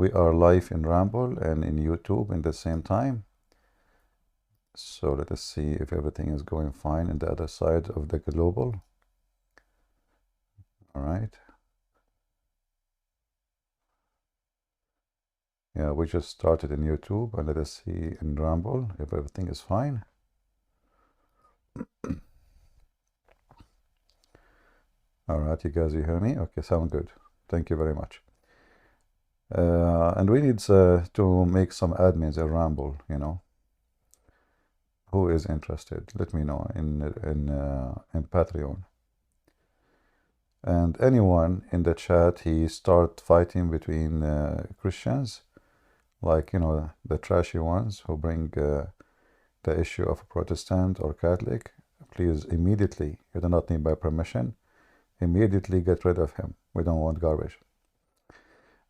We are live in Rumble and in YouTube in the same time. So let us see if everything is going fine in the other side of the global. All right. Yeah, we just started in YouTube, and let us see in Rumble if everything is fine. All right, you guys, you hear me? Okay, sound good. Thank you very much. And we need to make some admins in Rumble, you know. Who is interested? Let me know in Patreon. And anyone in the chat, he start fighting between Christians, like, you know, the trashy ones who bring the issue of Protestant or Catholic. Please immediately, you do not need my permission, immediately get rid of him. We don't want garbage.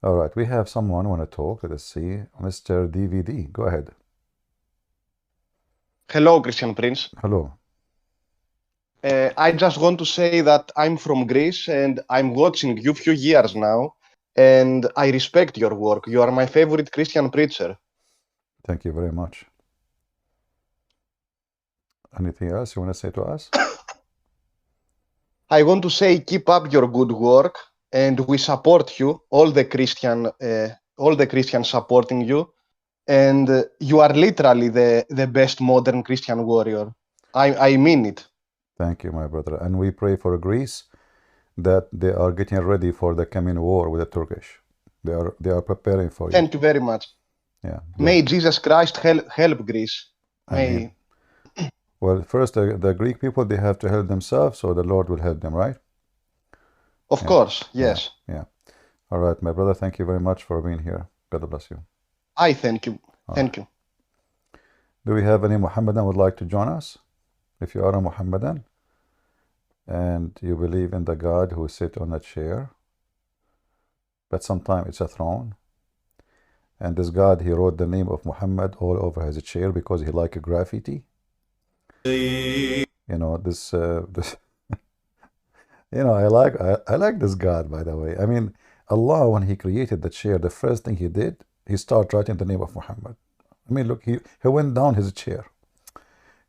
All right, we have someone want to talk. Let us see. Mr. DVD, go ahead. Hello, Christian Prince. Hello. I just want to say that I'm from Greece and I'm watching you few years now, and I respect your work. You are my favorite Christian preacher. Thank you very much. Anything else you want to say to us? I want to say keep up your good work, and we support you, all the Christians supporting you, and you are literally the best modern Christian warrior. I mean it. Thank you, my brother. And we pray for Greece that they are getting ready for the coming war with the Turkish. They are preparing for you. Thank you very much. Yeah. May Jesus Christ help Greece. Amen. Well, first, the Greek people, they have to help themselves, so the Lord will help them, right? Of course, yes. Yeah. All right, my brother, thank you very much for being here. God bless you. I thank you. Thank you. Do we have any Mohammedan would like to join us? If you are a Mohammedan and you believe in the God who sits on a chair, but sometimes it's a throne, and this God, he wrote the name of Muhammad all over his chair because he liked graffiti. You know, this you know, I like this God, by the way. I mean, Allah, when he created the chair, the first thing he did, he started writing the name of Muhammad. I mean, look, he went down his chair.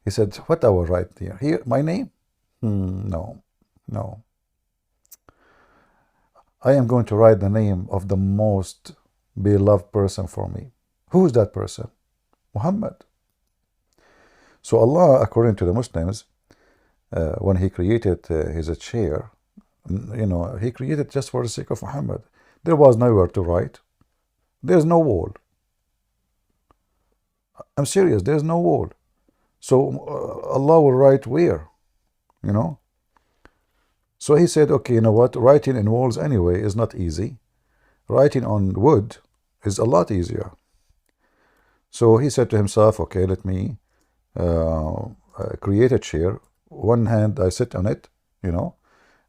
He said, what I will write here? Here, my name? No. I am going to write the name of the most beloved person for me. Who is that person? Muhammad. So Allah, according to the Muslims, when he created his chair, you know, he created just for the sake of Muhammad. There was nowhere to write. There's no wall. I'm serious, there's no wall. So Allah will write where, you know? So he said, okay, you know what? Writing in walls anyway is not easy. Writing on wood is a lot easier. So he said to himself, okay, let me create a chair. One hand I sit on it, you know,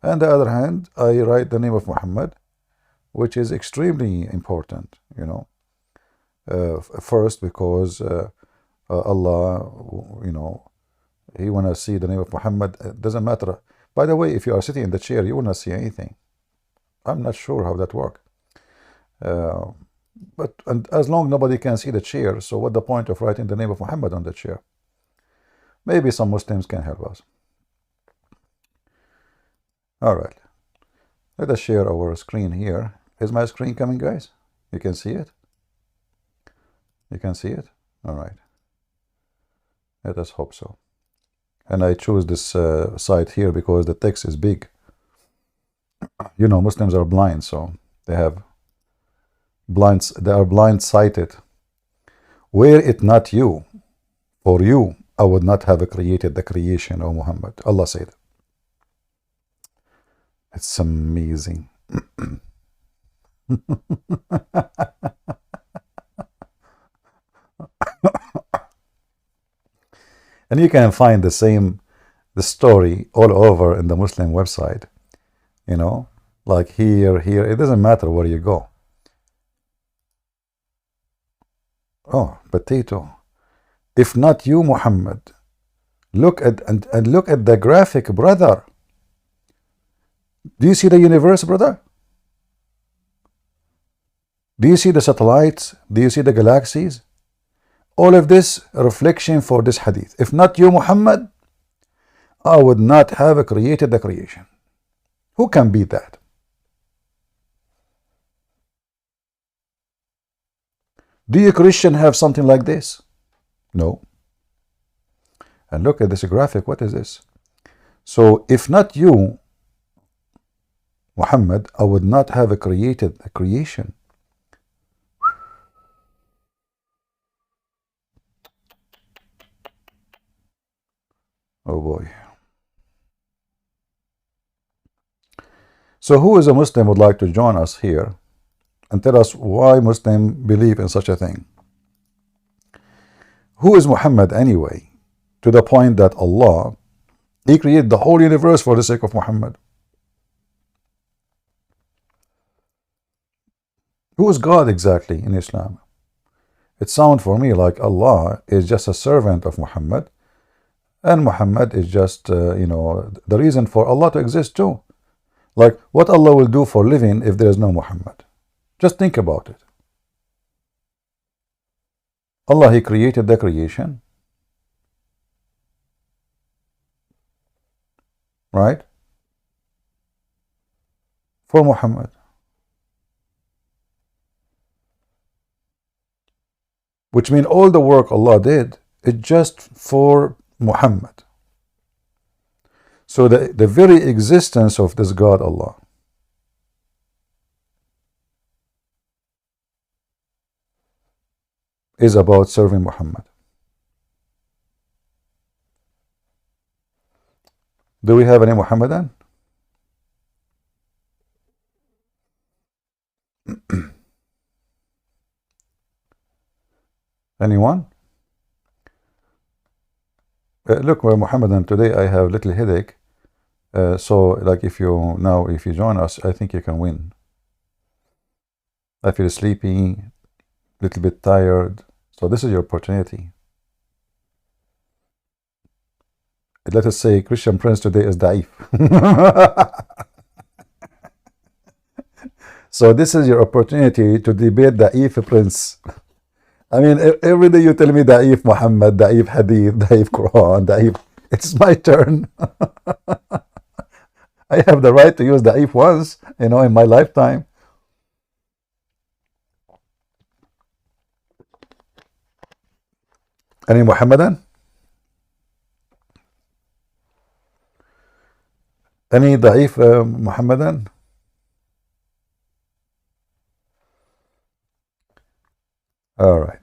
and the other hand I write the name of Muhammad, which is extremely important, you know. First, because Allah, you know, he want to see the name of Muhammad. It doesn't matter. By the way, if you are sitting in the chair, you will not see anything. I'm not sure how that works. And as long nobody can see the chair, so what the point of writing the name of Muhammad on the chair? Maybe some Muslims can help us. All right. Let us share our screen here. Is my screen coming, guys? You can see it? You can see it? All right. Let us hope so. And I choose this site here because the text is big. You know, Muslims are blind, so they are blind-sighted. Were it not you, for you, I would not have created the creation of Muhammad. Allah said. It's amazing. And you can find the story all over in the Muslim website, you know, like here, it doesn't matter where you go. Oh, potato. If not you, Muhammad, look at and look at the graphic, brother. Do you see the universe, brother? Do you see the satellites? Do you see the galaxies? All of this reflection for this hadith. If not you, Muhammad, I would not have created the creation. Who can beat that? Do you Christian have something like this? No. And look at this graphic. What is this? So if not you, Muhammad, I would not have created a creation. Oh boy. So who is a Muslim would like to join us here and tell us why Muslims believe in such a thing? Who is Muhammad anyway? To the point that Allah, He created the whole universe for the sake of Muhammad. Who is God exactly in Islam? It sounds for me like Allah is just a servant of Muhammad, and Muhammad is just, the reason for Allah to exist too. Like, what Allah will do for living if there is no Muhammad? Just think about it. Allah, He created the creation, right? For Muhammad. Which means all the work Allah did is just for Muhammad. So the very existence of this God Allah is about serving Muhammad. Do we have any Muhammadan? Anyone? Look, we're Muhammadan today. I have little headache. So like if you join us, I think you can win. I feel sleepy, little bit tired. So this is your opportunity. Let us say Christian Prince today is da'if. So this is your opportunity to debate da'if Prince. I mean, every day you tell me da'if Muhammad, da'if Hadith, da'if Quran, da'if. It's my turn. I have the right to use da'if once, in my lifetime. Any Muhammadan? Any da'if Muhammadan? All right.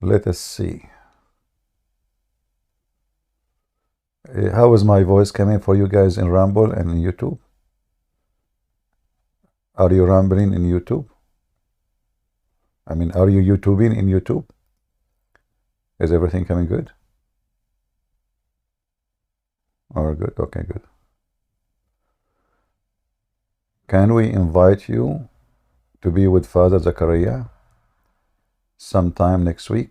Let us see. How is my voice coming for you guys in Rumble and in YouTube? Are you rambling in YouTube? I mean, are you YouTubing in YouTube? Is everything coming good? All good. Okay, good. Can we invite you to be with Father Zakaria sometime next week?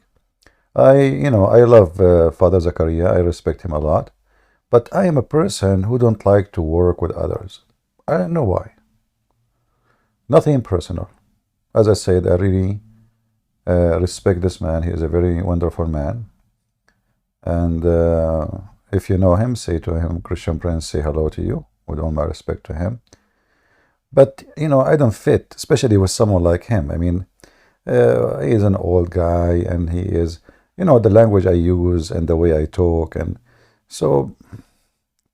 I love Father Zakaria. I respect him a lot. But I am a person who don't like to work with others. I don't know why. Nothing personal. As I said, I really respect this man. He is a very wonderful man. And if you know him, say to him, Christian Prince, say hello to you, with all my respect to him. But, I don't fit, especially with someone like him. I mean, he is an old guy, and he is, the language I use and the way I talk. And so,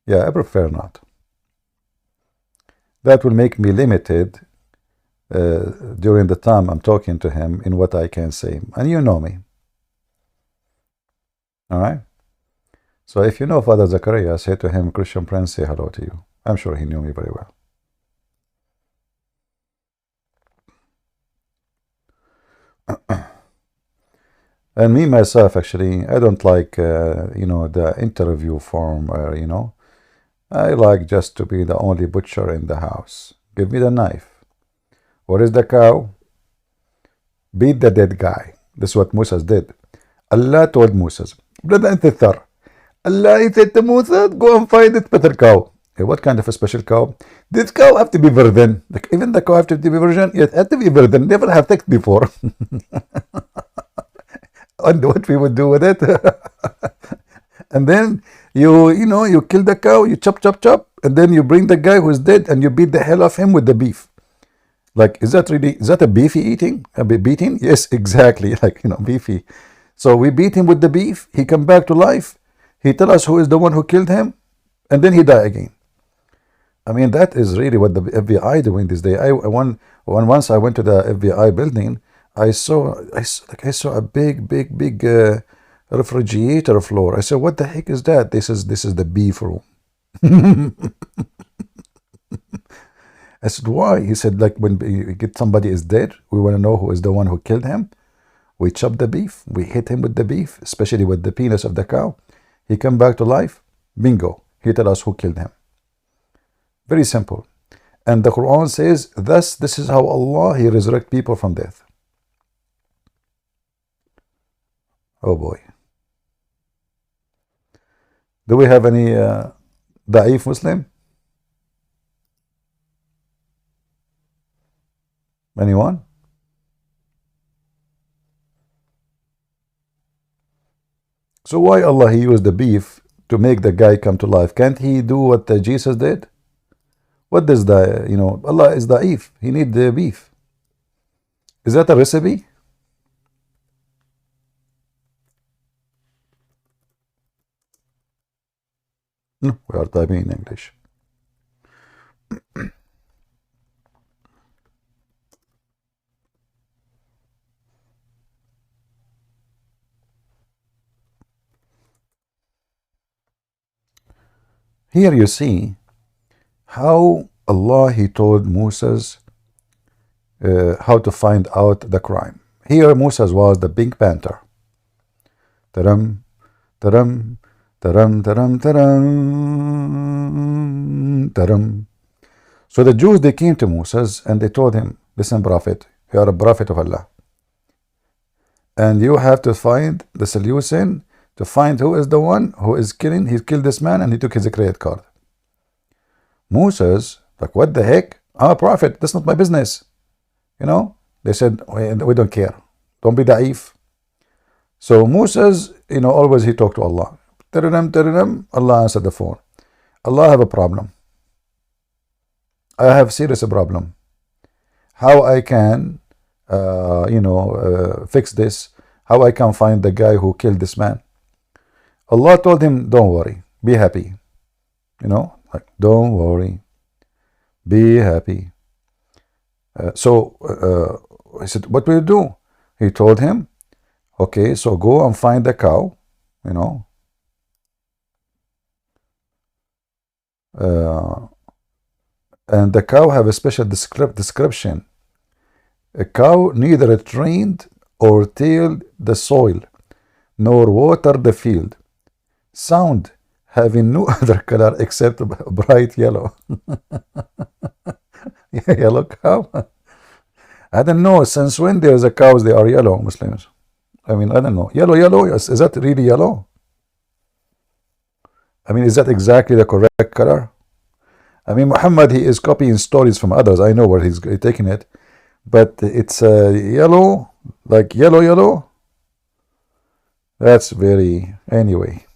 yeah, I prefer not. That will make me limited during the time I'm talking to him in what I can say. And you know me. All right? So if you know Father Zakaria, say to him, Christian Prince, say hello to you. I'm sure he knew me very well. And me, myself, actually, I don't like, the interview form where, I like just to be the only butcher in the house. Give me the knife. Where is the cow? Beat the dead guy. This is what Moses did. Allah told Moses, brother, أنت الثر. Allah said to Moses, go and find it better cow. What kind of a special cow? This cow have to be virgin. Like even the cow have to be virgin. It had to be virgin. Never have sex before. And what we would do with it? And then you kill the cow, you chop, chop, chop, and then you bring the guy who's dead and you beat the hell of him with the beef. Like, is that a beefy eating? A beating? Yes, exactly. Like, beefy. So we beat him with the beef. He come back to life. He tell us who is the one who killed him, and then he die again. I mean, that is really what the FBI doing this day. Once I went to the FBI building, I saw a big refrigerator floor. I said, "What the heck is that?" This is the beef room. I said, "Why?" He said, "Like when we get somebody is dead, we want to know who is the one who killed him. We chop the beef, we hit him with the beef, especially with the penis of the cow. He come back to life. Bingo. He tell us who killed him." Very simple. And the Quran says, thus, this is how Allah, He resurrect people from death. Oh boy. Do we have any da'if Muslim? Anyone? So why Allah, He used the beef to make the guy come to life? Can't He do what Jesus did? What does Allah is da'if. He need the beef. Is that a recipe? No, we are typing in English. Here you see how Allah, He told Moses how to find out the crime. Here Moses was the Pink Panther. Taram, taram, taram, taram, taram, taram. So the Jews, they came to Moses and they told him, listen, prophet, you are a prophet of Allah. And you have to find the solution to find who is the one who is killing. He killed this man and he took his credit card. Moses, like, what the heck? I'm a prophet. That's not my business. They said, we don't care. Don't be da'if. So Moses, always he talked to Allah. Allah answered the phone. Allah, have a problem. I have serious problem. How I can, fix this? How I can find the guy who killed this man? Allah told him, don't worry, be happy. Like, don't worry, be happy. So he said, what will you do? He told him, okay, so go and find the cow, and the cow have a special description. A cow neither trained or tilled the soil, nor watered the field. Sound, having no other color except bright yellow. Yellow cow? I don't know. Since when there's a cows, they are yellow, Muslims? I mean, I don't know. Yellow, is that really yellow? I mean, is that exactly the correct color? I mean, Muhammad, he is copying stories from others. I know where he's taking it. But it's yellow, like yellow. That's very... Anyway.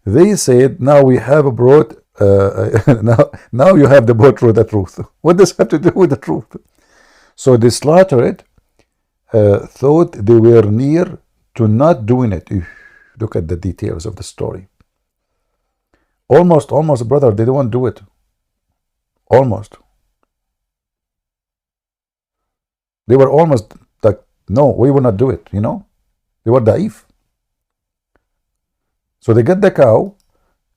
They said, now we have brought... now you have brought through the truth. What does have to do with the truth? So they slaughtered, thought they were near to not doing it. Look at the details of the story. Almost, brother, they don't want to do it. Almost. They were almost like, no, we will not do it, They were da'if. So they got the cow,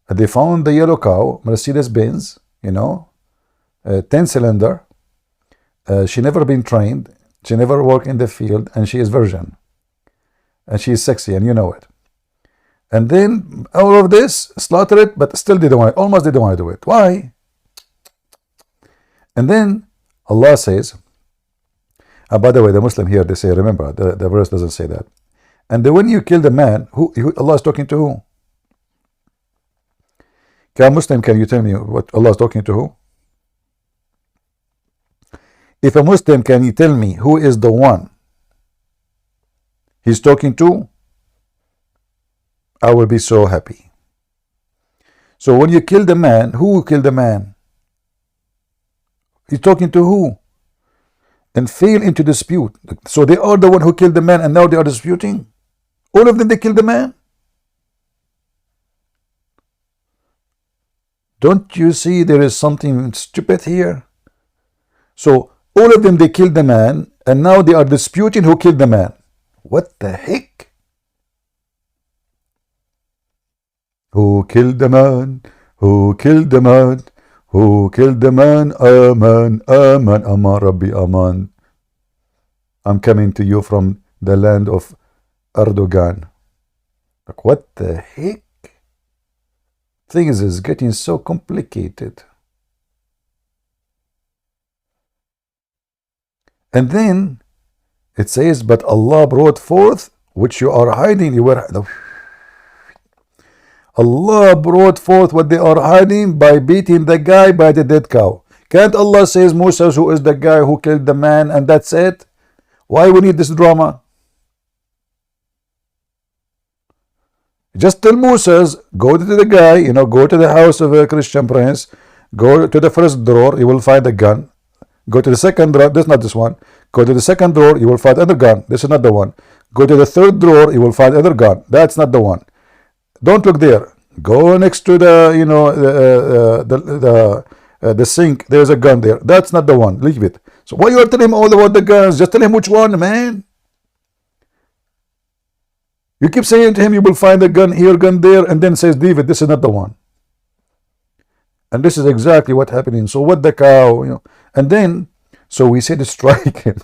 they found the yellow cow, Mercedes-Benz, 10-cylinder. She never been trained, she never worked in the field, and she is virgin. And she is sexy, and you know it. And then all of this, slaughter it, but still they don't want it. Almost they don't want to do it. Why? And then Allah says, by the way, the Muslim here, they say, remember, the verse doesn't say that. And then when you kill the man, who Allah is talking to who? Can Muslim, can you tell me what Allah is talking to who? If a Muslim, can you tell me who is the one he's talking to? I will be so happy. So when you kill the man, who killed the man? He's talking to who? And fail into dispute. So they are the one who killed the man, and now they are disputing. All of them, they killed the man. Don't you see there is something stupid here? So all of them, they killed the man, and now they are disputing who killed the man. What the heck? Who killed the man? Who killed the man? Who killed the man? Aman, Aman, Aman, Rabbi, Aman. I'm coming to you from the land of Erdogan. Like, what the heck? Things is getting so complicated. And then it says, but Allah brought forth which you are hiding. Allah brought forth what they are hiding by beating the guy by the dead cow. Can't Allah says Musa who is the guy who killed the man and that's it? Why we need this drama? Just tell Musa, go to the guy, go to the house of a Christian prince, go to the first drawer, you will find a gun. Go to the second drawer, this is not this one. Go to the second drawer, you will find another gun. This is not the one. Go to the third drawer, you will find another gun. That's not the one. Don't look there. Go next to the, the sink. There's a gun there. That's not the one. Leave it. So why you are telling him all about the guns? Just tell him which one, man. You keep saying to him, you will find a gun here, gun there, and then says, leave it. This is not the one. And this is exactly what happening. So what the cow, and then, so we said strike him.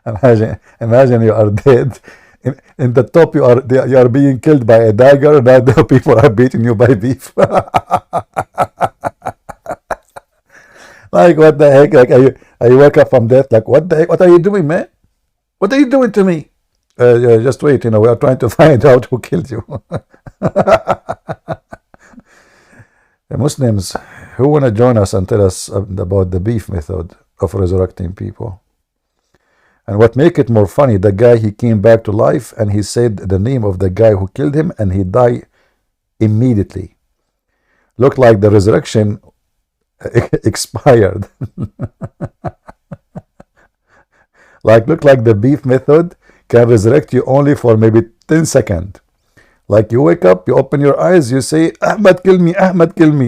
Imagine you are dead. In the top, you are being killed by a dagger, and other people are beating you by beef. Like, what the heck? Like, are you wake up from death? Like, what the heck? What are you doing, man? What are you doing to me? Just wait, we are trying to find out who killed you. The Muslims who want to join us and tell us about the beef method of resurrecting people. And what make it more funny, the guy, he came back to life and he said the name of the guy who killed him and he died immediately. Looked like the resurrection expired. Looked like the beef method can resurrect you only for maybe 10 seconds. Like you wake up, you open your eyes, you say, Ahmed, kill me,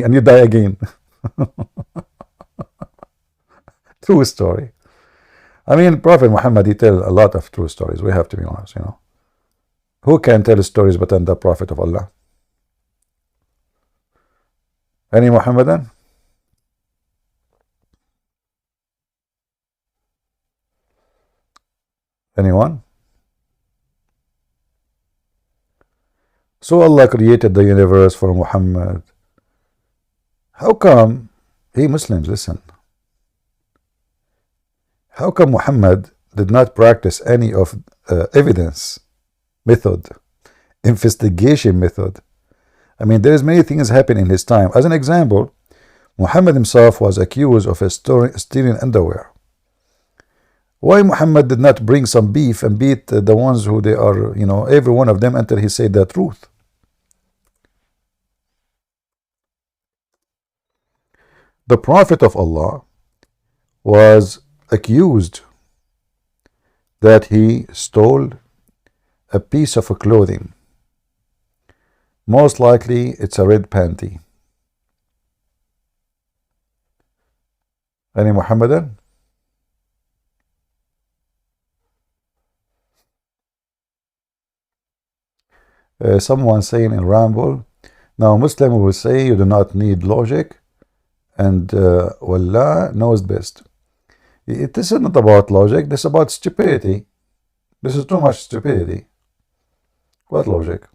and you die again. True story. I mean, Prophet Muhammad, he tell a lot of true stories. We have to be honest, Who can tell stories but than the Prophet of Allah? Any Muhammadan? Anyone? So Allah created the universe for Muhammad. How come, hey Muslims, listen. How come Muhammad did not practice any of evidence method, investigation method? I mean, there is many things happen in his time. As an example, Muhammad himself was accused of stealing underwear. Why Muhammad did not bring some beef and beat the ones who they are, every one of them until he said the truth? The Prophet of Allah was accused that he stole a piece of clothing. Most likely it's a red panty. Any Muhammadan? Someone saying in Ramble, now Muslim will say you do not need logic and Wallah knows best. This is not about logic, this is about stupidity. This is too much stupidity. What logic?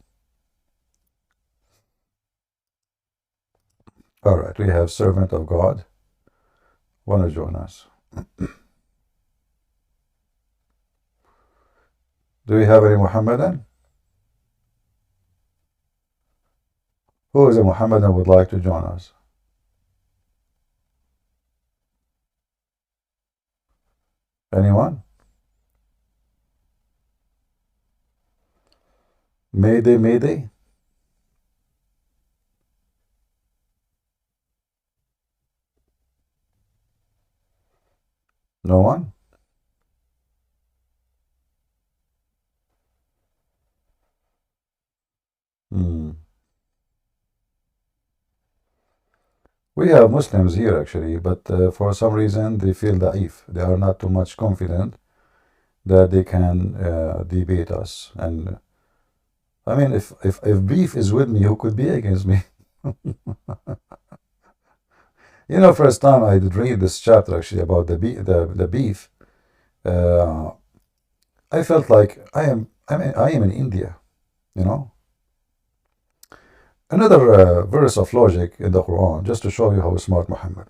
Alright, we have servant of God. Want to join us? Do we have any Muhammadan? Who is a Muhammad and would like to join us? Anyone? Mayday, Mayday? No one? Hmm. We have Muslims here actually, but for some reason they feel da'if. They are not too much confident that they can debate us. And I mean, if beef is with me, who could be against me? You know, first time I did read this chapter actually about the beef, uh, I felt like I am in India, you know. Another verse of logic in the Quran, just to show you how smart Muhammad.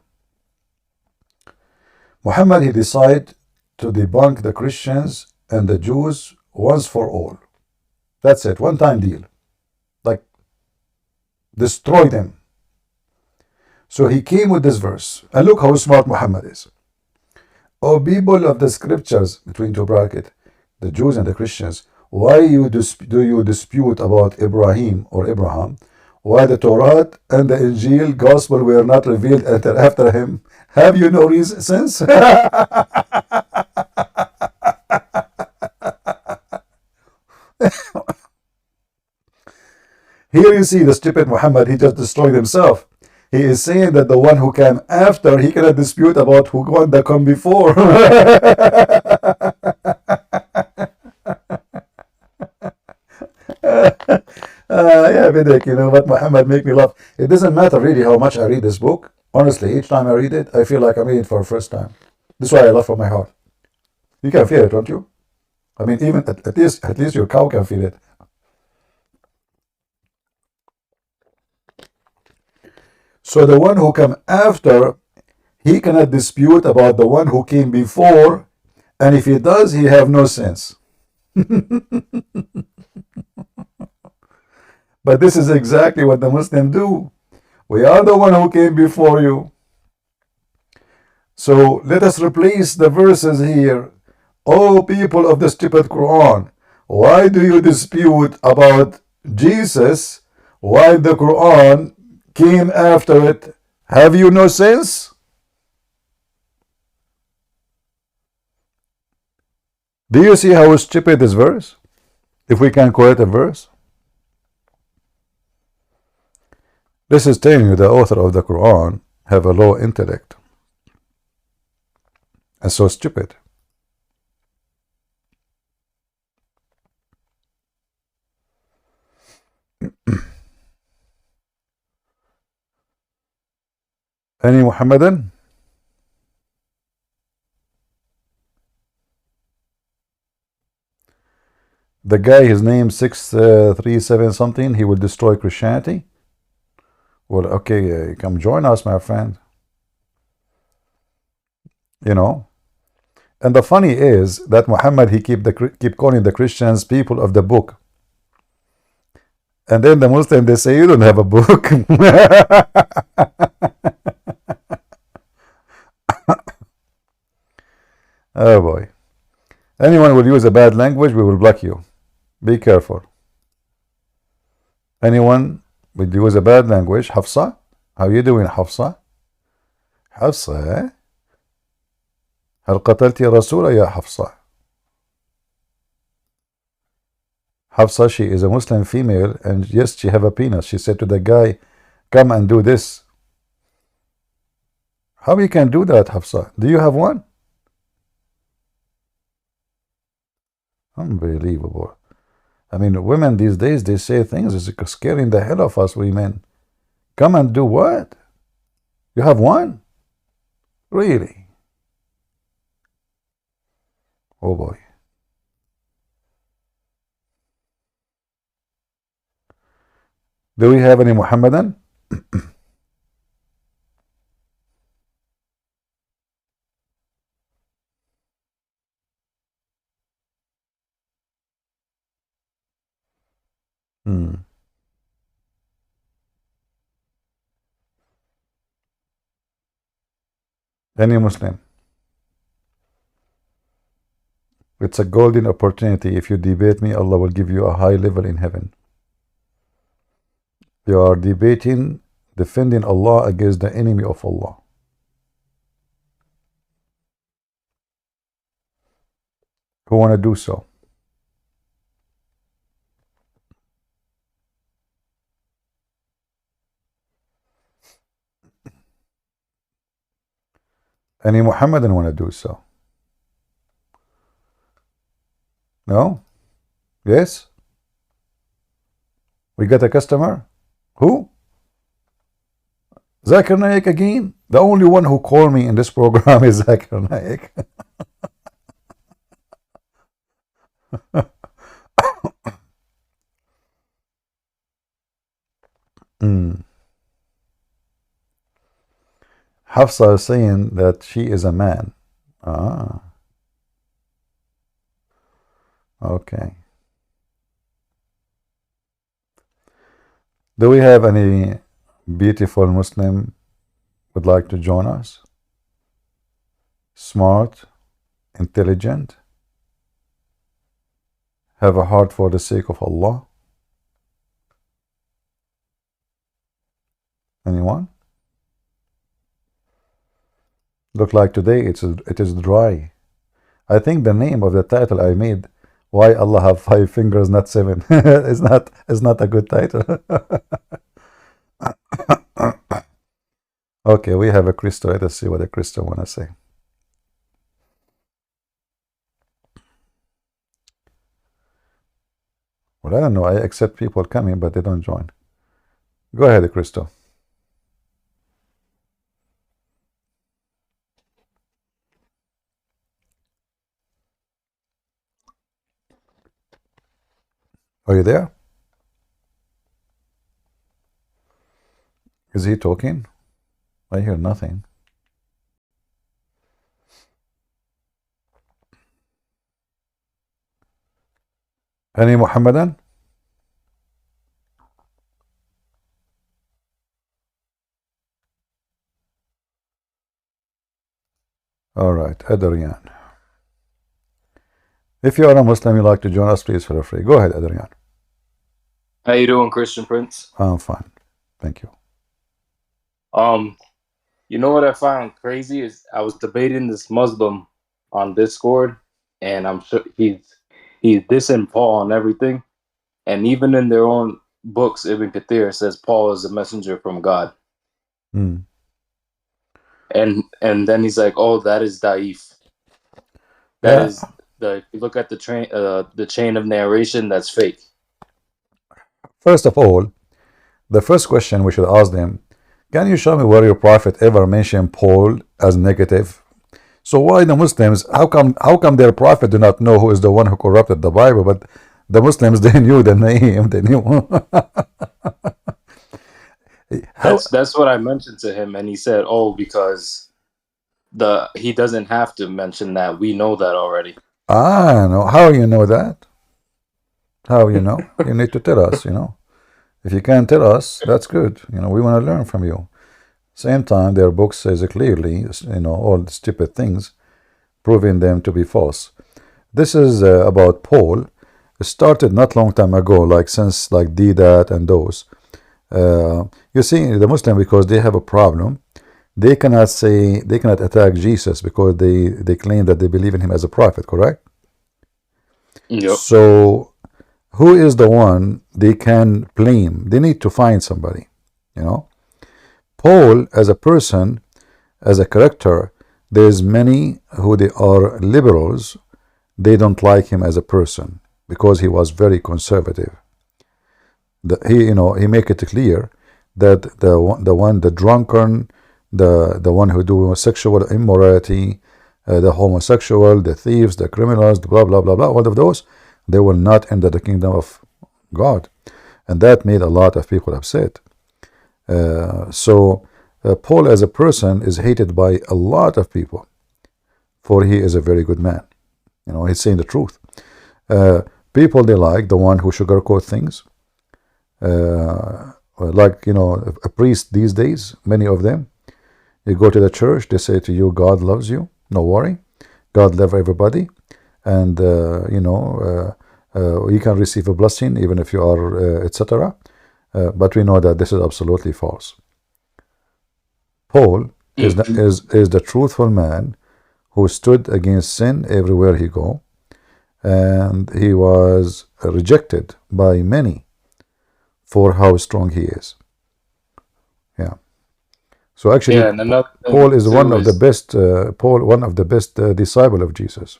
Muhammad, he decided to debunk the Christians and the Jews once for all. That's it, one time deal. Like, destroy them. So he came with this verse. And look how smart Muhammad is. O people of the scriptures, between two brackets, the Jews and the Christians, why do you dispute about Ibrahim or Abraham? Why the Torah and the Injil gospel were not revealed until after him? Have you no reason sense? Here you see the stupid Muhammad, he just destroyed himself. He is saying that the one who came after, he cannot dispute about who one that come before. Yeah, Videk, you know what, Muhammad make me laugh. It doesn't matter really how much I read this book. Honestly, each time I read it, I feel like I'm reading it for the first time. This is why I laugh from my heart. You can feel it, don't you? I mean, even at least your cow can feel it. So the one who came after, he cannot dispute about the one who came before, and if he does, he have no sense. But this is exactly what the Muslims do. We are the one who came before you. So let us replace the verses here. O people of the stupid Quran, why do you dispute about Jesus while the Quran came after it? Have you no sense? Do you see how stupid this verse? If we can quote a verse. This is telling you the author of the Quran have a low intellect and so stupid. Any Muhammadan? The guy, his name 637 something, he will destroy Christianity. Well, okay, come join us, my friend. You know. And the funny is that Muhammad, he keep calling the Christians people of the book. And then the Muslim, they say, you don't have a book. Oh boy. Anyone will use a bad language, we will block you. Be careful. Anyone will use a bad language. Hafsa? How you doing, Hafsa? Hafsa? هل قتلت رسول يا حفصة? Hafsa, she is a Muslim female, and yes, she have a penis. She said to the guy, come and do this. How you can do that, Hafsa? Do you have one? Unbelievable. I mean, women these days, they say things that's scaring the hell of us women. Come and do what? You have one? Really? Oh boy. Do we have any Muhammadan? Hmm. Any Muslim. It's a golden opportunity. If you debate me, Allah will give you a high level in heaven. You are debating, defending Allah against the enemy of Allah. Who want to do so? Any Muhammadan want to do so? No? Yes? We got a customer? Who? Zakir Naik again? The only one who called me in this program is Zakir Naik. Hafsa is saying that she is a man. Ah. Okay. Do we have any beautiful Muslim would like to join us? Smart, intelligent, have a heart for the sake of Allah? Anyone? Look like today it is dry. I think the name of the title I made, Why Allah Have 5 Fingers Not 7, is not a good title. Okay, we have a crystal. Let us see what the crystal want to say. Well, I don't know. I accept people coming, but they don't join. Go ahead, Crystal. Are you there? Is he talking? I hear nothing. Any Muhammadan? All right, Adrian. If you are a Muslim, you like to join us, please feel free. Go ahead, Adrian. How you doing, Christian Prince? I'm fine. Thank you. You know what I found crazy is I was debating this Muslim on Discord, and I'm sure he's dissing Paul on everything, and even in their own books, Ibn Kathir says Paul is a messenger from God. Mm. And then he's like, "Oh, that is daif. That is if you look at the chain of narration, that's fake." First of all, the first question we should ask them, can you show me where your prophet ever mentioned Paul as negative? So why the Muslims, how come their prophet do not know who is the one who corrupted the Bible, but the Muslims, they knew the name, they knew. That's what I mentioned to him, and he said, "Oh, because he doesn't have to mention that. We know that already." No. How you know that? How you know? You need to tell us, If you can't tell us, that's good. We want to learn from you. Same time, their book says clearly, all the stupid things, proving them to be false. This is about Paul. It started not long time ago, since Hidayat and those. You see, the Muslim, because they have a problem, they cannot attack Jesus because they claim that they believe in him as a prophet, correct? Yep. So who is the one they can blame? They need to find somebody, Paul, as a person, as a character, there's many who they are liberals. They don't like him as a person because he was very conservative. He make it clear that the drunkard, the one who do sexual immorality, the homosexual, the thieves, the criminals, the blah blah blah blah, all of those, they will not enter the kingdom of God, and that made a lot of people upset. So Paul as a person is hated by a lot of people, for he is a very good man. He's saying the truth. People, they like the one who sugarcoat things, a priest these days, many of them, You go to the church, they say to you, God loves you, no worry. God loves everybody. And, you can receive a blessing even if you are, etc. But we know that this is absolutely false. Paul is the truthful man who stood against sin everywhere he go. And he was rejected by many for how strong he is. Yeah. So actually, Paul is one of the best. One of the best disciple of Jesus.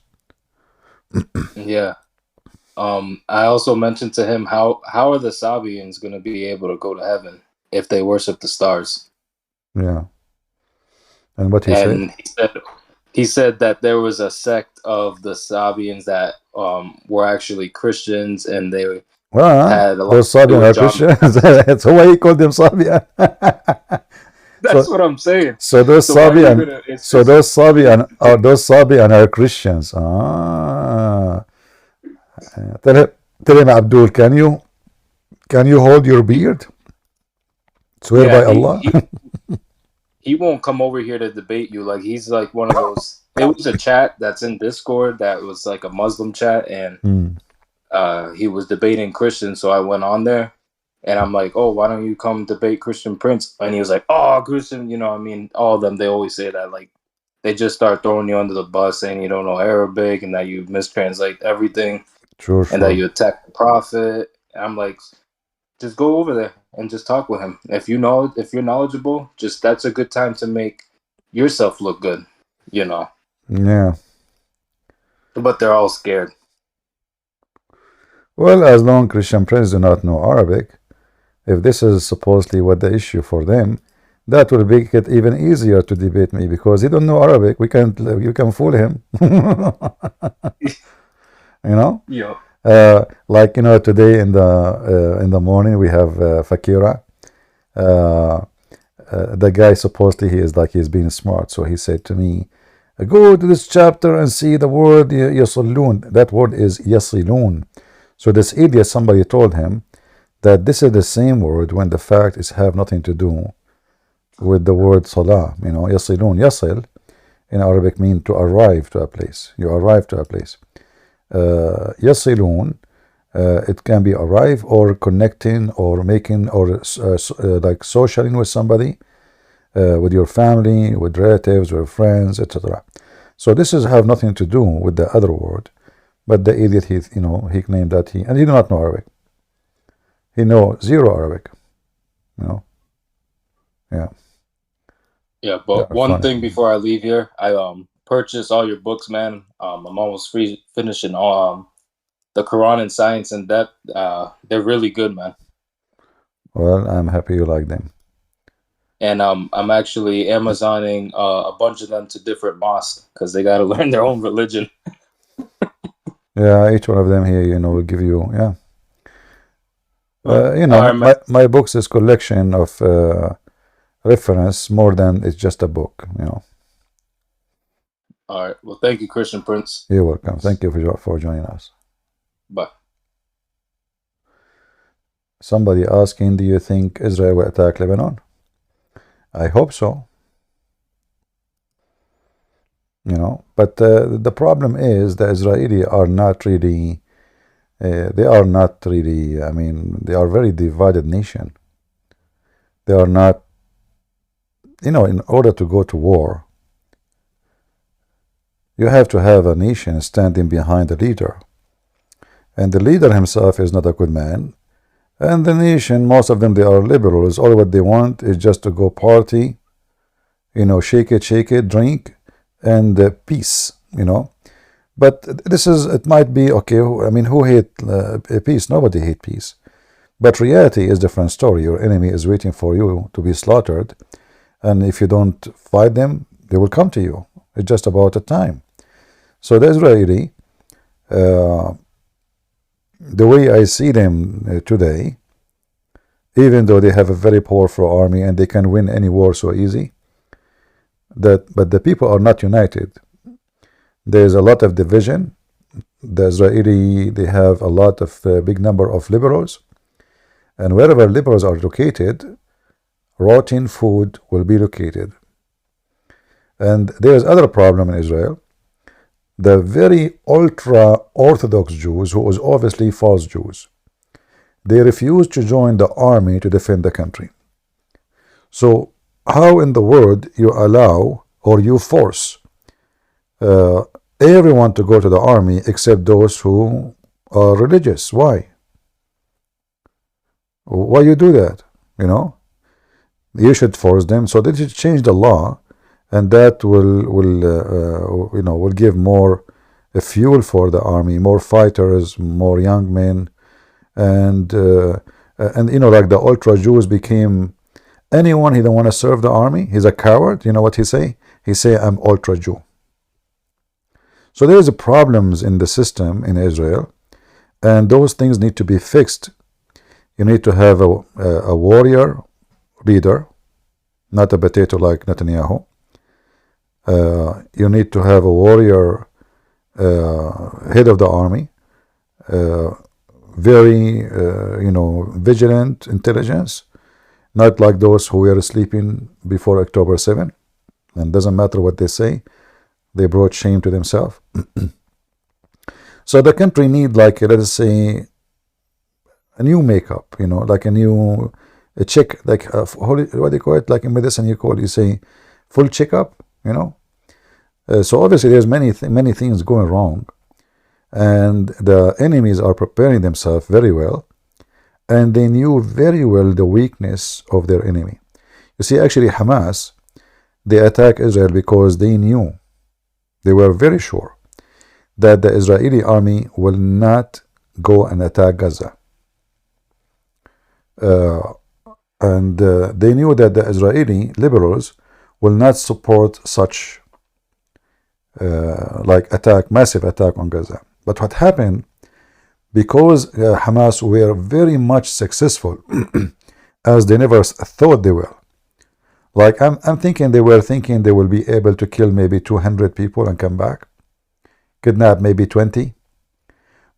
Yeah. I also mentioned to him how are the Sabians going to be able to go to heaven if they worship the stars? Yeah. And what he said? He said that there was a sect of the Sabians that were actually Christians, and they had a lot those Sabian are Christians. So why he called them Sabian? That's what I'm saying. So those Sabian, those Sabian are Christians. Tell him, Abdul, can you hold your beard? Swear by Allah. He won't come over here to debate you. Like, he's like one of those. It was a chat that's in Discord that was like a Muslim chat, and he was debating Christians. So I went on there, and I'm like, oh, why don't you come debate Christian Prince? And he was like, oh, Christian, I mean, all of them, they always say that, like, they just start throwing you under the bus, saying you don't know Arabic and that you mistranslate everything, and that you attack the Prophet. And I'm like, just go over there and just talk with him. If you're knowledgeable, that's a good time to make yourself look good, Yeah. But they're all scared. Well, as long Christian Prince do not know Arabic, if this is supposedly what the issue for them, that will make it even easier to debate me, because he don't know Arabic. You can fool him. Yeah. Today in the morning we have Fakira. The guy supposedly he's being smart, so he said to me, go to this chapter and see the word yasalun. That word is yasilun. So this idiot, somebody told him that this is the same word when the fact is have nothing to do with the word salah. Yasilun, yasil in Arabic means to arrive to a place. You arrive to a place. Yasilun, it can be arrive or connecting or making or like socialing with somebody, with your family, with relatives, with friends, etc. So this is have nothing to do with the other word. But the idiot, he claimed that he do not know Arabic. He know zero Arabic. Yeah. Yeah, but one thing before I leave here, I purchased all your books, man. I'm almost finishing the Quran and Science in Depth. They're really good, man. Well, I'm happy you like them. And I'm actually Amazoning a bunch of them to different mosques because they got to learn their own religion. Yeah, each one of them here, will give you, my books is collection of reference more than it's just a book, All right. Well, thank you, Christian Prince. You're welcome. Thank you for joining us. Bye. Somebody asking, do you think Israel will attack Lebanon? I hope so. But the problem is the Israelis are not really, they are a very divided nation. They are not, in order to go to war, you have to have a nation standing behind the leader. And the leader himself is not a good man. And the nation, most of them, they are liberals. All what they want is just to go party, shake it, drink, and peace, But it might be, okay, who hate peace? Nobody hate peace. But reality is a different story. Your enemy is waiting for you to be slaughtered. And if you don't fight them, they will come to you. It's just about a time. So the Israeli, the way I see them today, even though they have a very powerful army and they can win any war so easy, but the people are not united. There is a lot of division. The Israeli, they have a lot of big number of liberals, and wherever liberals are located, rotten food will be located. And there's other problem in Israel. The very ultra-Orthodox Jews, who was obviously false Jews, they refused to join the army to defend the country. So how in the world you allow or you force everyone to go to the army except those who are religious? Why? Why you do that? You know, you should force them. So they should change the law, and that will give more fuel for the army, more fighters, more young men, and like the ultra Jews became anyone he don't want to serve the army. He's a coward. You know what he say? He say, I'm ultra Jew. So there's problems in the system in Israel, and those things need to be fixed. You need to have a warrior leader, not a potato like Netanyahu. You need to have a warrior head of the army, very vigilant intelligence, not like those who were sleeping before October 7, and doesn't matter what they say, they brought shame to themselves. So the country need, like, let us say, a new makeup, like a check, like what do you call it? Like in medicine, you say full checkup, So obviously there's many things going wrong, and the enemies are preparing themselves very well, and they knew very well the weakness of their enemy. You see, actually Hamas, they attacked Israel because they knew, they were very sure that the Israeli army will not go and attack Gaza. And they knew that the Israeli liberals will not support such massive attack on Gaza. But what happened, because Hamas were very much successful as they never thought they were. Like I'm thinking they were thinking they will be able to kill maybe 200 people and come back, kidnap maybe 20,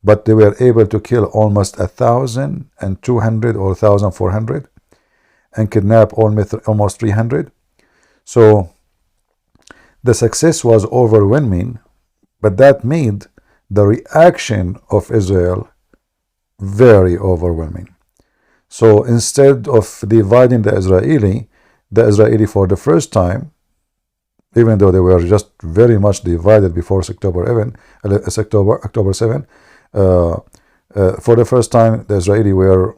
but they were able to kill almost 1,200 or 1,400 and kidnap almost 300. So the success was overwhelming, but that made the reaction of Israel very overwhelming. So instead of dividing the Israeli for the first time, even though they were just very much divided before October 7, for the first time the Israeli were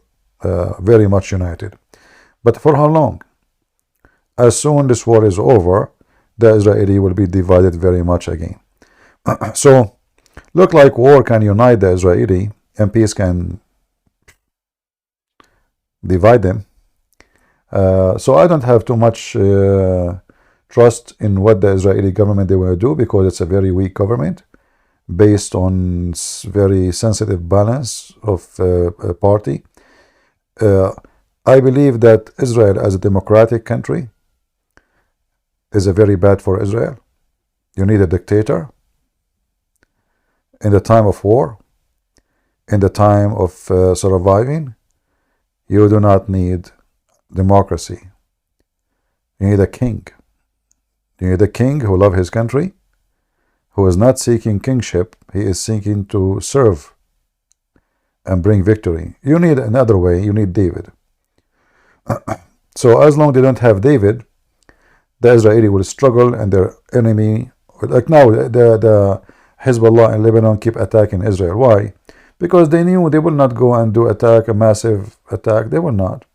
very much united. But for how long? As soon this war is over, the Israeli will be divided very much again. So look like war can unite the Israeli and peace can divide them. So I don't have too much trust in what the Israeli government they will do, because it's a very weak government based on very sensitive balance of party. I believe that Israel as a democratic country is a very bad for Israel. You need a dictator in the time of war, in the time of surviving. You do not need democracy. You need a king. You need a king who loves his country, who is not seeking kingship. He is seeking to serve and bring victory. You need another way. You need David. So as long as they don't have David, the Israeli will struggle, and their enemy, like now, the Hezbollah in Lebanon keep attacking Israel. Why? Because they knew they will not go and do a massive attack. They will not,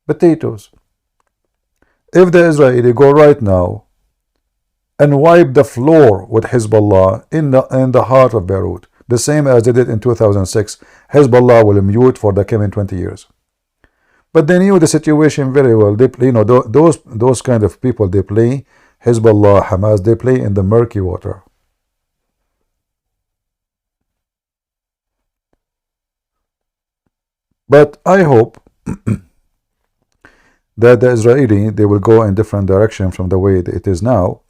Potatoes. If the Israeli go right now and wipe the floor with Hezbollah in the heart of Beirut, the same as they did in 2006, Hezbollah will mute for the coming 20 years. But they knew the situation very well. They, those kind of people, they play Hezbollah, Hamas, they play in the murky water. But I hope that the Israeli, they will go in different direction from the way it is now,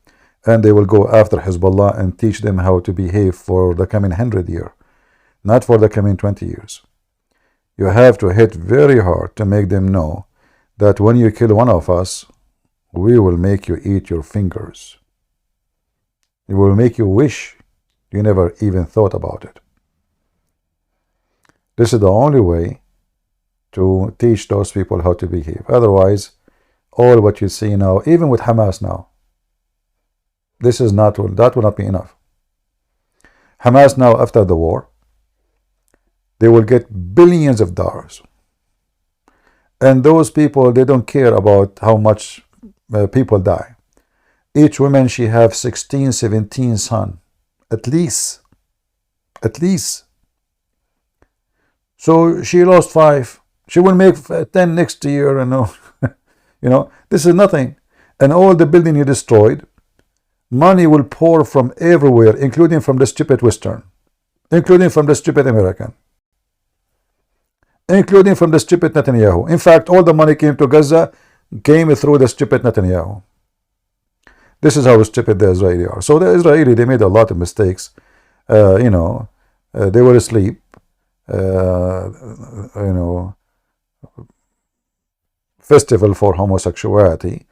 and they will go after Hezbollah and teach them how to behave for the coming 100 years, not for the coming 20 years. You have to hit very hard to make them know that when you kill one of us, we will make you eat your fingers. It will make you wish you never even thought about it. This is the only way to teach those people how to behave. Otherwise, all what you see now, even with Hamas now, this is not, that will not be enough. Hamas now, after the war, they will get billions of dollars. And those people, they don't care about how much people die. Each woman, she have 16, 17 sons, at least. So she lost 5. She will make 10 next year, you know. You know, this is nothing. And all the building you destroyed, money will pour from everywhere, including from the stupid Western, including from the stupid American, including from the stupid Netanyahu. In fact, all the money came to Gaza, came through the stupid Netanyahu. This is how stupid the Israeli are. So the Israeli, they made a lot of mistakes. You know, they were asleep. You know, festival for homosexuality,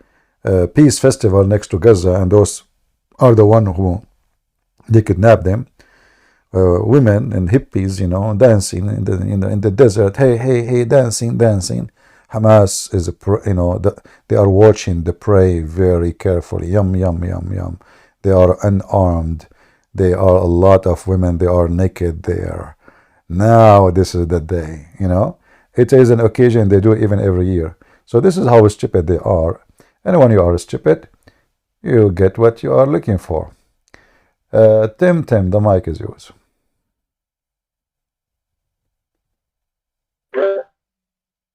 peace festival next to Gaza, and those are the one who they kidnapped them. Women and hippies, you know, dancing in the desert. Hey, dancing. Hamas is you know, they are watching the prey very carefully. Yum. They are unarmed. They are a lot of women. They are naked there. Now this is the day. You know, it is an occasion they do even every year. So this is how stupid they are. And when you are stupid, you get what you are looking for. Tim, the mic is yours.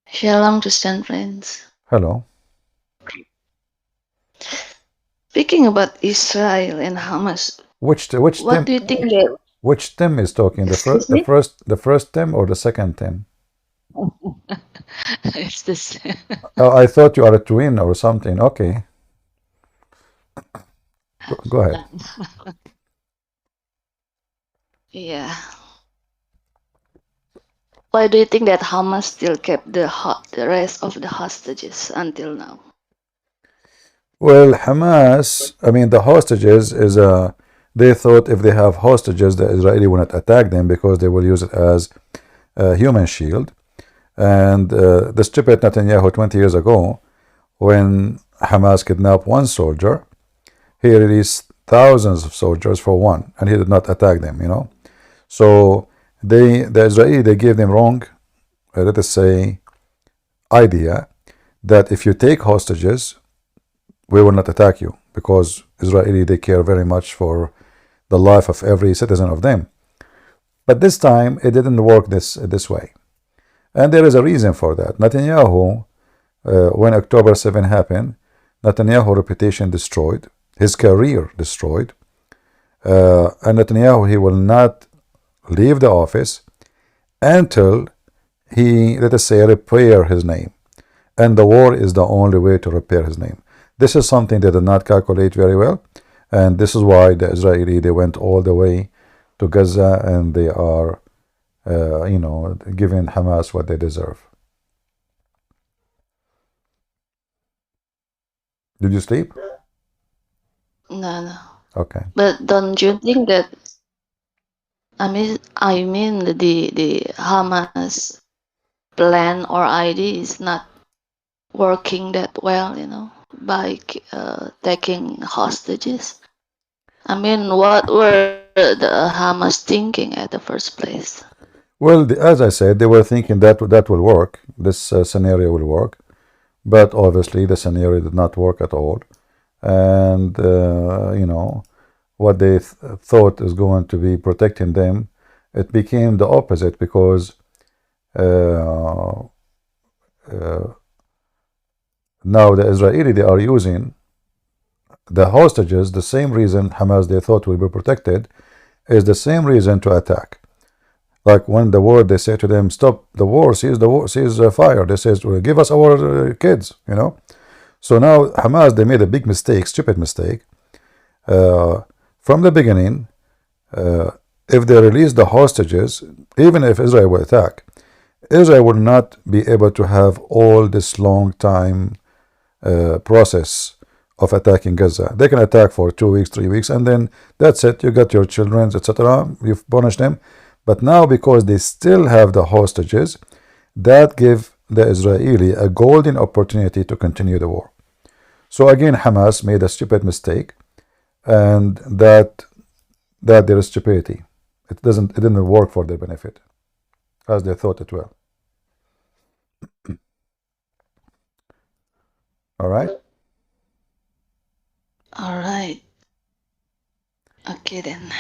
Shalom, Christian friends. Hello. Speaking about Israel and Hamas, Which what Tim? do you think that? Which Tim is talking? Excuse me? The first Tim or the second Tim? It's this. Oh, I thought you are a twin or something. Okay. Go ahead. Yeah. Why do you think that Hamas still kept the rest of the hostages until now? Well, Hamas, I mean, the hostages is they thought if they have hostages, the Israeli will not attack them because they will use it as a human shield. And the stupid Netanyahu 20 years ago, when Hamas kidnapped one soldier, he released thousands of soldiers for one, and he did not attack them, you know. So the Israeli, they gave them wrong, let us say, idea that if you take hostages, we will not attack you, because Israeli, they care very much for the life of every citizen of them. But this time, it didn't work this way. And there is a reason for that. Netanyahu, when October 7 happened, Netanyahu's reputation destroyed, his career destroyed, and Netanyahu, he will not leave the office until he, let us say, repair his name. And the war is the only way to repair his name. This is something they did not calculate very well, and this is why the Israeli, they went all the way to Gaza, and they are you know, giving Hamas what they deserve. Did you sleep? No. Okay. But don't you think that? I mean, the Hamas plan or idea is not working that well, you know, by taking hostages. I mean, what were the Hamas thinking at the first place? Well, as I said, they were thinking that that will work. This scenario will work, but obviously the scenario did not work at all. And you know, what they thought is going to be protecting them, it became the opposite, because now the Israeli, they are using the hostages. The same reason Hamas, they thought will be protected, is the same reason to attack. Like when the war, they say to them, stop the war, cease fire. They say, give us our kids, you know. So now Hamas, they made a big mistake, stupid mistake. From the beginning, if they release the hostages, even if Israel will attack, Israel will not be able to have all this long time process of attacking Gaza. They can attack for 2 weeks, 3 weeks, and then that's it. You got your children, etc. You've punished them. But now, because they still have the hostages, that give the Israeli a golden opportunity to continue the war. So again, Hamas made a stupid mistake, and that their stupidity. It didn't work for their benefit, as they thought it will. All right. All right. Okay then.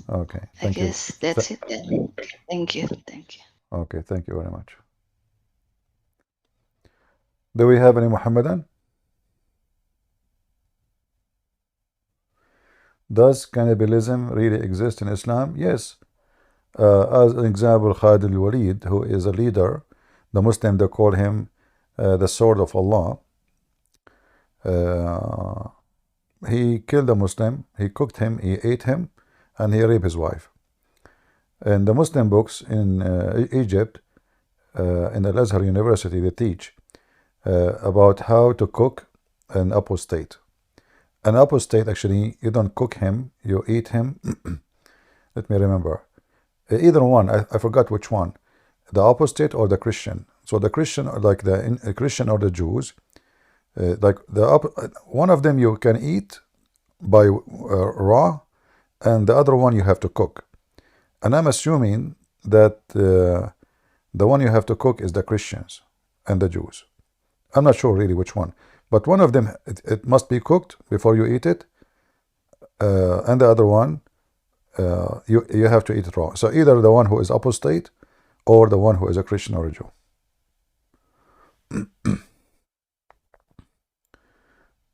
Okay. I Thank you. guess that's it then. Thank you. Thank you. Okay. Thank you very much. Do we have any Muhammadan? Does cannibalism really exist in Islam? Yes. As an example, Khalid al-Walid, who is a leader, the Muslim, they call him the sword of Allah. He killed a Muslim, he cooked him, he ate him, and he raped his wife. In the Muslim books in Egypt, in the Azhar University, they teach about how to cook an apostate. An apostate, actually, you don't cook him, you eat him. Let me remember. Either one, I forgot which one. The apostate or the Christian. So the Christian, like the Christian or the Jews, like one of them you can eat by raw, and the other one you have to cook. And I'm assuming that the one you have to cook is the Christians and the Jews. I'm not sure really which one, but one of them, it must be cooked before you eat it, and the other one, you have to eat it raw. So either the one who is apostate or the one who is a Christian or a Jew.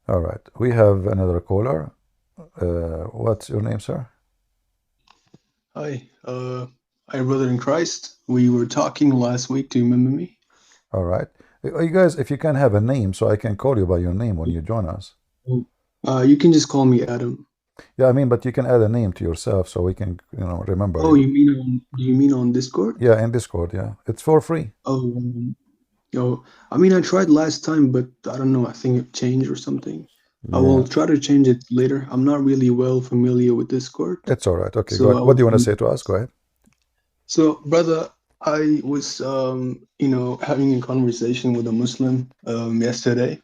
All right, we have another caller. What's your name, sir? Hi, hi, brother in Christ. We were talking last week. Do you remember me? All right. You guys, if you can have a name, so I can call you by your name when you join us. You can just call me Adam. Yeah, I mean, but you can add a name to yourself so we can, remember. Oh, do you mean on Discord? Yeah, in Discord, yeah. It's for free. Oh, I mean, I tried last time, but I don't know. I think it changed or something. Yeah. I will try to change it later. I'm not really well familiar with Discord. It's all right. Okay, so go ahead. What do you want to say to us? Go ahead. So, brother, I was, having a conversation with a Muslim yesterday,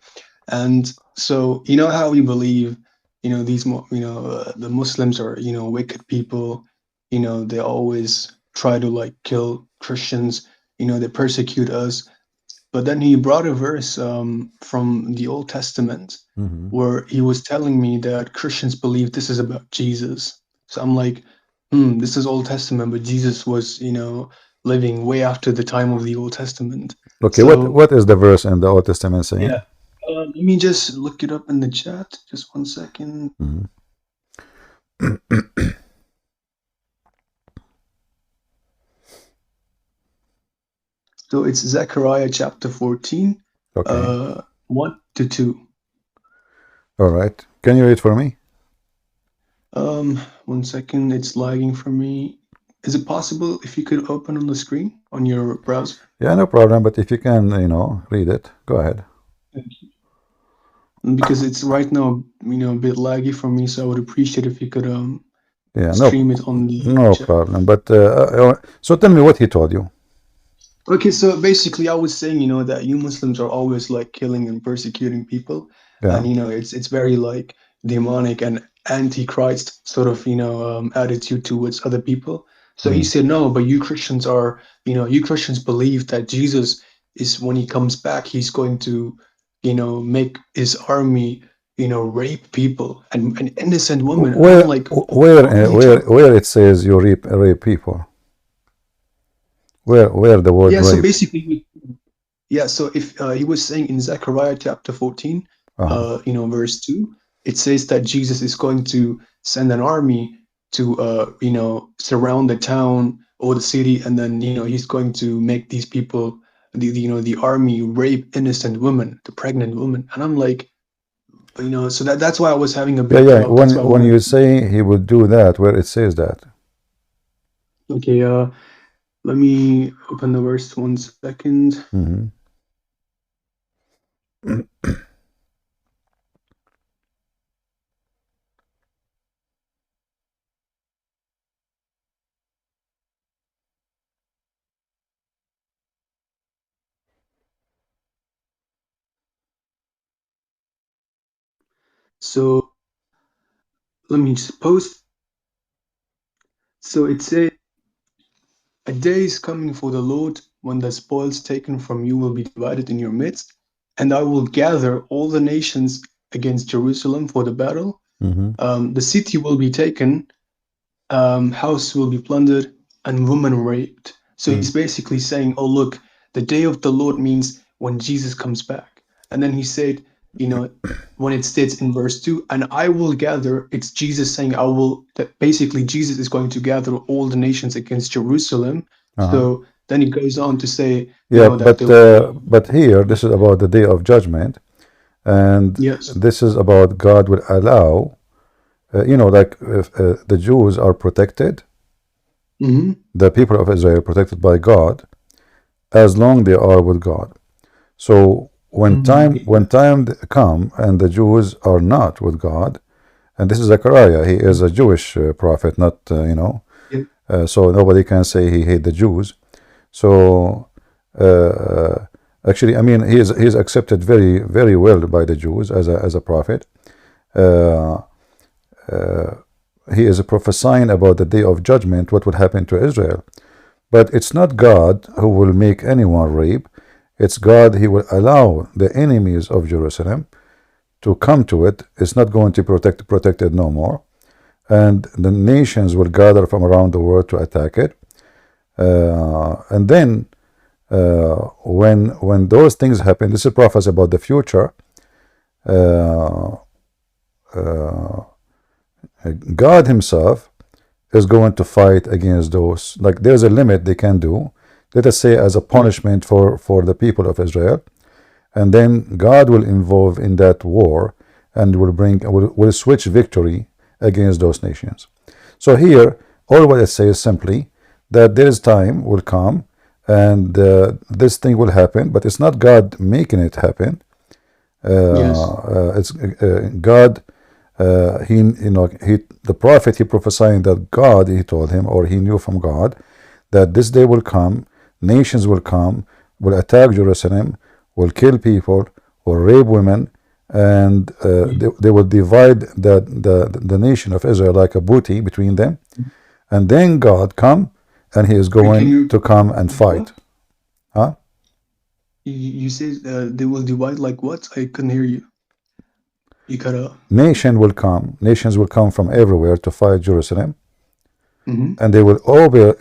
and so how we believe, the Muslims are, wicked people. They always try to kill Christians. They persecute us. But then he brought a verse from the Old Testament where he was telling me that Christians believe this is about Jesus. So I'm like, this is Old Testament, but Jesus was, living way after the time of the Old Testament. Okay, so, what is the verse in the Old Testament saying? Yeah, let me just look it up in the chat. Just 1 second. So it's Zechariah chapter 14, 1 to 2. All right. Can you read for me? 1 second. It's lagging for me. Is it possible if you could open on the screen on your browser? Yeah, no problem. But if you can, read it, go ahead. Thank you. Because it's right now, a bit laggy for me, so I would appreciate if you could stream it on the chat. Problem. But so tell me what he told you. Okay, so basically I was saying, that you Muslims are always killing and persecuting people. Yeah. And, it's very demonic and antichrist sort of, attitude towards other people. So he said, no, but you Christians are, you Christians believe that Jesus is, when he comes back, he's going to, make his army, rape people and innocent women. Where it says you rape people? Where the word rape? So basically, so if he was saying in Zechariah chapter 14, verse 2, it says that Jesus is going to send an army to, surround the town or the city, and then, he's going to make these people, the army rape innocent women, the pregnant women. And I'm like, so that's why I was having a bit. Yeah. When you say he would do that, where it says that? Okay. Let me open the verse 1 second. So let me just post. So it says, a day is coming for the Lord when the spoils taken from you will be divided in your midst, and I will gather all the nations against Jerusalem for the battle. The city will be taken, house will be plundered, and women raped. So he's basically saying, oh, look, the day of the Lord means when Jesus comes back. And then he said, you know, when it states in verse 2, and I will gather, it's Jesus saying, that basically Jesus is going to gather all the nations against Jerusalem. So then he goes on to say, yeah, that but here, this is about the day of judgment. And yes, this is about God will allow, you know, like if, the Jews are protected, the people of Israel are protected by God, as long they are with God. So when time come and the Jews are not with God, and this is Zechariah, he is a Jewish prophet, not you know, so nobody can say he hate the Jews. So actually, I mean, he is accepted very, very well by the Jews as a prophet. He is prophesying about the day of judgment, what will happen to Israel. But it's not God who will make anyone rape. It's God, he will allow the enemies of Jerusalem to come to it. It's not going to be protected no more. And the nations will gather from around the world to attack it. And then when those things happen, this is prophecy about the future. God himself is going to fight against those. Like there's a limit they can do, let us say as a punishment for the people of Israel, and then God will involve in that war and will switch victory against those nations. So here all what it says simply that there is time will come and this thing will happen, but it's not God making it happen. It's God. The prophet, he prophesying that God, he told him, or he knew from God, that this day will come, nations will come, will attack Jerusalem, will kill people, will rape women, and they will divide the nation of Israel like a booty between them. And then God come, and he is going to come and fight. Huh? You said they will divide like what? I couldn't hear you. You cut out. Nations will come from everywhere to fight Jerusalem, and they will all be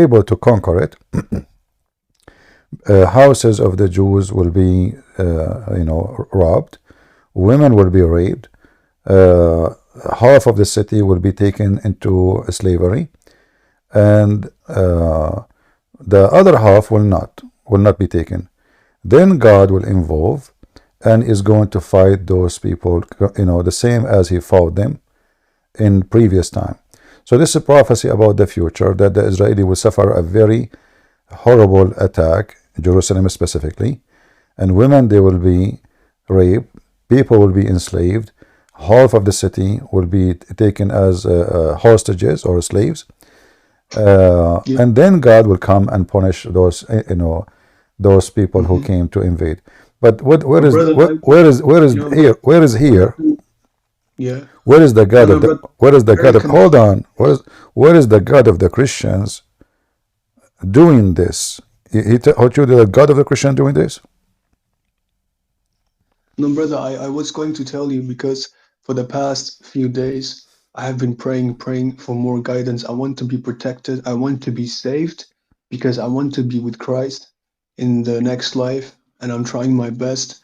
able to conquer it. Houses of the Jews will be, robbed. Women will be raped. Half of the city will be taken into slavery, and the other half will not be taken. Then God will involve and is going to fight those people, the same as he fought them in previous time. So this is a prophecy about the future, that the Israeli will suffer a very horrible attack, Jerusalem specifically, and women, they will be raped, people will be enslaved, half of the city will be taken as hostages or slaves, and then God will come and punish those, those people who came to invade. But where is here? Yeah. Where is the God of hold on? Where is the God of the Christians doing this? He told you the God of the Christian doing this? No, brother, I was going to tell you, because for the past few days I have been praying for more guidance. I want to be protected. I want to be saved, because I want to be with Christ in the next life, and I'm trying my best.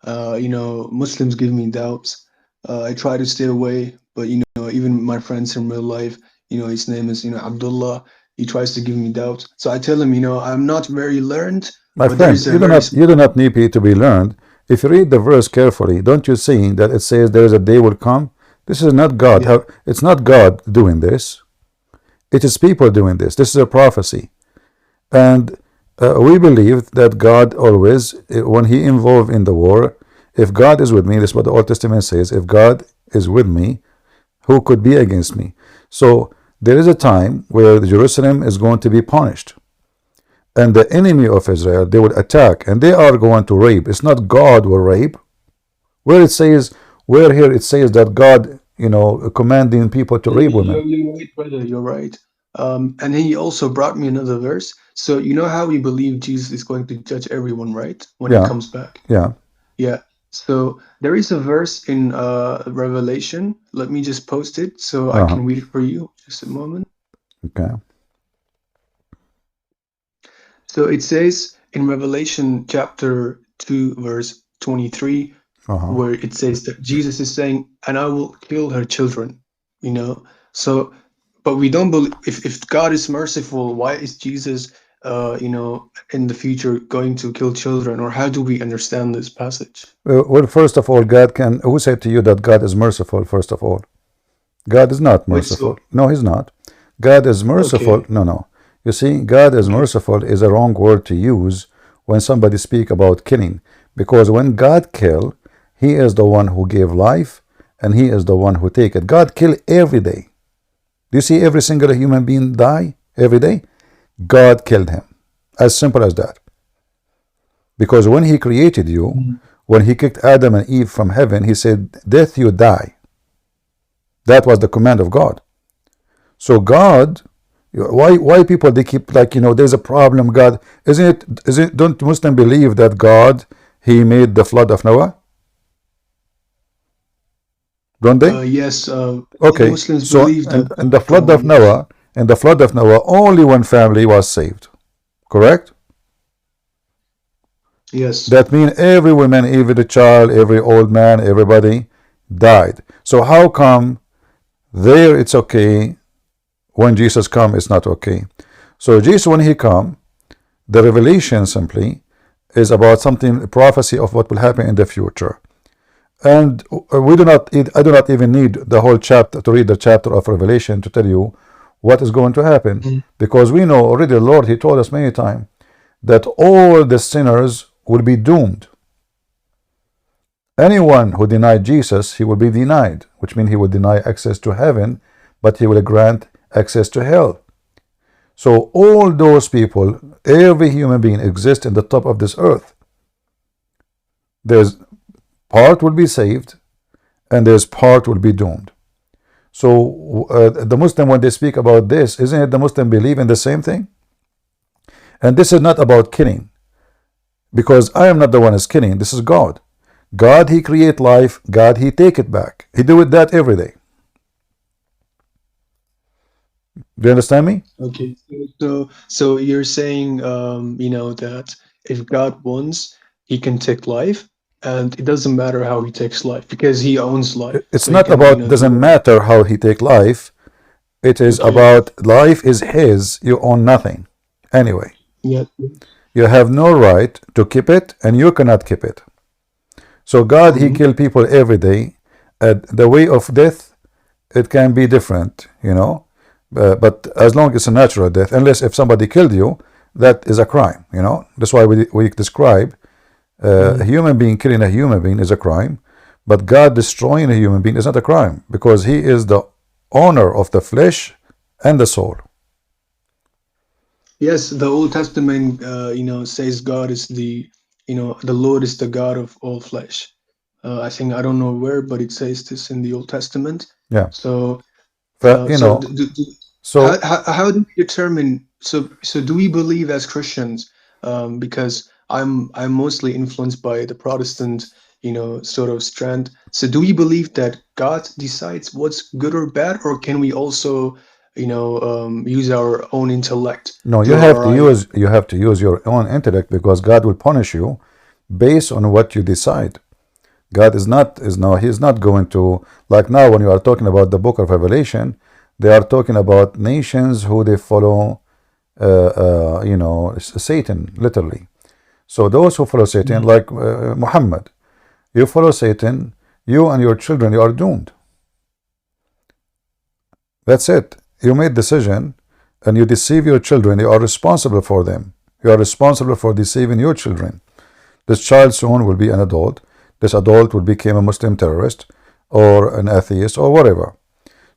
Muslims give me doubts. I try to stay away, but even my friends in real life, his name is Abdullah. He tries to give me doubts. So I tell him, I'm not very learned. My friend, you do not need to be learned. If you read the verse carefully, don't you see that it says there is a day will come? This is not God. Yeah. It's not God doing this. It is people doing this. This is a prophecy. And we believe that God always, when he involved in the war, if God is with me, this is what the Old Testament says, if God is with me, who could be against me? So there is a time where Jerusalem is going to be punished. And the enemy of Israel, they will attack, and they are going to rape. It's not God will rape. Where it says Where here it says that God, you know, commanding people to rape women. You're right, brother. You're right. And then he also brought me another verse. So you know how we believe Jesus is going to judge everyone, right? When he Yeah, comes back. yeah. Yeah. So there is a verse in Revelation. Let me just post it so I can read it for you. Just a moment. Okay. So it says in Revelation chapter 2, verse 23, where it says that Jesus is saying, and I will kill her children, you know. So, but we don't believe, if God is merciful, why is Jesus, you know, in the future going to kill children? Or how do we understand this passage? Well, first of all, God can. Who said to you that God is merciful? First of all, God is not Wait, merciful. so, No, He's not. God is merciful. okay, No, no. You see, God is okay. merciful is a wrong word to use when somebody speak about killing, because when God kill, He is the one who gave life, and He is the one who take it. God kill every day. Do you see every single human being die every day? God killed him. As simple as that. Because when He created you, when He kicked Adam and Eve from heaven, He said, "Death, you die." That was the command of God. So God, why people they keep like, you know, there's a problem. God, isn't it? Don't Muslims believe that God He made the flood of Noah? Don't they? Yes, Okay. Muslims So believe that in the flood God, of Noah, only one family was saved. Correct? yes. That means every woman, every child, every old man, everybody died. So how come there it's okay, when Jesus come it's not okay? So Jesus, when He come, the revelation simply is about something, prophecy of what will happen in the future. And I do not even need the whole chapter to read the chapter of Revelation to tell you what is going to happen, because we know already the Lord, He told us many times that all the sinners will be doomed. Anyone who denied Jesus, he will be denied, which means he will deny access to heaven, but He will grant access to hell. So all those people, every human being exists in the top of this earth. There's part will be saved, and there's part will be doomed. So the Muslim, when they speak about this, isn't it the Muslim believe in the same thing? And this is not about killing, because I am not the one who's killing. This is God. God, He create life. God, He take it back. He do it that every day. Do you understand me? Okay, so you're saying, you know, that if God wants, He can take life, and it doesn't matter how He takes life because He owns life, It's so He not can, you about, know, doesn't do it. matter how He take life. It is Okay, about life is His. You own nothing. Anyway, yeah, you have no right to keep it, and you cannot keep it. So God, He kill people every day. The way of death, it can be different, you know. But as long as it's a natural death, unless if somebody killed you, that is a crime, you know. That's why we describe a human being killing a human being is a crime, but God destroying a human being is not a crime, because He is the owner of the flesh and the soul. Yes, the Old Testament, you know, says God is the, you know, the Lord is the God of all flesh. I think I don't know where, but it says this in the Old Testament. Yeah. So, You so know, so how do we determine? So do we believe as Christians? Because I'm mostly influenced by the Protestant, you know, sort of strand. So do we believe that God decides what's good or bad, or can we also, you know, use our own intellect, no, do our right? you have to use your own intellect, because God will punish you based on what you decide. God is no, He's not going to, like now when you are talking about the book of Revelation, they are talking about nations who they follow, you know, Satan, literally. So those who follow Satan, like Muhammad, you follow Satan, you and your children, you are doomed. That's it. You made decision and you deceive your children, you are responsible for them. You are responsible for deceiving your children. This child soon will be an adult. This adult will become a Muslim terrorist or an atheist or whatever.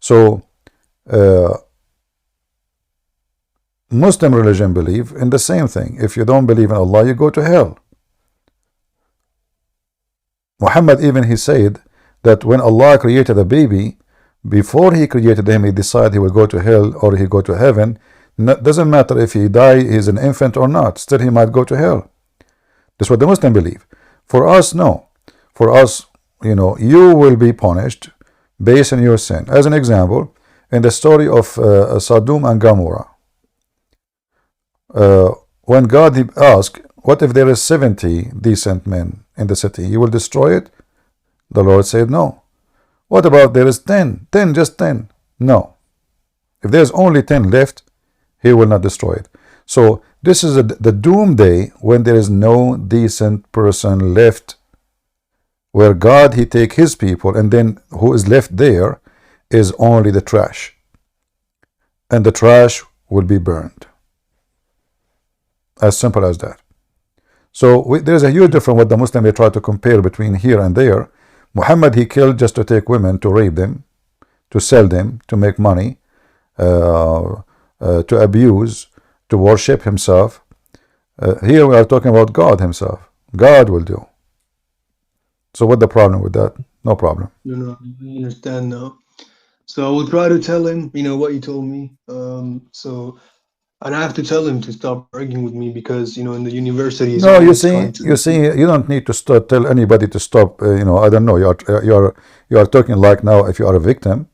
So Muslim religion believe in the same thing. If you don't believe in Allah, you go to hell. Muhammad even he said that when Allah created a baby, before He created him, He decided he will go to hell or he go to heaven. Doesn't matter if he die, he's an infant or not, still he might go to hell. That's what the Muslim believe. For us, no. For us, you know, you will be punished based on your sin. As an example, in the story of Sodom and Gomorrah, when God asked, what if there is 70 decent men in the city? He will destroy it? The Lord said no. What about there is 10? 10, just 10? No. If there's only 10 left, He will not destroy it. So this is the doomsday when there is no decent person left, where God, He take His people, and then who is left there is only the trash. And the trash will be burned. As simple as that. So there's a huge difference what the Muslim, they try to compare between here and there. Muhammad, he killed just to take women, to rape them, to sell them, to make money, to abuse, to worship himself. Here we are talking about God Himself. God will do. So what the problem with that? No problem. No, I understand now. So I will try to tell him, you know, what you told me. And I have to tell him to stop arguing with me because, you know, in the university. No, you see, you don't need to tell anybody to stop. You know, I don't know. You are talking like now. If you are a victim,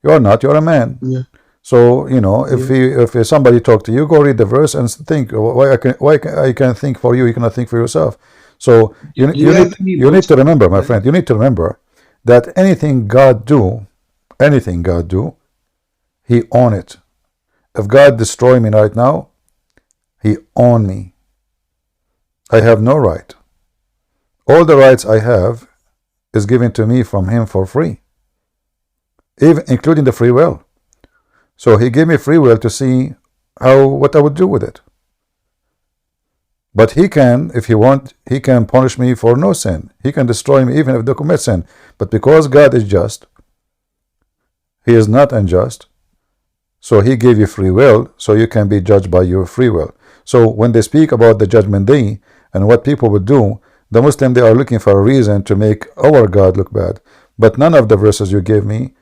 you are not. You are a man. Yeah. So you know, if somebody talk to you, go read the verse and think. Why I can think for you? You cannot think for yourself. So you need to remember, my friend. You need to remember that anything God do, He own it. If God destroy me right now, He own me. I have no right. All the rights I have is given to me from Him for free, even including the free will. So He gave me free will to see what I would do with it. But He can, if He want, He can punish me for no sin. He can destroy me even if they commit sin. But because God is just, He is not unjust. So He gave you free will, so you can be judged by your free will. So when they speak about the judgment day and what people would do, the Muslim, they are looking for a reason to make our God look bad. But none of the verses you gave me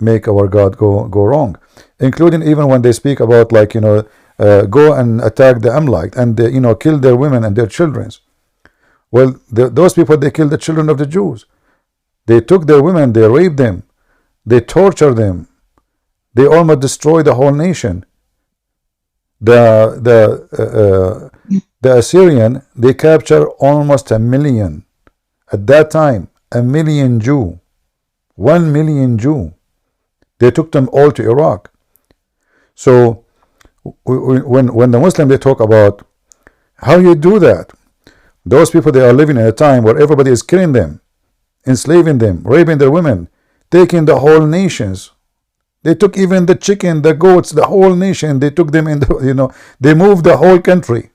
make our God go wrong. Including even when they speak about, like, you know, go and attack the Amalek and they, you know, kill their women and their children. Well, those people, they killed the children of the Jews. They took their women, they raped them, they tortured them. They almost destroyed the whole nation. The Assyrian, they captured almost 1 million. At that time, 1 million Jew. 1 million Jew. They took them all to Iraq. So when the Muslim, they talk about how you do that, those people, they are living in a time where everybody is killing them, enslaving them, raping their women, taking the whole nations. They took even the chicken, the goats, the whole nation. They took them in the, you know, they moved the whole country.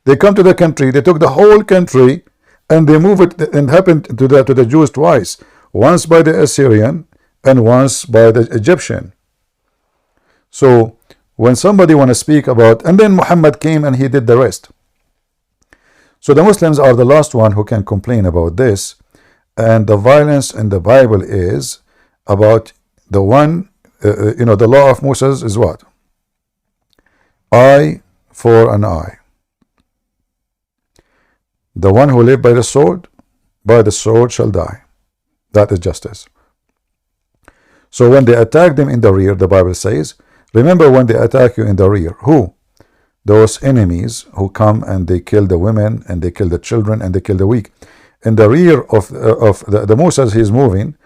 They come to the country, they took the whole country, and they move it, and happened to the Jews twice. Once by the Assyrian and once by the Egyptian. So when somebody want to speak about, and then Muhammad came and he did the rest. So the Muslims are the last one who can complain about this. And the violence in the Bible is about the one, you know, the law of Moses is what? Eye for an eye. The one who live by the sword shall die. That is justice. So when they attack them in the rear, the Bible says, remember when they attack you in the rear, who? Those enemies who come and they kill the women and they kill the children and they kill the weak. In the rear of the Moses, he is moving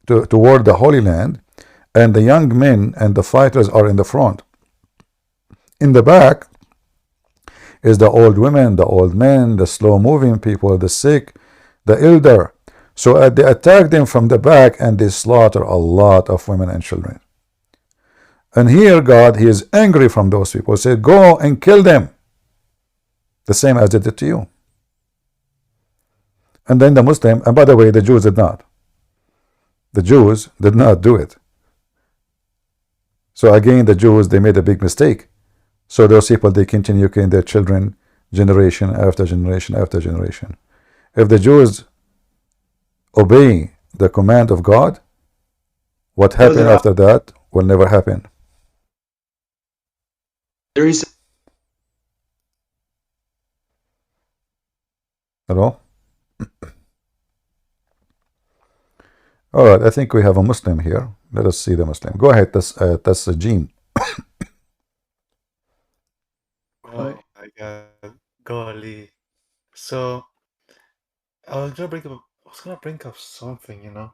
toward the Holy Land, and the young men and the fighters are in the front. In the back is the old women, the old men, the slow-moving people, the sick, the elder. So they attack them from the back and they slaughter a lot of women and children. And here God, He is angry from those people. He said, go and kill them. The same as they did to you. And then the Muslim, and by the way, the Jews did not. The Jews did not do it. So again, the Jews, they made a big mistake. So those people, they continue killing their children generation after generation after generation. If the Jews obey the command of God. What happened Brother, after that will never happen. there is Hello? All right, I think we have a Muslim here. Let us see the Muslim. Go ahead, that's Jim. Oh my God, golly. So I was gonna bring up something, you know.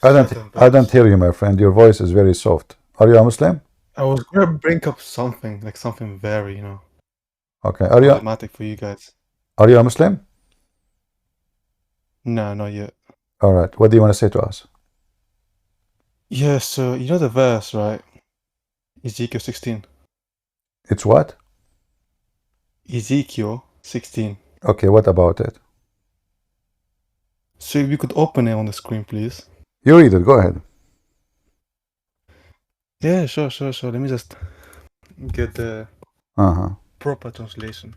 I Certain don't verse. hear you, my friend. Your voice is very soft. Are you a Muslim? I was gonna bring up something, like something very, you know, Okay. problematic for you guys. Are you a Muslim? No, not yet. All right. What do you want to say to us? Yeah, so you know the verse, right? Ezekiel 16. It's what? Ezekiel 16. Okay, what about it? So if you could open it on the screen, please. You read it. Go ahead. Yeah, sure. Let me just get the proper translation.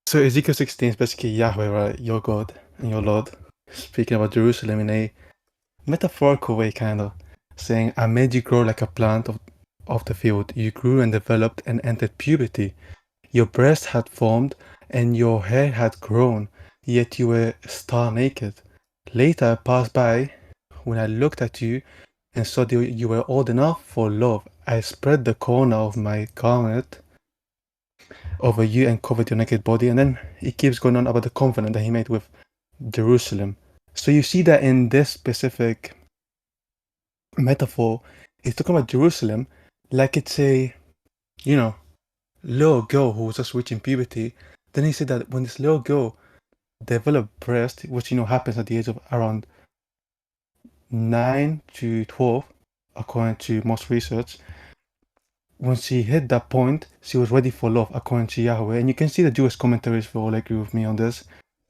So Ezekiel 16 is basically Yahweh, right? Your God and your Lord, speaking about Jerusalem in a metaphorical way, kind of, saying, I made you grow like a plant of the field. You grew and developed and entered puberty. Your breast had formed and your hair had grown, yet you were star naked. Later I passed by when I looked at you and saw that you were old enough for love. I spread the corner of my garment over you and covered your naked body. And then it keeps going on about the covenant that he made with Jerusalem. So you see that in this specific metaphor, he's talking about Jerusalem like it's a, you know, little girl who was just reaching puberty. Then he said that when this little girl developed breast, which, you know, happens at the age of around 9 to 12, according to most research, when she hit that point, she was ready for love, according to Yahweh. And you can see the Jewish commentaries will agree with me on this.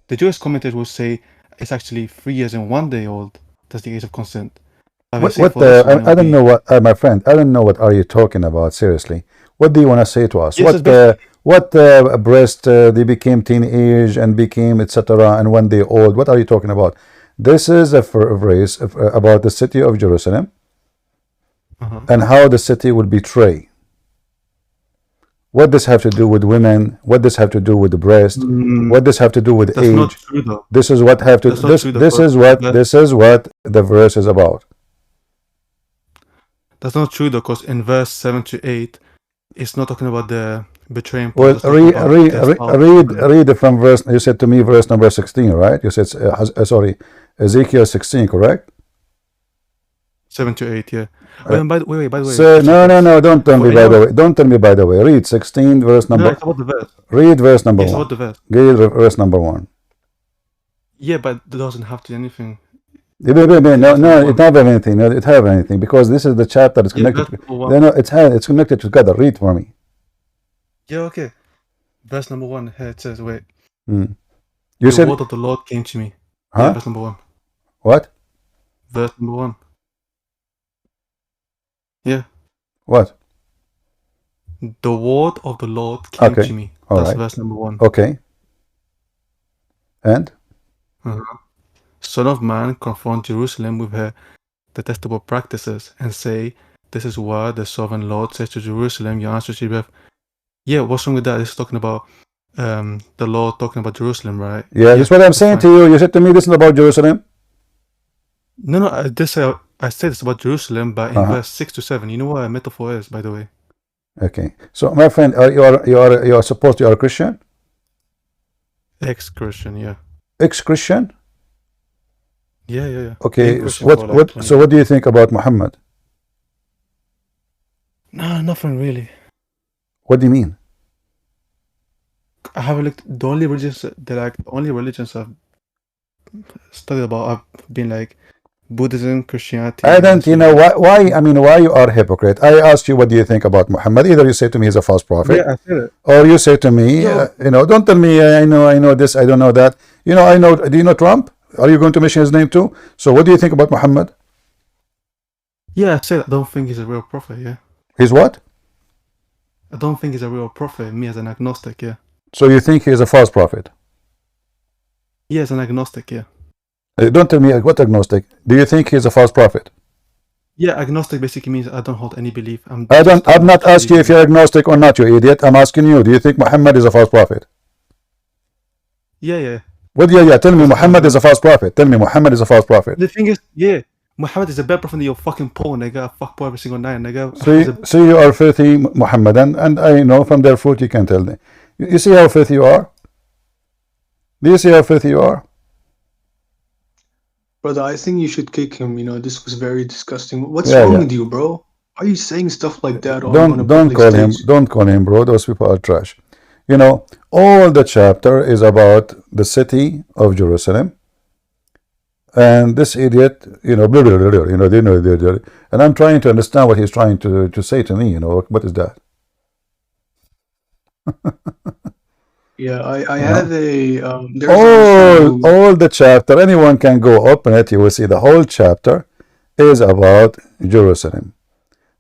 The Jewish commentaries will say it's actually 3 years and 1 day old. That's the age of consent. I don't know what, my friend. I don't know what are you talking about. Seriously, what do you want to say to us? Yes, what breast they became teenage and became etc. and 1 day old? What are you talking about? This is a phrase about the city of Jerusalem and how the city will betray. What does have to do with women? What does have to do with the breast? What does have to do with age? Not true, though. This is what have to. This is what the verse is about. That's not true, though, because in verse 7 to 8, it's not talking about the betraying. Well, read from verse. You said to me verse number 16, right? You said sorry, Ezekiel 16, correct? 7 to 8, yeah. By the way. So, no, don't tell me by the way. Don't tell me by the way. Read 16 verse number. No, it's about the verse. Read verse number 1. It's about the verse. Read verse number 1. Yeah, but it doesn't have to anything. No, it have anything. No, it have anything because this is the chapter that's connected. It's connected together. Read for me. Yeah, okay. Verse number 1. Here it says, wait. You the said word of the Lord came to me. Huh? Yeah, verse number 1. What? Verse number 1. Yeah. What? The word of the Lord came to me. That's verse number 1. Okay. And? Son of man, confront Jerusalem with her detestable practices and say, this is what the sovereign Lord says to Jerusalem. Your answer should be, yeah, what's wrong with that? This is talking about the Lord talking about Jerusalem, right? Yeah, that's what I'm saying to you. You said to me this is about Jerusalem. No, I said it's about Jerusalem, but in verse 6 to 7, you know what a metaphor is, by the way. Okay, so my friend, you are supposed to be a Christian. Ex-Christian, yeah. Ex-Christian. Yeah. Okay, so what do you think about Muhammad? No, nothing really. What do you mean? I haven't looked. The only religions I've studied about have been like Buddhism, Christianity. I don't, why? I mean, why you are a hypocrite? I asked you, what do you think about Muhammad? Either you say to me he's a false prophet, yeah, I said it. or you say to me, don't tell me I know this, I don't know that. I know. Do you know Trump? Are you going to mention his name too? So what do you think about Muhammad? Yeah, I said I don't think he's a real prophet. Yeah. He's what? I don't think he's a real prophet, me as an agnostic, yeah. So you think he is a false prophet? Yeah, as an agnostic, yeah. Don't tell me what agnostic. Do you think he is a false prophet? Yeah, agnostic basically means I don't hold any belief. I'm not asking you if you're agnostic or not, you idiot. I'm asking you, do you think Muhammad is a false prophet? Yeah. What? Yeah. Tell me Muhammad is a false prophet. Tell me Muhammad is a false prophet. The thing is, yeah, Muhammad is a better prophet than your fucking Paul, nigga. I fuck Paul every single night, nigga. See, you are filthy, Muhammad, and I know from their fruit you can tell me. You see how filthy you are? Do you see how filthy you are? Brother, I think you should kick him. You know, this was very disgusting. What's wrong with you, bro? Why are you saying stuff like that on a public stage? Don't call him bro. Those people are trash. You know, all the chapter is about the city of Jerusalem. And this idiot, you know, blah, blah, blah, blah, you know, they know, and I'm trying to understand what he's trying to say to me. You know, what is that? Yeah, I have a all the chapter. Anyone can go open it. You will see the whole chapter is about Jerusalem.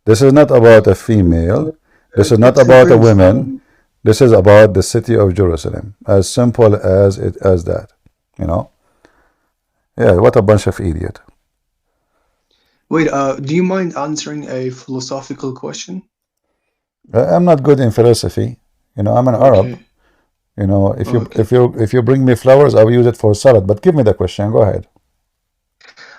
This is not about a female. This is not about a woman. This is about the city of Jerusalem. As simple as that. You know. Yeah, what a bunch of idiot. Wait, do you mind answering a philosophical question? I'm not good in philosophy. You know, I'm an Arab. You know, if you bring me flowers, I will use it for salad. But give me the question. Go ahead.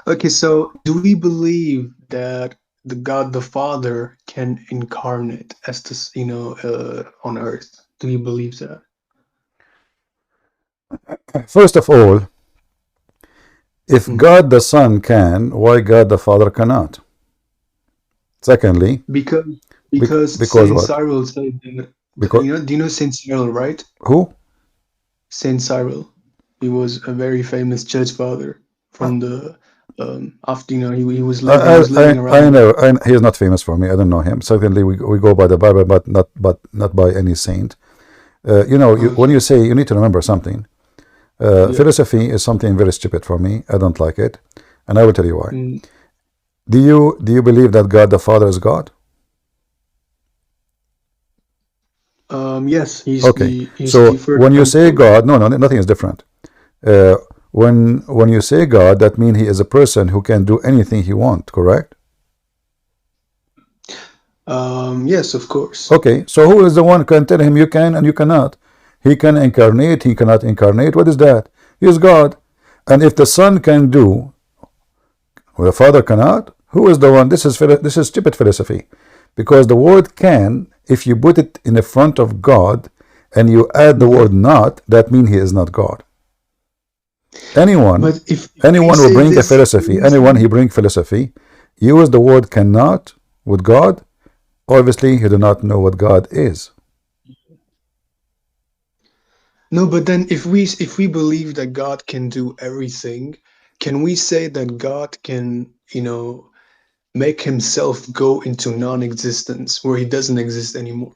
Okay, so do we believe that the God the Father can incarnate as this, you know, on earth? Do you believe that? First of all, if God the Son can, why God the Father cannot? Secondly, because Saint Cyril said, do you know Saint Cyril, right? Who? Saint Cyril. He was a very famous church father from the after, you know, he was living around. I know he is not famous for me. I don't know him. Secondly, we go by the Bible, but not by any saint. You know, when you say, you need to remember something. Philosophy is something very stupid for me. I don't like it, and I will tell you why. Do you believe that God the Father is God? Yes, he's okay. So when you say God, no, nothing is different. When you say God, that means he is a person who can do anything he wants, correct? Yes, of course. Okay, so who is the one who can tell him you can and you cannot? He can incarnate, he cannot incarnate. What is that? He is God. And if the Son can do what the Father cannot, who is the one? This is stupid philosophy. Because the word can, if you put it in the front of God and you add the word not, that means he is not God. Anyone will bring a philosophy, anyone he bring philosophy, use the word cannot with God, obviously he do not know what God is. No, but then if we believe that God can do everything, can we say that God can, you know, make himself go into non-existence where he doesn't exist anymore?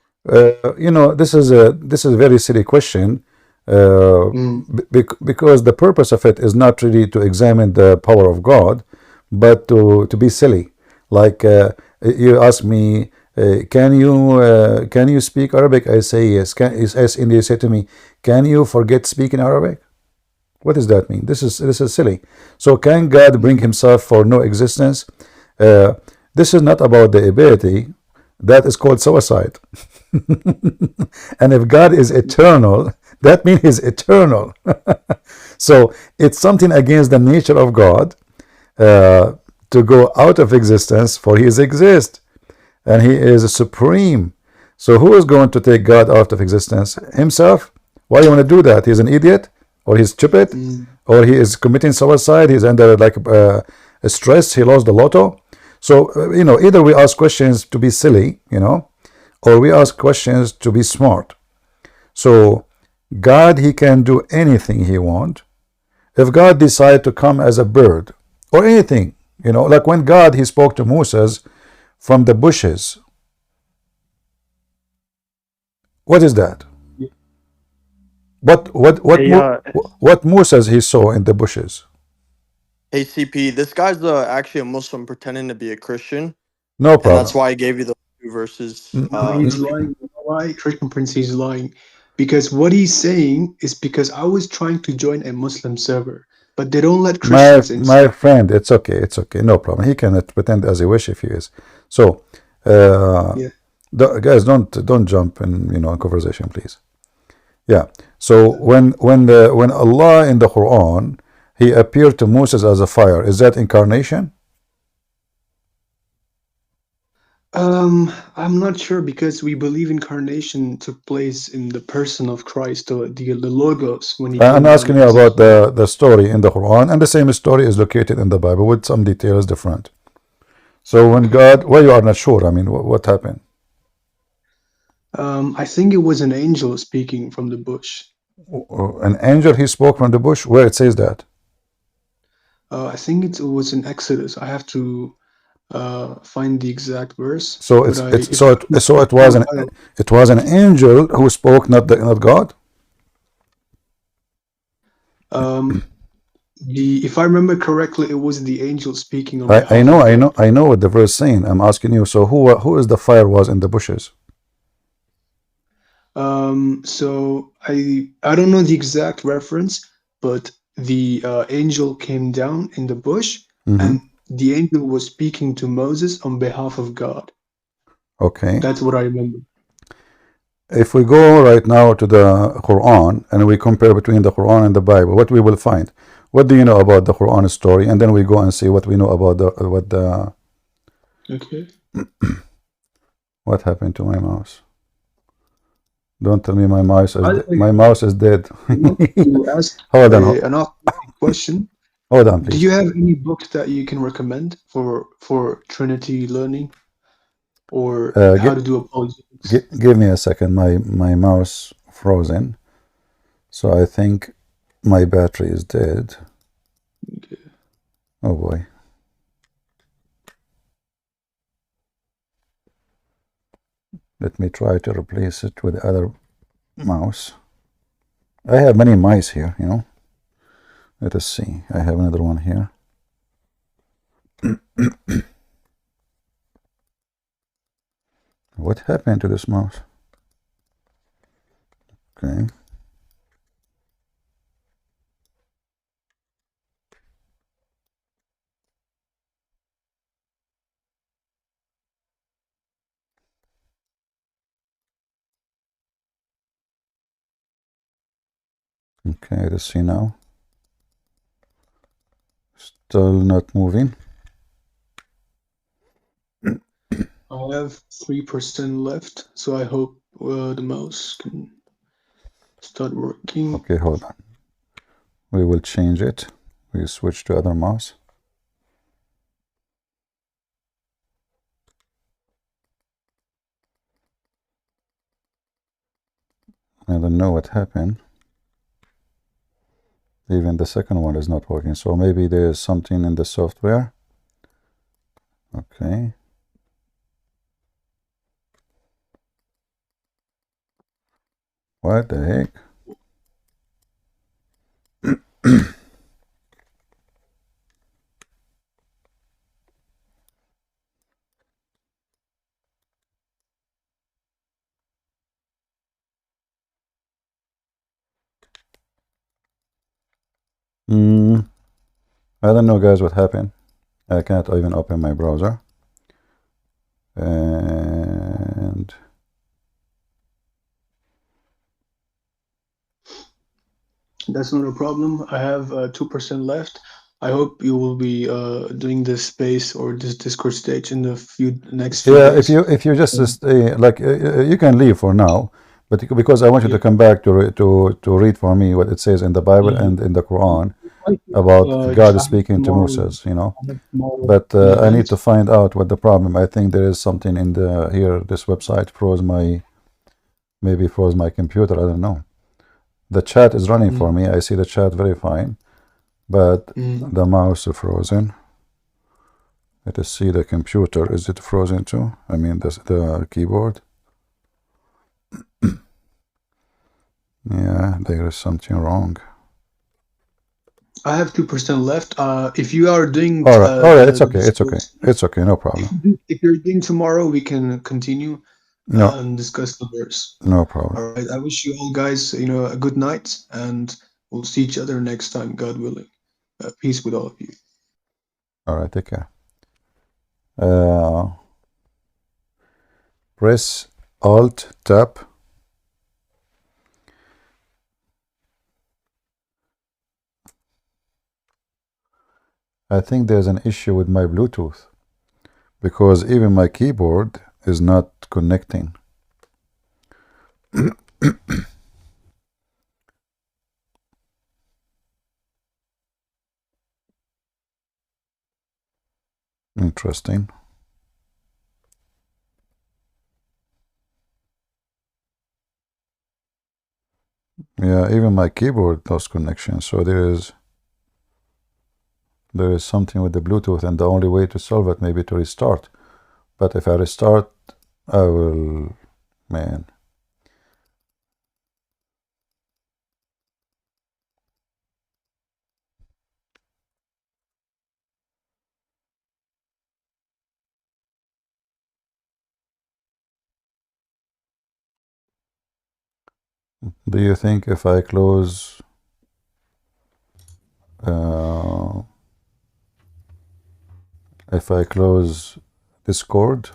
You know, this is a very silly question, because the purpose of it is not really to examine the power of God, but to be silly. Like you ask me, can you speak Arabic? I say yes. And you say to me, can you forget speaking Arabic? What does that mean? This is silly. So can God bring himself for no existence? This is not about the ability. That is called suicide. And if God is eternal, that means he's eternal. So it's something against the nature of God to go out of existence, for he exists and he is supreme. So who is going to take God out of existence? Himself. Why do you want to do that? He's an idiot, or he's stupid, or he is committing suicide, he's under like stress, he lost the lotto. So you know, either we ask questions to be silly, you know, or we ask questions to be smart. So God, he can do anything he wants. If God decide to come as a bird or anything, you know, like when God, he spoke to Moses from the bushes. What is that? What Moses he saw in the bushes? Hey CP, this guy's actually a Muslim pretending to be a Christian. No problem. And that's why I gave you the versus Mm, he's lying. You know why? Christian Prince, he's lying. Because what he's saying is because I was trying to join a Muslim server, but they don't let Christians in. my friend, it's okay, no problem. He can pretend as he wish if he is. So, Yeah. guys, don't jump in, in conversation, please. Yeah. So when Allah in the Quran, He appeared to Moses as a fire. Is that incarnation? I'm not sure because we believe incarnation took place in the person of Christ, the Logos, when he came I'm down asking you as about the story in the Quran, and the same story is located in the Bible with some details different. So when God, well, you are not sure. I mean, what happened? I think it was an angel speaking from the bush. An angel, he spoke from the bush. Where it says that? I think it was in Exodus. I have to find the exact verse. So but it was an angel who spoke, not God. If I remember correctly, it was the angel speaking on behalf I of God. know what the verse saying. I'm asking you. So who is the fire was in the bushes? So I don't know the exact reference, but the angel came down in the bush, and the angel was speaking to Moses on behalf of God. Okay. That's what I remember. If we go right now to the Quran and we compare between the Quran and the Bible, what we will find? What do you know about the Quran story? And then we go and see what we know about the. Okay. What happened to my mouse? Don't tell me my mouse is dead. You ask Hold on. an question. Hold on, please. Do you have any books that you can recommend for Trinity learning, or how to do apologetics? Give me a second. My mouse frozen, so I think my battery is dead. Okay. Oh boy. Let me try to replace it with the other mouse. I have many mice here, Let us see. I have another one here. What happened to this mouse? Okay. Okay, let's see now. Still not moving. I have 3% left, so I hope the mouse can start working. Okay, hold on. We will change it. We switch to other mouse. I don't know what happened. Even the second one is not working. So maybe there is something in the software. Okay. What the heck? I don't know, guys, what happened. I can't even open my browser. And that's not a problem. I have 2% left. I hope you will be doing this space or this Discord stage in the next few days. If you just stay, like you can leave for now, but because I want you to come back to read for me what it says in the Bible and in the Quran about God speaking to Moses, But I need to find out what the problem. I think there is something in here. This website maybe froze my computer. I don't know. The chat is running for me. I see the chat very fine, but the mouse is frozen. Let us see the computer. Is it frozen too? I mean, the keyboard. Yeah, there is something wrong. I have 2% left. If you are doing All right, it's the okay, it's okay, it's okay, no problem. if you're doing tomorrow, we can continue No, and discuss the verse. no problem. All right. I wish you all guys, a good night, and we'll see each other next time, God willing. Peace with all of you. All right, take care. Press Alt Tab. I think there's an issue with my Bluetooth because even my keyboard is not connecting. Interesting. Yeah, even my keyboard lost connection, so there is something with the Bluetooth, and the only way to solve it may be to restart. But if I restart, I will, man. Do you think if I close Discord,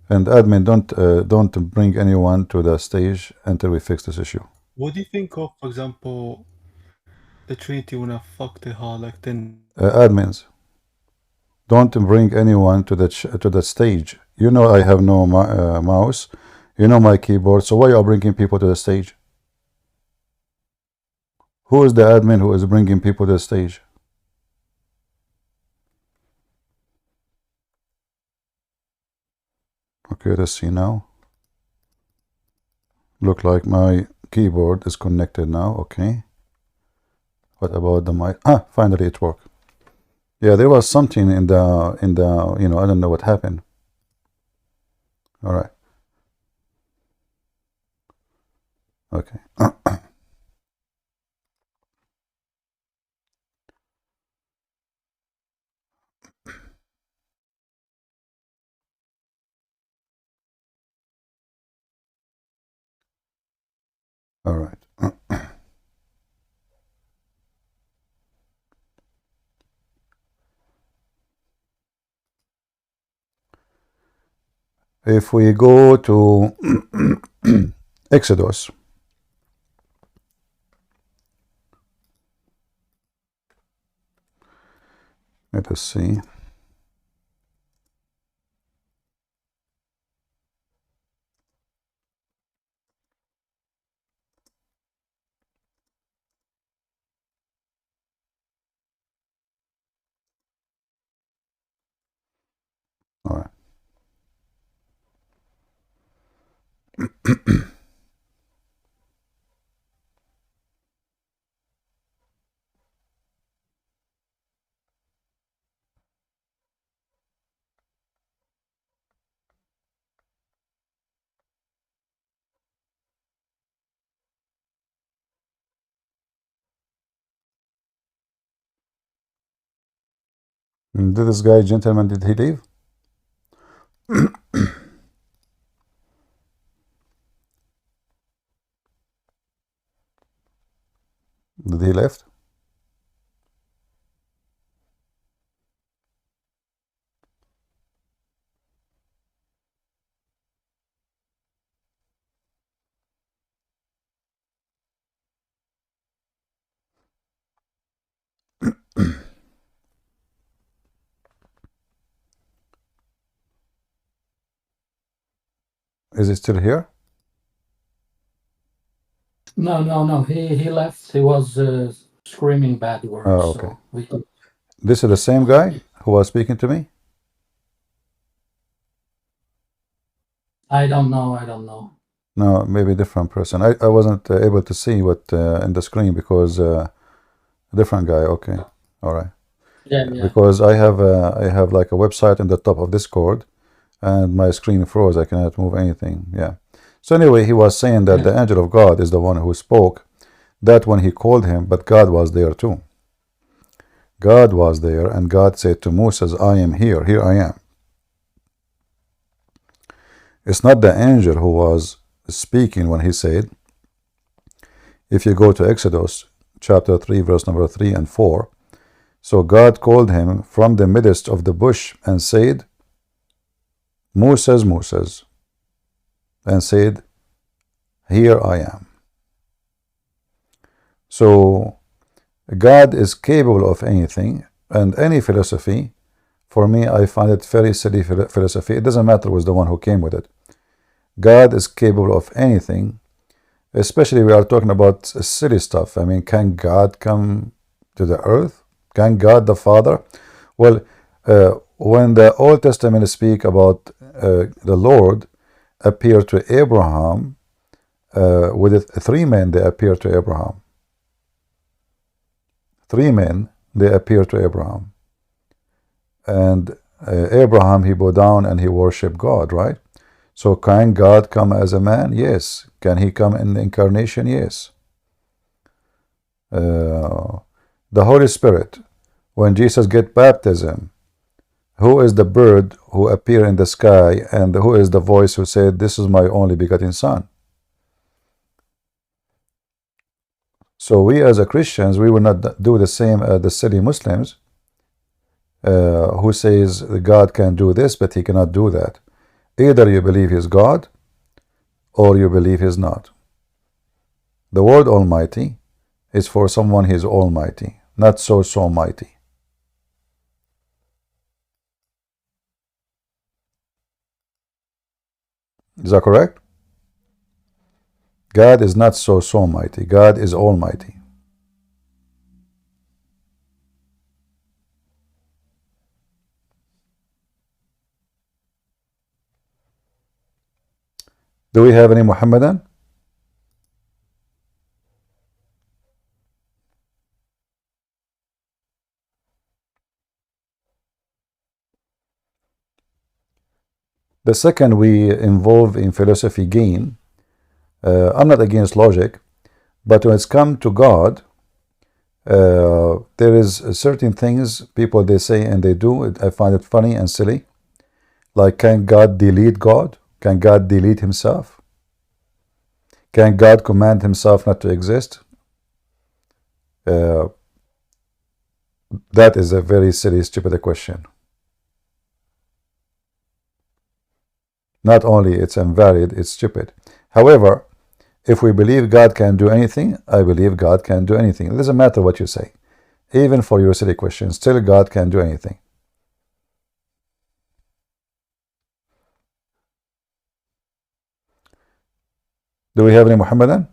and admin, don't bring anyone to the stage until we fix this issue. What do you think of, for example, the Trinity wanna fuck the hall like then? Admins, don't bring anyone to the stage. You know I have no mouse. You know my keyboard. So why are you bringing people to the stage? Who is the admin who is bringing people to the stage? Okay, let's see now. Look like my keyboard is connected now. Okay. What about the mic? Finally it worked. Yeah, there was something in the I don't know what happened. All right. Okay. All right. If we go to Exodus, let us see. All right. Did this guy, gentleman, did he leave? Did he left? Is he still here? No. He left. He was screaming bad words. Oh, okay. So we could... This is the same guy who was speaking to me? I don't know. No, maybe a different person. I wasn't able to see what in the screen because a different guy. Okay, all right. Yeah. Because I have like a website in the top of Discord, and my screen froze. I cannot move anything. Yeah. So anyway, he was saying that the angel of God is the one who spoke that when he called him, but God was there too. God was there, and God said to Moses, I am here, here I am. It's not the angel who was speaking when he said, if you go to Exodus chapter 3, verse number 3 and 4, so God called him from the midst of the bush and said, Moses, Moses, and said, here I am. So God is capable of anything, and any philosophy, for me, I find it very silly philosophy. It doesn't matter who's the one who came with it. God is capable of anything, especially we are talking about silly stuff. I mean, can God come to the earth? Can God the Father? Well, when the Old Testament speak about the Lord appear to Abraham, with it, 3 men they appear to Abraham. 3 men they appear to Abraham. And Abraham, he bowed down and he worshiped God, right? So can God come as a man? Yes. Can he come in the incarnation? Yes. The Holy Spirit, when Jesus get baptism, who is the bird who appeared in the sky, and who is the voice who said, this is my only begotten Son? So we as a Christians, we will not do the same as the silly Muslims who says God can do this, but he cannot do that. Either you believe he's God, or you believe he's not. The word Almighty is for someone he's almighty, not so mighty. Is that correct? God is not so mighty. God is almighty. Do we have any Muhammadan? The second we involve in philosophy gain, I'm not against logic, but when it's come to God, there is certain things people they say and they do. I find it funny and silly. Like, can God delete God? Can God delete himself? Can God command himself not to exist? That is a very silly, stupid question. Not only it's invalid, it's stupid. However, if we believe God can do anything, I believe God can do anything. It doesn't matter what you say. Even for your silly question, still God can do anything. Do we have any Muhammadan?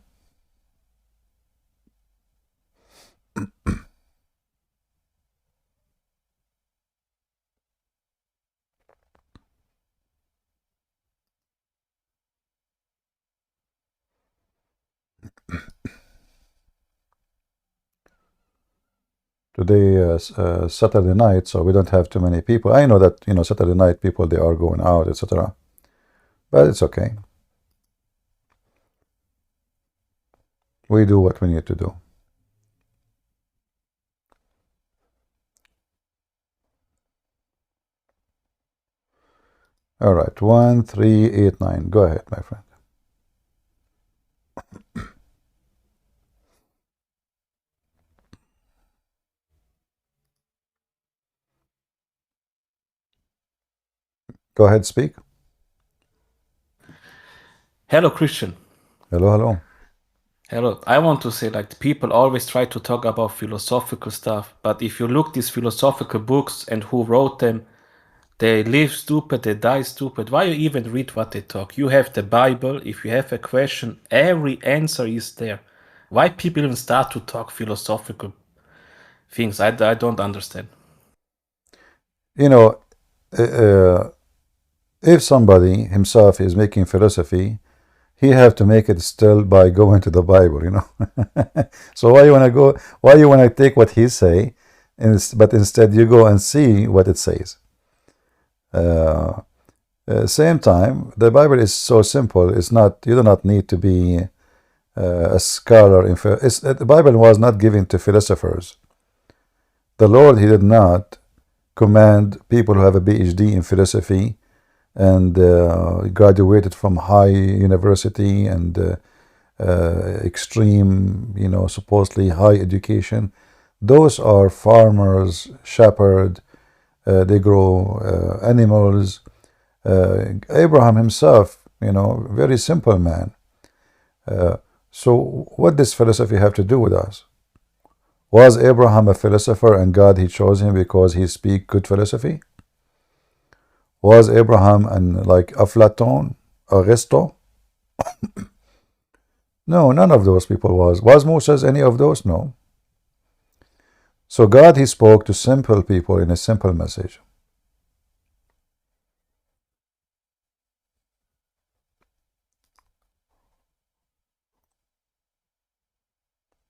Today Saturday night, so we don't have too many people. I know that Saturday night people they are going out, etc. But it's okay. We do what we need to do. All right, 1389. Go ahead, my friend. Go ahead, speak. Hello, Christian. Hello, hello. Hello. I want to say, like, people always try to talk about philosophical stuff, but if you look these philosophical books and who wrote them, they live stupid, they die stupid. Why you even read what they talk? You have the Bible. If you have a question, every answer is there. Why people even start to talk philosophical things? I don't understand. If somebody himself is making philosophy, he have to make it still by going to the Bible, So why you want to take what he say, but instead you go and see what it says. Same time, the Bible is so simple. It's not. You do not need to be a scholar. The Bible was not given to philosophers. The Lord, He did not command people who have a PhD in philosophy and graduated from high university and extreme, supposedly high education. Those are farmers, shepherds. They grow animals. Abraham himself, very simple man. So what does philosophy have to do with us? Was Abraham a philosopher and God, He chose him because he speak good philosophy? Was Abraham like Aflaton, Aristo? No, none of those people was. Was Moses any of those? No. So God, He spoke to simple people in a simple message.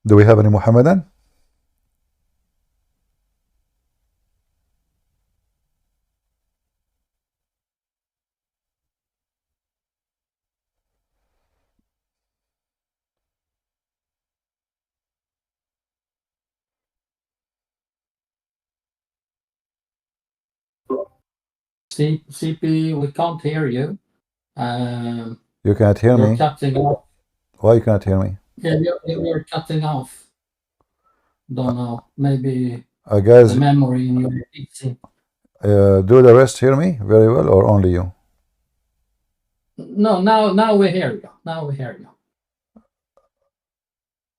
Do we have any Muhammadan? CP, we can't hear you. You can't hear You're me? cutting off. Why you can't hear me? Yeah, you're cutting off. Don't know. Maybe Guys, the memory in your PC. do the rest hear me very well or only you? No, now we hear you. Now we hear you.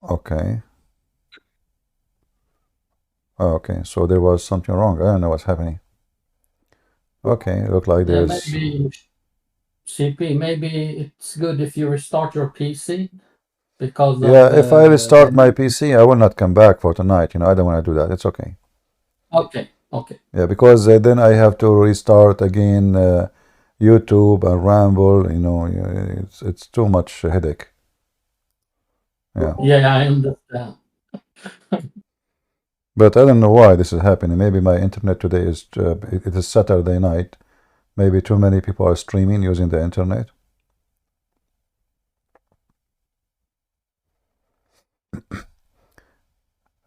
Okay. Oh, okay, so there was something wrong. I don't know what's happening. Okay, look like Yeah, there's... maybe CP, maybe it's good if you restart your PC because Yeah, if I restart my the... PC, I will not come back for tonight. I don't want to do that. It's okay. Okay. Yeah, because then I have to restart again YouTube and ramble. It's too much headache. Yeah. Yeah, I understand. But I don't know why this is happening. Maybe my internet today is... it is Saturday night. Maybe too many people are streaming using the internet.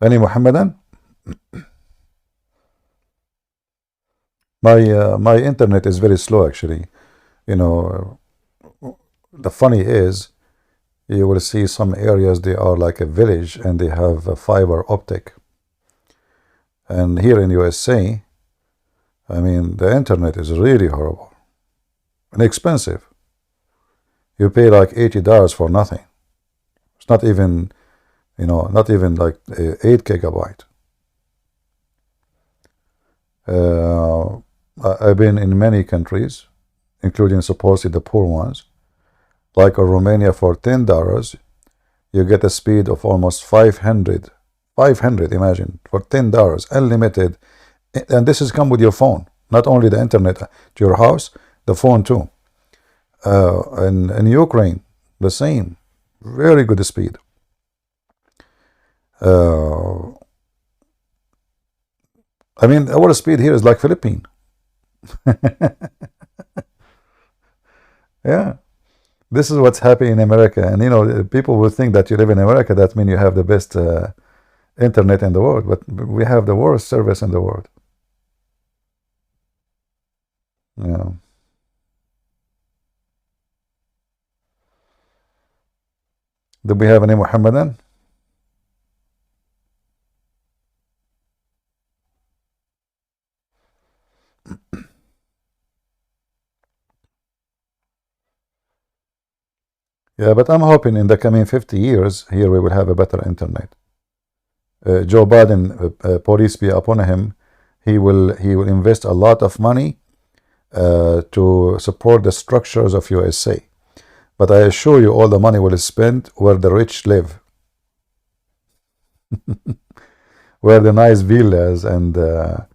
Any Muhammadan? My internet is very slow actually. The funny is, you will see some areas they are like a village and they have a fiber optic. And here in USA, I mean, the internet is really horrible and expensive. You pay like $80 for nothing. It's not even, not even like 8 gigabyte. I've been in many countries, including supposedly the poor ones. Like in Romania, for $10, you get a speed of almost 500. 500, imagine, for $10, unlimited. And this has come with your phone, not only the internet to your house, the phone too. And in Ukraine, the same, very good speed. I mean, our speed here is like Philippines. Yeah, this is what's happening in America. And people will think that you live in America, that means you have the best internet in the world, but we have the worst service in the world. Yeah. Do we have any Muhammadan? Yeah, but I'm hoping in the coming 50 years here we will have a better internet. Joe Biden, police be upon him, he will invest a lot of money to support the structures of USA. But I assure you, all the money will spend where the rich live, where the nice villas and the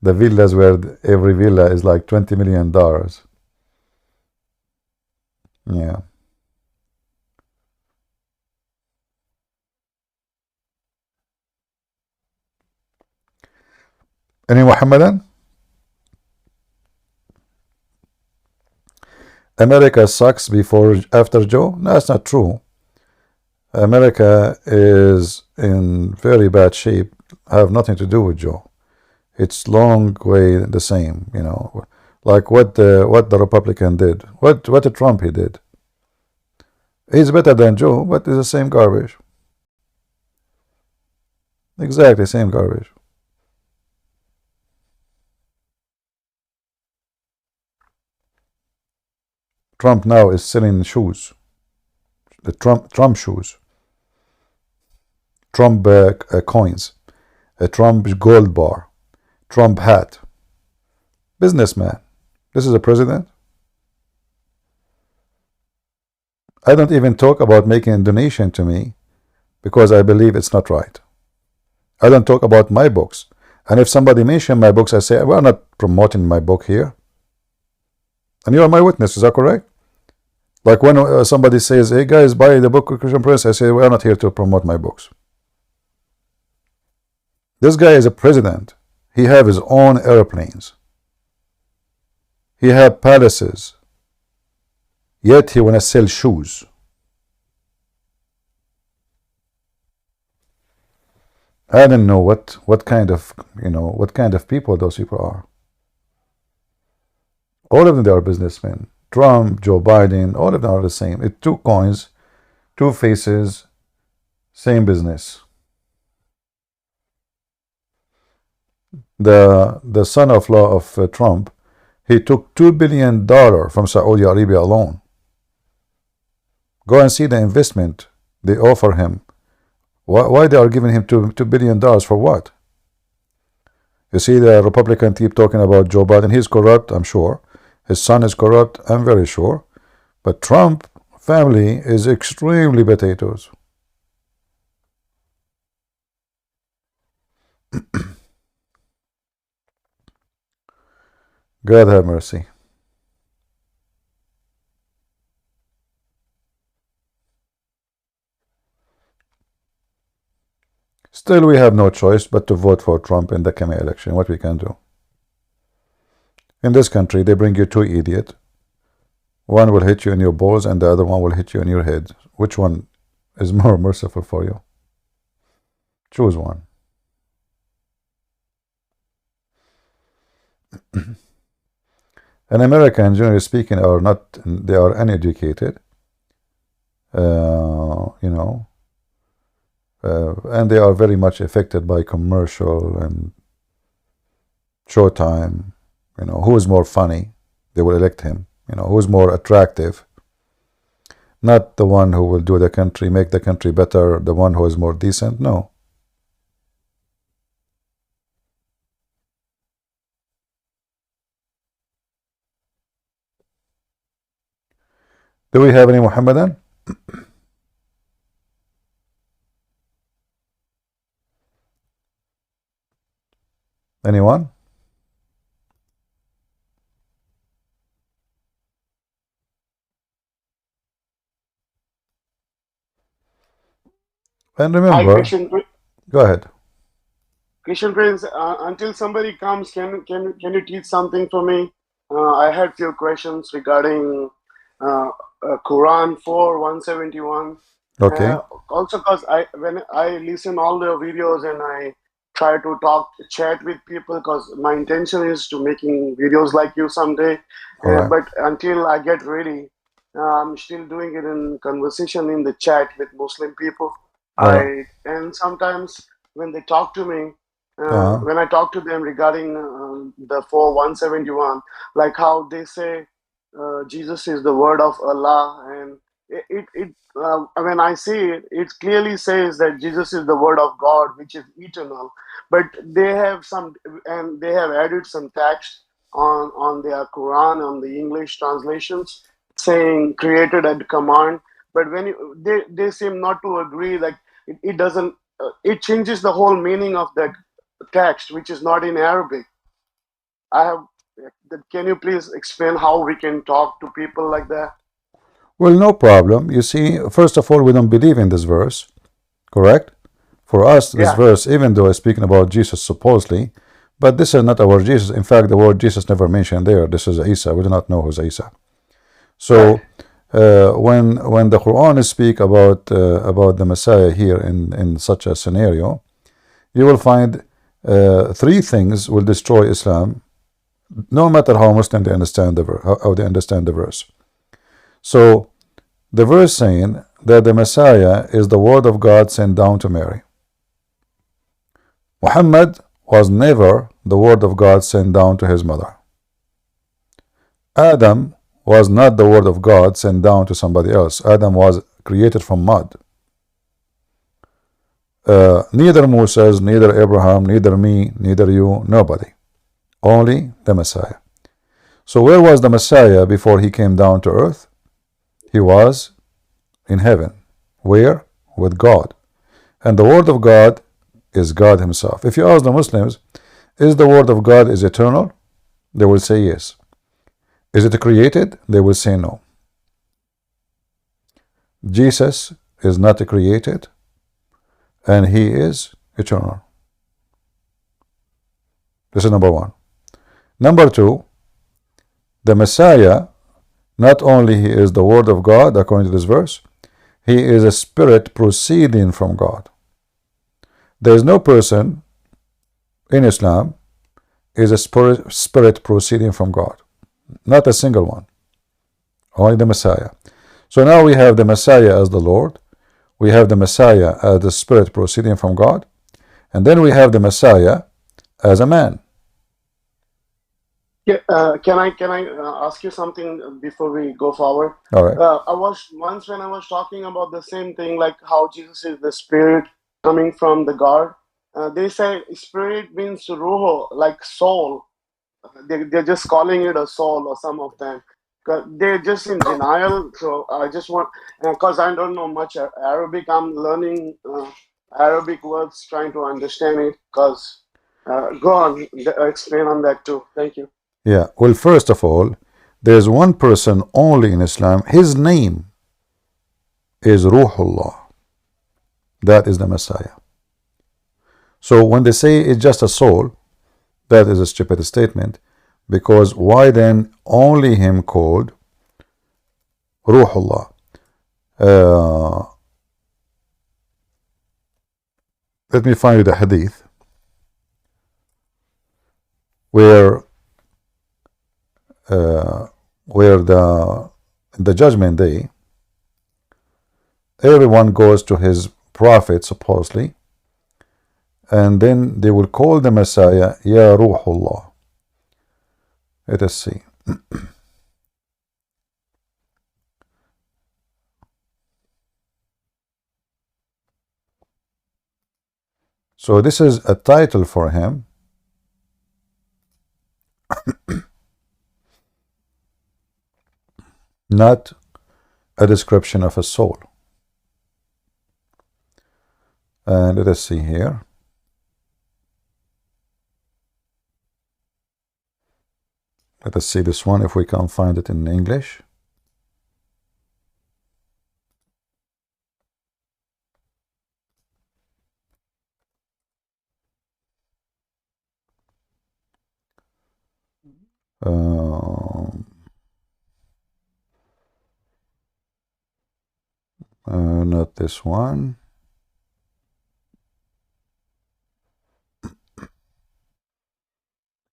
villas where every villa is like $20 million. Yeah. Any Muhammadan? America sucks after Joe. No, that's not true. America is in very bad shape. Have nothing to do with Joe. It's long way the same, you know, like what the Republican did, what the Trump he did. He's better than Joe, but it's the same garbage. Exactly, same garbage. Trump now is selling shoes, the Trump shoes, Trump coins, a Trump gold bar, Trump hat. Businessman. This is a president. I don't even talk about making a donation to me because I believe it's not right. I don't talk about my books. And if somebody mentions my books, I say, we're not promoting my book here. And you are my witness, is that correct? Like when somebody says, hey guys, buy the book of Christian Prince, I say, we're not here to promote my books. This guy is a president. He have his own airplanes. He have palaces. Yet he wanna sell shoes. I don't know what kind of people those people are. All of them, they are businessmen. Trump, Joe Biden, all of them are the same. It's two coins, two faces, same business. The son-in-law of Trump, he took $2 billion from Saudi Arabia alone. Go and see the investment they offer him. Why they are giving him $2 billion for what? You see, the Republican keep talking about Joe Biden. He's corrupt, I'm sure. His son is corrupt, I'm very sure. But Trump family is extremely potatoes. God have mercy. Still, we have no choice but to vote for Trump in the coming election. What we can do? In this country, they bring you two idiots. One will hit you in your balls and the other one will hit you in your head. Which one is more merciful for you? Choose one. And Americans, generally speaking, are not, they are uneducated. And they are very much affected by commercial and showtime. Who is more funny, they will elect him. Who is more attractive, not the one who will do the country, make the country better, the one who is more decent. No. Do we have any Mohammedan? Anyone? And Hi, remember, Christian. go ahead. Christian Prince. Until somebody comes, can you teach something for me? I had few questions regarding Quran 4:171. Okay. Also, because when I listen all the videos and I try to chat with people, because my intention is to making videos like you someday. All right. But until I get ready, I'm still doing it in conversation in the chat with Muslim people. And sometimes when they talk to me, when I talk to them regarding the 4:171, like how they say Jesus is the word of Allah, and when I see it, it clearly says that Jesus is the word of God, which is eternal. But they have added some text on their Quran, on the English translations, saying created at command. But when they seem not to agree, like it doesn't, it changes the whole meaning of that text, which is not in Arabic. Can you please explain how we can talk to people like that? Well, no problem. You see, first of all, we don't believe in this verse, correct? For us, this verse, even though it's speaking about Jesus supposedly, but this is not our Jesus. In fact, the word Jesus never mentioned there. This is Isa. We do not know who's Isa. So when the Quran speak about the Messiah here in such a scenario, you will find three things will destroy Islam, no matter how Muslim they understand how they understand the verse. So the verse saying that the Messiah is the word of God sent down to Mary. Muhammad was never the word of God sent down to his mother. Adam was not the word of God sent down to somebody else. Adam was created from mud. Neither Moses, neither Abraham, neither me, neither you, nobody. Only the Messiah. So where was the Messiah before he came down to earth? He was in heaven. Where? With God. And the word of God is God himself. If you ask the Muslims, is the word of God is eternal? They will say yes. Is it created? They will say no. Jesus is not created, and he is eternal. This is number one. Number two, the Messiah, not only he is the word of God according to this verse, he is a spirit proceeding from God. There is no person in Islam is a spirit proceeding from God. Not a single one. Only the Messiah. So now we have the Messiah as the Lord. We have the Messiah as the spirit proceeding from God. And then we have the Messiah as a man. Yeah, can I ask you something before we go forward? All right. Once when I was talking about the same thing, like how Jesus is the spirit coming from the God. They say spirit means ruho, like soul. They're just calling it a soul, or some of them. They're just in denial. So I just want, because I don't know much Arabic, I'm learning Arabic words, trying to understand it. Because go on, explain on that too. Thank you. Yeah. Well, first of all, there's one person only in Islam. His name is Ruhullah. That is the Messiah. So when they say it's just a soul, that is a stupid statement, because why then only him called Ruhullah? Let me find you the hadith where the judgment day, everyone goes to his prophet supposedly, and then they will call the Messiah Ya Ruhullah. Let us see. So this is a title for him. Not a description of a soul. And let us see here. Let us see this one if we can find it in English. Not this one.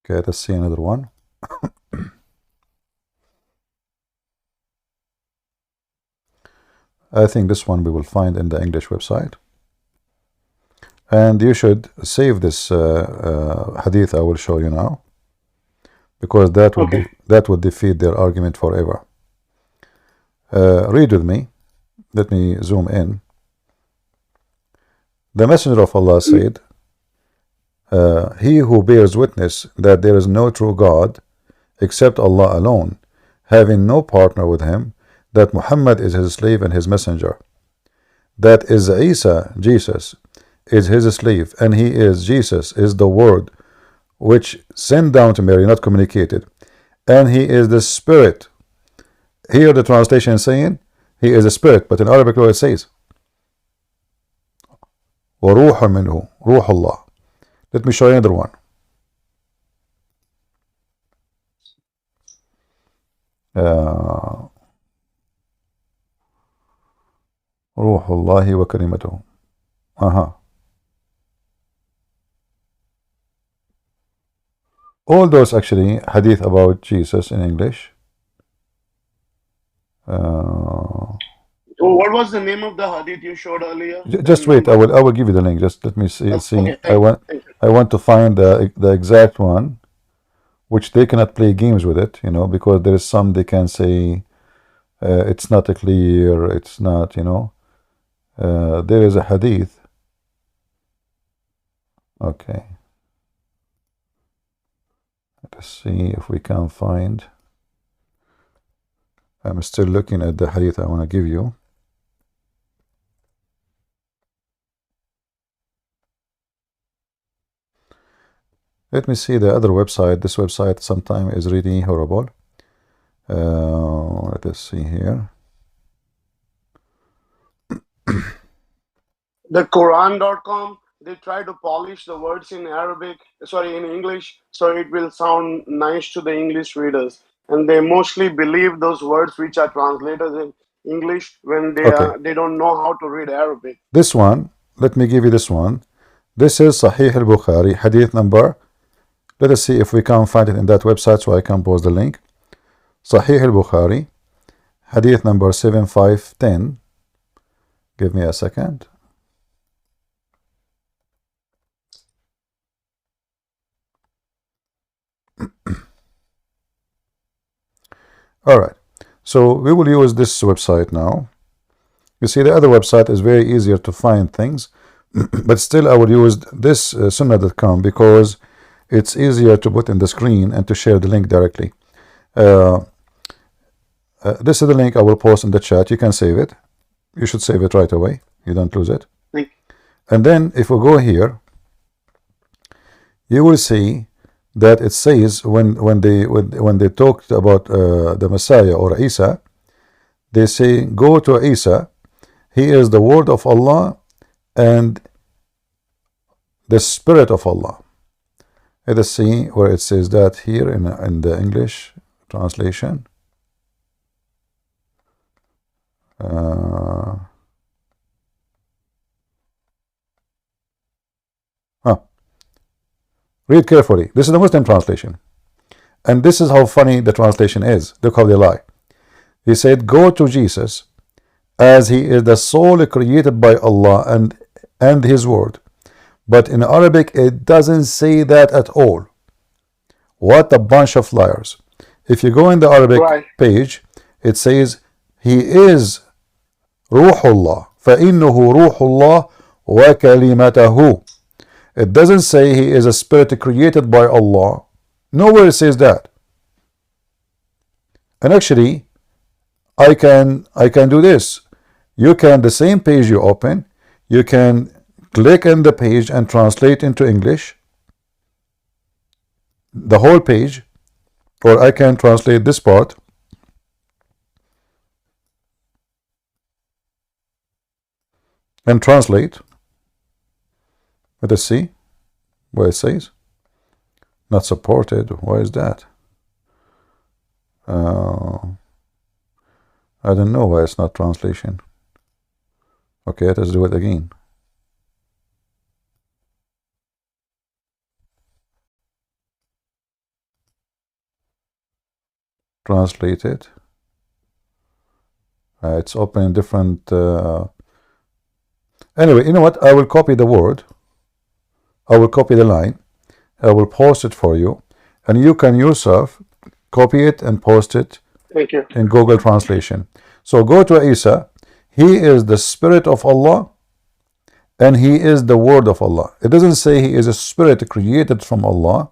Okay, let's see another one. I think this one we will find in the English website. And you should save this hadith I will show you now, because that will defeat their argument forever. Read with me. Let me zoom in. The Messenger of Allah said, he who bears witness that there is no true God except Allah alone, having no partner with him, that Muhammad is his slave and his messenger, that is Isa, Jesus, is his slave, and he is Jesus, is the word which sent down to Mary, not communicated, and he is the spirit. Here the translation is saying he is a spirit, but in Arabic law it says وَرُوحٌ مِّنْهُ رُوحُ اللَّهِ. Let me show you another one. Ruhullahi wa kalimatuhu. All those actually hadith about Jesus in English. What was the name of the hadith you showed earlier? Just wait, I will give you the link. Just let me see. Okay, I want to find the exact one, which they cannot play games with it, you know, because there is some they can say it's not a clear, it's not, you know. There is a hadith. Okay. Let's see if we can find. I'm still looking at the hadith I want to give you. Let me see the other website. This website sometimes is really horrible. Let us see here. The Quran.com, they try to polish the words in English, so it will sound nice to the English readers. And they mostly believe those words which are translated in English when they don't know how to read Arabic. This one, let me give you this one. This is Sahih al-Bukhari, hadith number. Let us see if we can find it in that website so I can post the link. Sahih al-Bukhari, hadith number 7510. Give me a second. All right, so we will use this website now. You see, the other website is very easier to find things, but still I will use this sunnah.com because it's easier to put in the screen and to share the link directly. This is the link I will post in the chat. You can save it. You should save it right away. You don't lose it. And then if we go here, you will see that it says when they talked about the Messiah or Isa, they say, go to Isa, he is the word of Allah and the spirit of Allah. Let us see where it says that here in the English translation. Read carefully. This is the Muslim translation. And this is how funny the translation is. Look how they lie. He said, go to Jesus as he is the soul created by Allah and his word. But in Arabic, it doesn't say that at all. What a bunch of liars. If you go in the Arabic page, it says, he is Ruhullah. فَإِنُّهُ رُوحُ اللَّهِ وَكَلِمَتَهُ. It doesn't say he is a spirit created by Allah. Nowhere it says that. And actually, I can do this. You can, the same page you open, you can click on the page and translate into English, the whole page, or I can translate this part and translate. Let us see what it says. Not supported. Why is that? I don't know why it's not translation. Okay, let us do it again. Translate it. It's open in different. Anyway, you know what? I will copy the word. I will copy the line. I will post it for you, and you can yourself copy it and post it. Thank you. In Google Translation. So go to Isa. He is the spirit of Allah, and he is the word of Allah. It doesn't say he is a spirit created from Allah.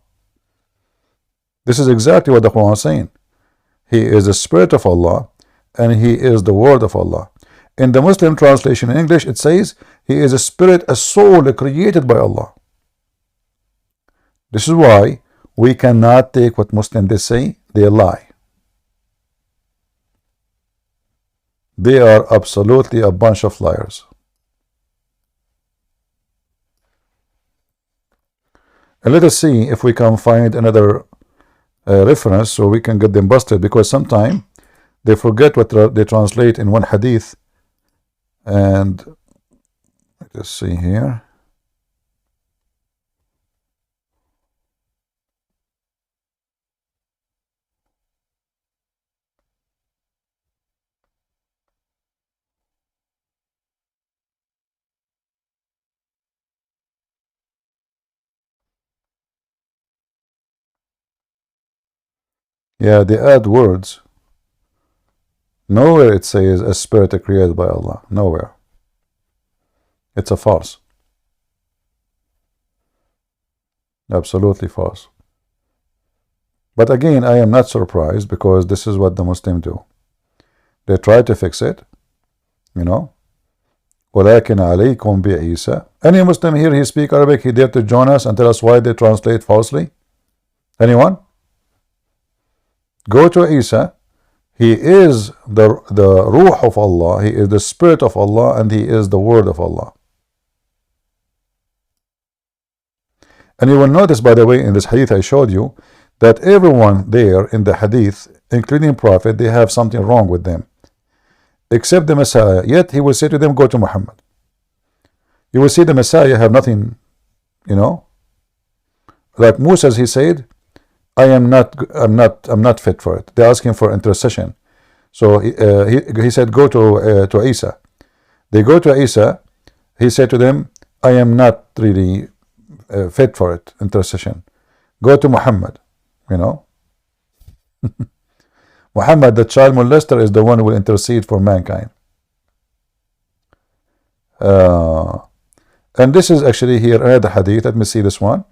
This is exactly what the Quran is saying. He is the spirit of Allah, and he is the word of Allah. In the Muslim translation in English, it says he is a spirit, a soul created by Allah. This is why we cannot take what Muslims they say. They lie. They are absolutely a bunch of liars. And let us see if we can find another reference so we can get them busted, because sometimes they forget what they translate in one hadith And let's see here. Yeah, they add words. Nowhere it says a spirit created by Allah. Nowhere. It's a farce. Absolutely false. But again, I am not surprised, because this is what the Muslims do. They try to fix it, you know. وَلَكِنْ عَلَيْكُمْ بِعِيسَى. Any Muslim here, he speak Arabic, he dare to join us and tell us why they translate falsely? Anyone? Go to Isa. He is the Ruh of Allah, he is the Spirit of Allah, and he is the Word of Allah. And you will notice, by the way, in this hadith I showed you, that everyone there in the hadith, including Prophet, they have something wrong with them, except the Messiah. Yet he will say to them, go to Muhammad. You will see the Messiah have nothing, you know. Like Moses, he said, I'm not fit for it. They ask him for intercession. So he said, go to Isa. They go to Isa. He said to them, I am not really fit for it, intercession. Go to Muhammad, you know. Muhammad, the child molester, is the one who will intercede for mankind. And this is actually here another hadith. Let me see this one.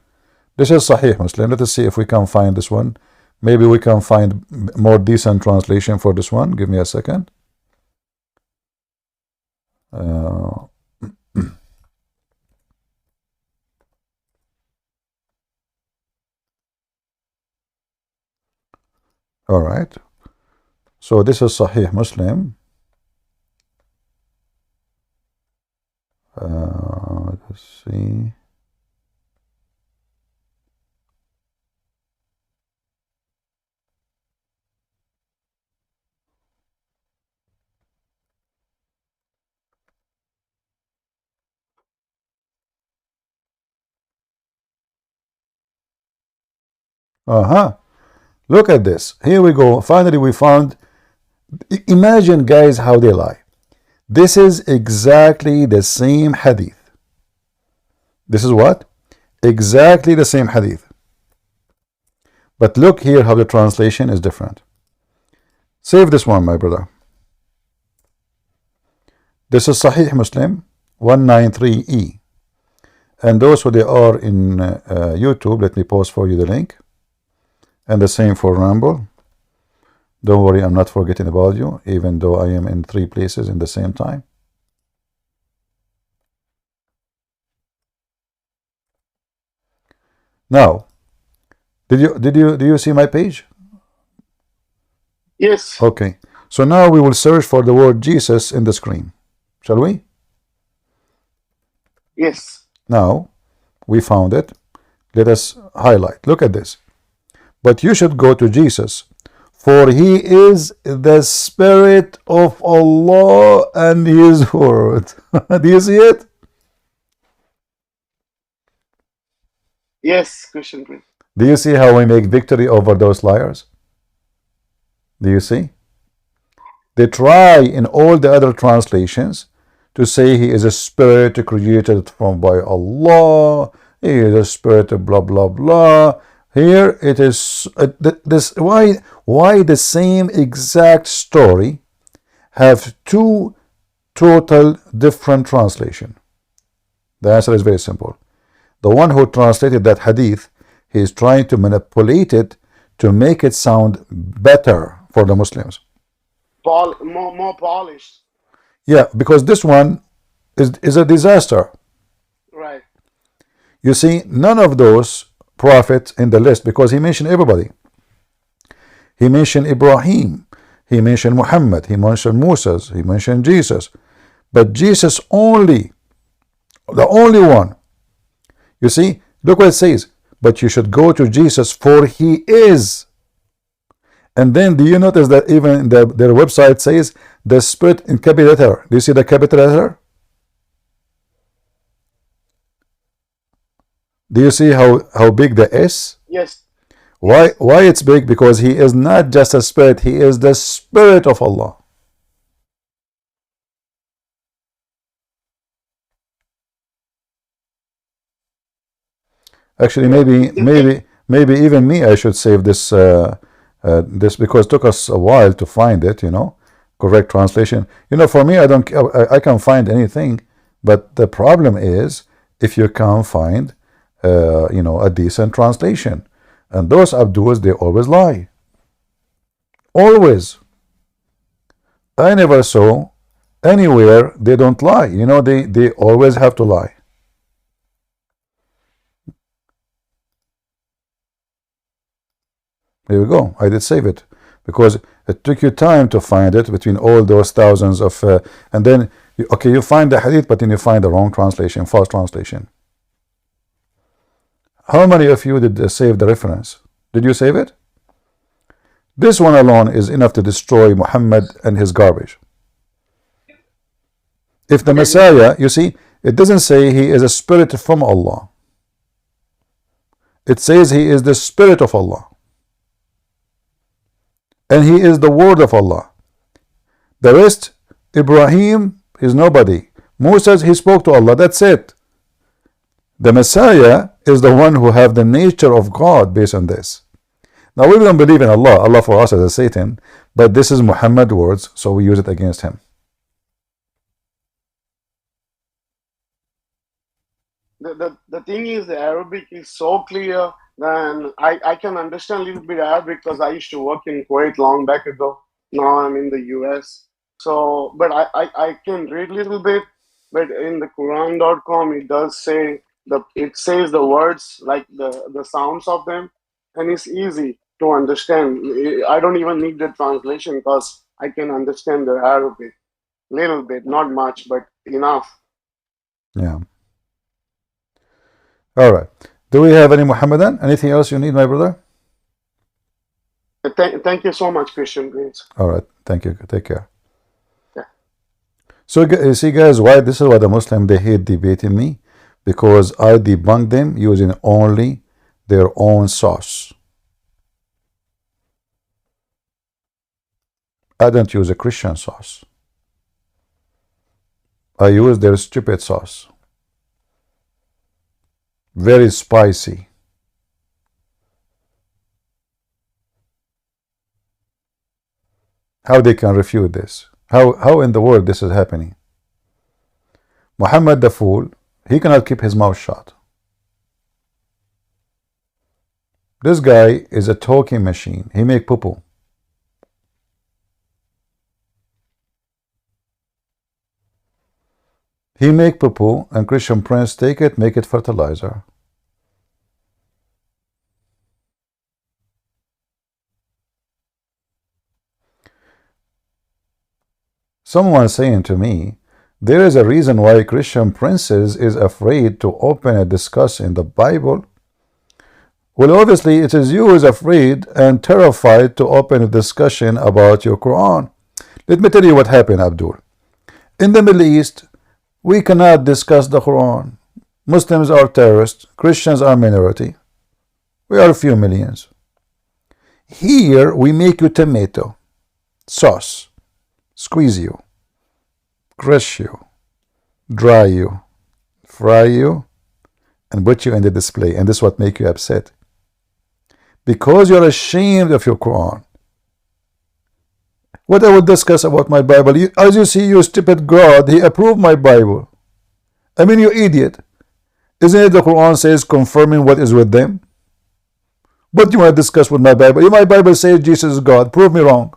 This is Sahih Muslim. Let us see if we can find this one. Maybe we can find more decent translation for this one. Give me a second. All right. So this is Sahih Muslim. Let's see. Look at this. Here we go. Finally, we found. Imagine, guys, how they lie. This is exactly the same hadith. This is what? Exactly the same hadith. But look here how the translation is different. Save this one, my brother. This is Sahih Muslim 193E. And those who they are in YouTube, let me post for you the link. And the same for Ramble. Don't worry, I'm not forgetting about you, even though I am in 3 places in the same time. Now, do you see my page? Yes. Okay. So now we will search for the word Jesus in the screen. Shall we? Yes. Now, we found it. Let us highlight. Look at this. But you should go to Jesus, for he is the Spirit of Allah and his word. Do you see it? Yes, Christian Prince. Do you see how we make victory over those liars? Do you see? They try in all the other translations to say he is a spirit created by Allah, he is a spirit of blah blah blah. Here it is this. Why the same exact story have 2 total different translation? The answer is very simple. The one who translated that hadith, he is trying to manipulate it to make it sound better for the Muslims. More polished. Yeah, because this one is a disaster. Right. You see, none of those prophets in the list, because he mentioned everybody. He mentioned Ibrahim, he mentioned Muhammad, he mentioned Moses, he mentioned Jesus. But Jesus only, the only one. You see, look what it says. But you should go to Jesus, for he is. And then do you notice that even their website says the spirit in capital letter? Do you see the capital letter? Do you see how big the S? Yes. Why it's big? Because he is not just a spirit, he is the spirit of Allah. Actually, maybe even me, I should save this this, because it took us a while to find it, you know, correct translation. You know, for me, I can't find anything, but the problem is if you can't find you know, a decent translation. And those Abduls, they always lie. Always. I never saw anywhere they don't lie. You know, they always have to lie. There we go. I did save it because it took you time to find it between all those thousands of and then you find the hadith, but then you find the wrong translation, false translation. How many of you did save the reference? Did you save it? This one alone is enough to destroy Muhammad and his garbage. If the Messiah, you see, it doesn't say he is a spirit from Allah. It says he is the spirit of Allah. And he is the word of Allah. The rest, Ibrahim is nobody. Moses, he spoke to Allah, that's it. The Messiah is the one who have the nature of God based on this. Now we don't believe in Allah. Allah for us is a Satan, but this is Muhammad's words, so we use it against him. The thing is, the Arabic is so clear, and I can understand a little bit Arabic because I used to work in Kuwait long back ago. Now I'm in the US. So, but I can read a little bit, but in the Quran.com it does say, it says the words, like the sounds of them, and it's easy to understand. I don't even need the translation because I can understand the Arabic. Little bit, not much, but enough. Yeah. All right. Do we have any Muhammadan? Anything else you need, my brother? Thank you so much, Christian Prince. All right. Thank you. Take care. Yeah. So you see, guys, why this is why the Muslim, they hate debating me, because I debunk them using only their own source. I don't use a Christian sauce. I use their stupid sauce. Very spicy. How they can refute this? How in the world this is happening? Muhammad the fool, he cannot keep his mouth shut. This guy is a talking machine. He make poo-poo. He make poo-poo and Christian Prince take it, make it fertilizer. Someone saying to me, there is a reason why Christian Princes is afraid to open and discuss in the Bible. Well, obviously it is you who is afraid and terrified to open a discussion about your Quran. Let me tell you what happened, Abdul. In the Middle East, we cannot discuss the Quran. Muslims are terrorists. Christians are minority. We are a few millions. Here we make you tomato sauce, squeeze you, crush you, dry you, fry you, and put you in the display. And this is what makes you upset. Because you're ashamed of your Quran. What I will discuss about my Bible, as you see, you stupid God, he approved my Bible. I mean, you idiot. Isn't it the Quran says confirming what is with them? What do you want to discuss with my Bible? My Bible says Jesus is God. Prove me wrong.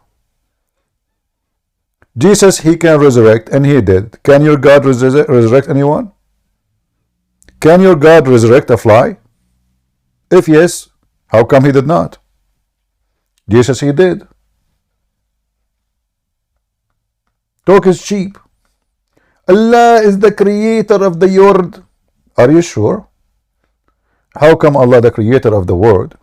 Jesus, he can resurrect, and he did. Can your God resurrect anyone? Can your God resurrect a fly? If yes, how come he did not? Jesus, he did. Talk is cheap. Allah is the creator of the word. Are you sure? How come Allah the creator of the word?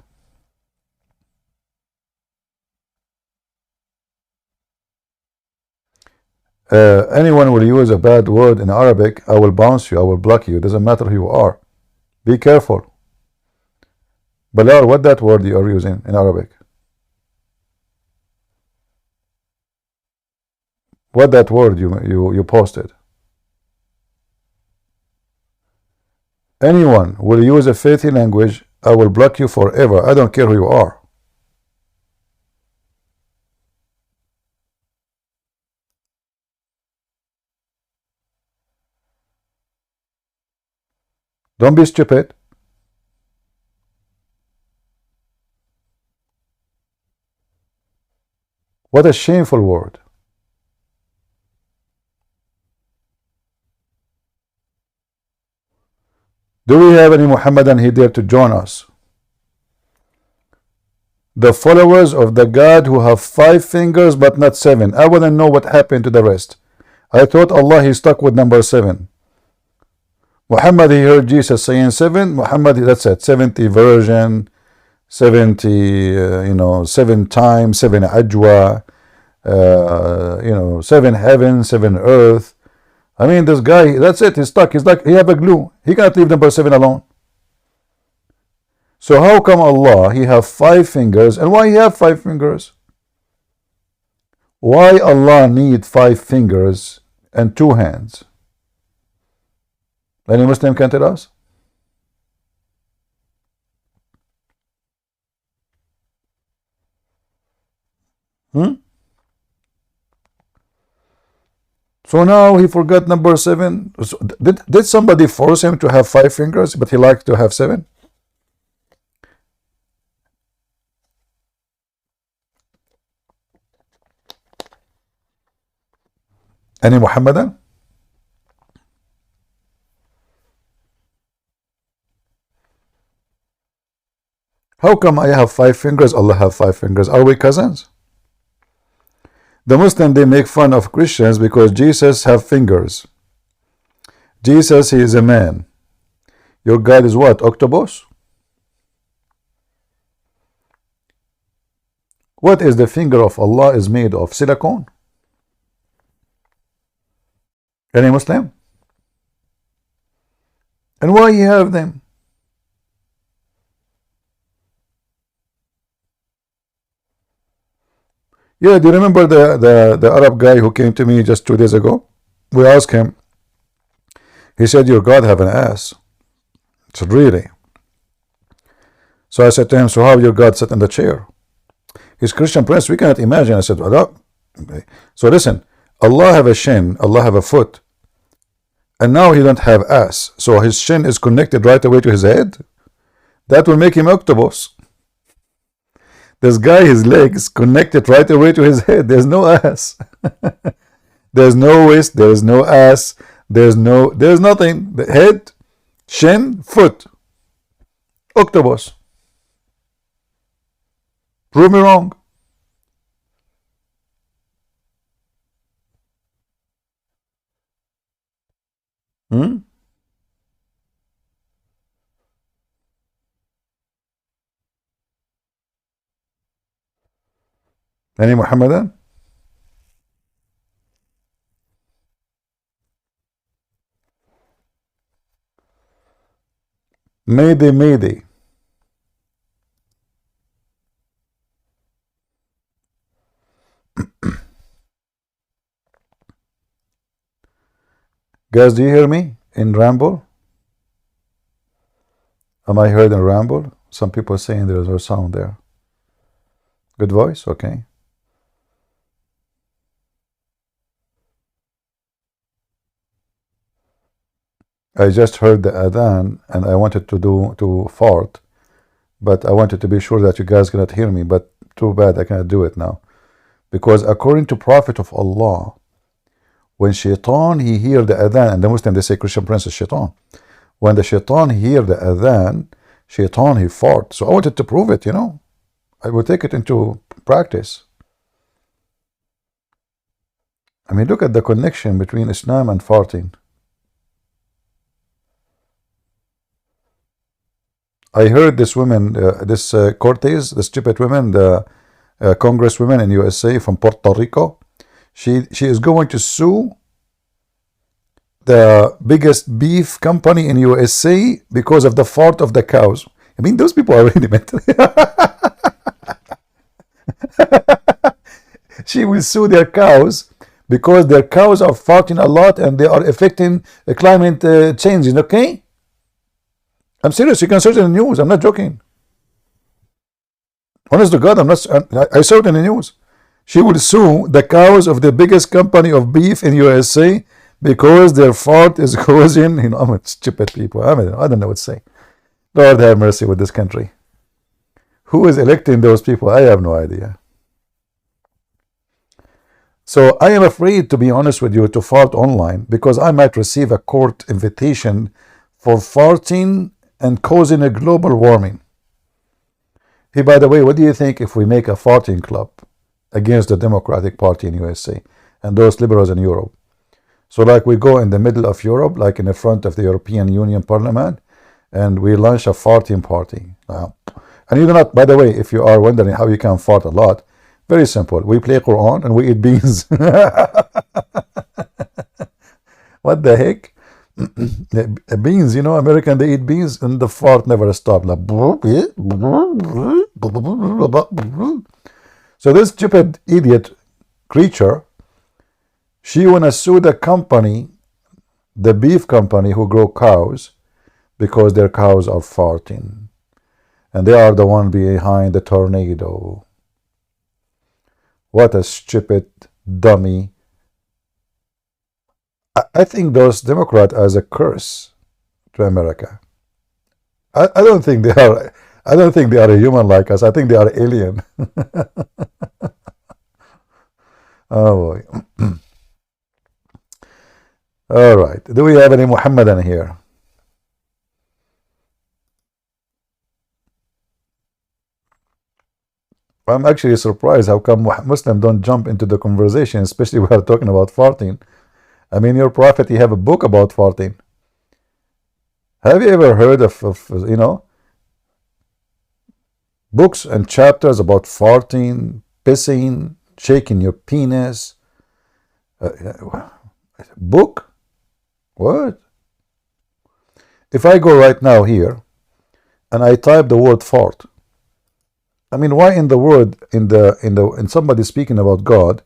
Anyone will use a bad word in Arabic, I will bounce you, I will block you. It doesn't matter who you are. Be careful. Bilal, what that word you are using in Arabic? What that word you posted? Anyone will use a filthy language, I will block you forever. I don't care who you are. Don't be stupid. What a shameful word. Do we have any Muhammadan here to join us? The followers of the God who have 5 fingers but not 7. I want to know what happened to the rest. I thought Allah he stuck with number 7. Muhammad he heard Jesus saying 7. Muhammad, that's it. 70 version, 70 7 times, 7 ajwa, 7 heaven, 7 earth. I mean, this guy, that's it. He's stuck. He's like, he have a glue. He can't leave number 7 alone. So how come Allah, he have 5 fingers, and why he have 5 fingers? Why Allah need 5 fingers and 2 hands? Any Muslim can tell us? So now he forgot number 7. So did somebody force him to have 5 fingers, but he liked to have 7? Any Muhammadan? How come I have 5 fingers, Allah have 5 fingers? Are we cousins? The Muslims, they make fun of Christians because Jesus have fingers. Jesus, he is a man. Your God is what? Octopus? What is the finger of Allah is made of? Silicone? Any Muslim? And why you have them? Yeah, do you remember the Arab guy who came to me just 2 days ago? We asked him. He said, your God have an ass. I said, really? So I said to him, so how your God sat in the chair? He's Christian Prince, we cannot imagine. I said, well, okay. So listen, Allah have a shin, Allah have a foot, and now he don't have ass. So his shin is connected right away to his head? That will make him octopus. This guy, his legs connected right away to his head. There's no ass. There's no waist, there's no ass, there's nothing. The head, shin, foot. Octopus. Prove me wrong. Any Muhammadan? Mayday, mayday. Guys, do you hear me in Ramble? Am I heard in Ramble? Some people saying there's no sound there. Good voice? Okay. I just heard the adhan and I wanted to fart, but I wanted to be sure that you guys cannot hear me, but too bad I cannot do it now. Because according to Prophet of Allah, when shaitan he hear the adhan, and the Muslim they say Christian Prince is shaitan. When the shaitan hear the adhan, shaitan he fart. So I wanted to prove it, I will take it into practice. I mean, look at the connection between Islam and farting. I heard this woman, this Cortez, the stupid woman, the congresswoman in USA from Puerto Rico, She is going to sue the biggest beef company in USA because of the fart of the cows. I mean, those people are really mental. She will sue their cows because their cows are farting a lot and they are affecting climate change. Okay? I'm serious. You can search in the news. I'm not joking. Honest to God, I saw it in the news. She will sue the cows of the biggest company of beef in USA because their fart is causing, I'm stupid people. I don't know what to say. Lord have mercy with this country. Who is electing those people? I have no idea. So I am afraid, to be honest with you, to fart online because I might receive a court invitation for farting and causing a global warming. Hey, by the way, what do you think if we make a farting club against the Democratic Party in USA and those liberals in Europe? So like we go in the middle of Europe, like in the front of the European Union Parliament, and we launch a farting party. And you do not, by the way, if you are wondering how you can fart a lot, very simple. We play Quran and we eat beans. What the heck? Beans, American, they eat beans and the fart never stops. Like, so this stupid idiot creature, she wanna sue the company, the beef company who grow cows, because their cows are farting. And they are the one behind the tornado. What a stupid dummy. I think those Democrats as a curse to America. I don't think they are. I don't think they are a human like us. I think they are alien. Oh boy. All right. Do we have any Mohammedan here? I'm actually surprised how come Muslims don't jump into the conversation, especially we are talking about farting. I mean, your prophet, you have a book about farting. Have you ever heard of books and chapters about farting, pissing, shaking your penis? Book? What? If I go right now here and I type the word fart, I mean, why in the word in somebody speaking about God,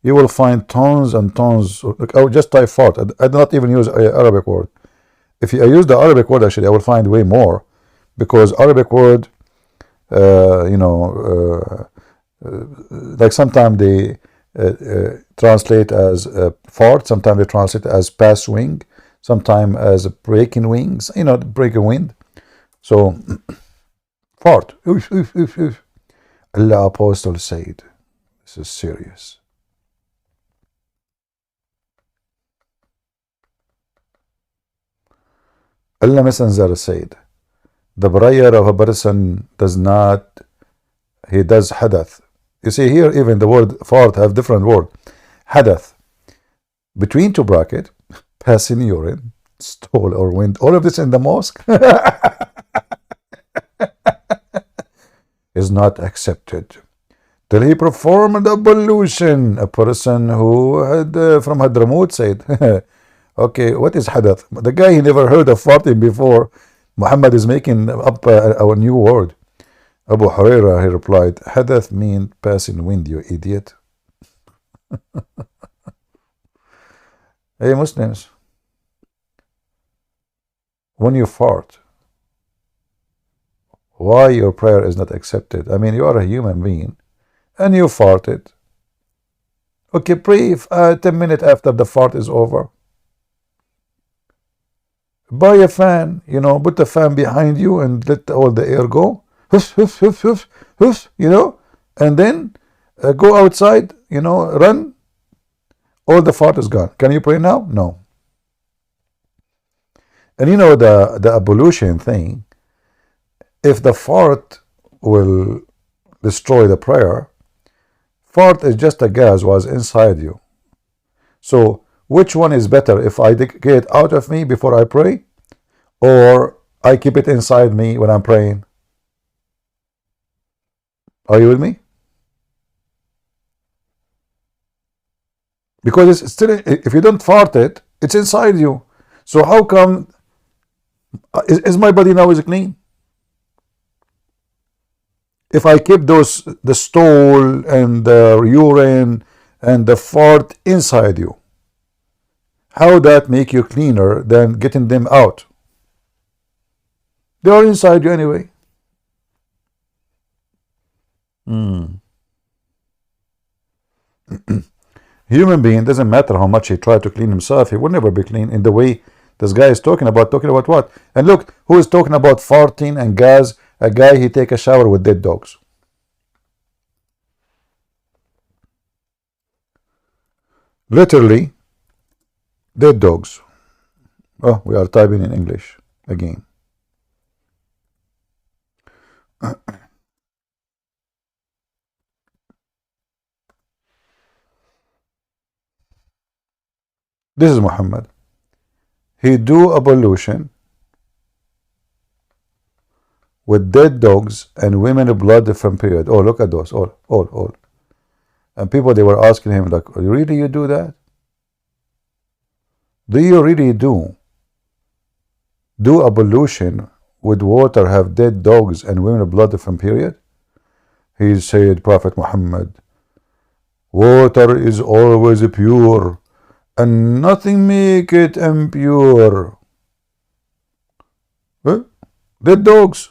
you will find tons and tons. Look, I would just type fart. I do not even use an Arabic word. If I use the Arabic word, actually, I will find way more, because Arabic word, like sometimes they translate as fart, sometimes they translate as pass wing, sometimes as breaking wings, breaking wind. So, fart. Oof, oof, oof, oof. Allah Apostle said, this is serious. Allah Messenger said, the prayer of a person does hadath. You see here, even the word fart have different word. Hadath, between two bracket, passing urine, stool or wind, all of this in the mosque is not accepted till he performed ablution. A person who had from Hadramut said, okay, what is hadath? The guy, he never heard of farting before. Muhammad is making up our new word. Abu Huraira, he replied, hadath means passing wind, you idiot. Hey Muslims, when you fart, why your prayer is not accepted? I mean, you are a human being and you farted. Okay, pray 10 minutes after the fart is over. Buy a fan, put the fan behind you and let all the air go. Hoof, hoof, hoof, hoof, hoof, and then go outside, run. All the fart is gone. Can you pray now? No. And the ablution thing, if the fart will destroy the prayer, fart is just a gas was inside you. So which one is better, if I get it out of me before I pray, or I keep it inside me when I'm praying? Are you with me? Because it's still, if you don't fart it, it's inside you. So how come, is my body now is clean? If I keep the stool and the urine and the fart inside you, how that make you cleaner than getting them out? They are inside you anyway. Human being, doesn't matter how much he tried to clean himself, he will never be clean in the way this guy is talking about. Talking about what? And look, who is talking about farting and gas? A guy, he take a shower with dead dogs. Literally, dead dogs. Oh, we are typing in English again. This is Muhammad. He do ablution with dead dogs and women blood from period. Oh, look at those. All. And people, they were asking him, like, really you do that? Do you really do ablution with water, have dead dogs and women blood from period? He said, Prophet Muhammad, water is always pure and nothing make it impure. Dead dogs,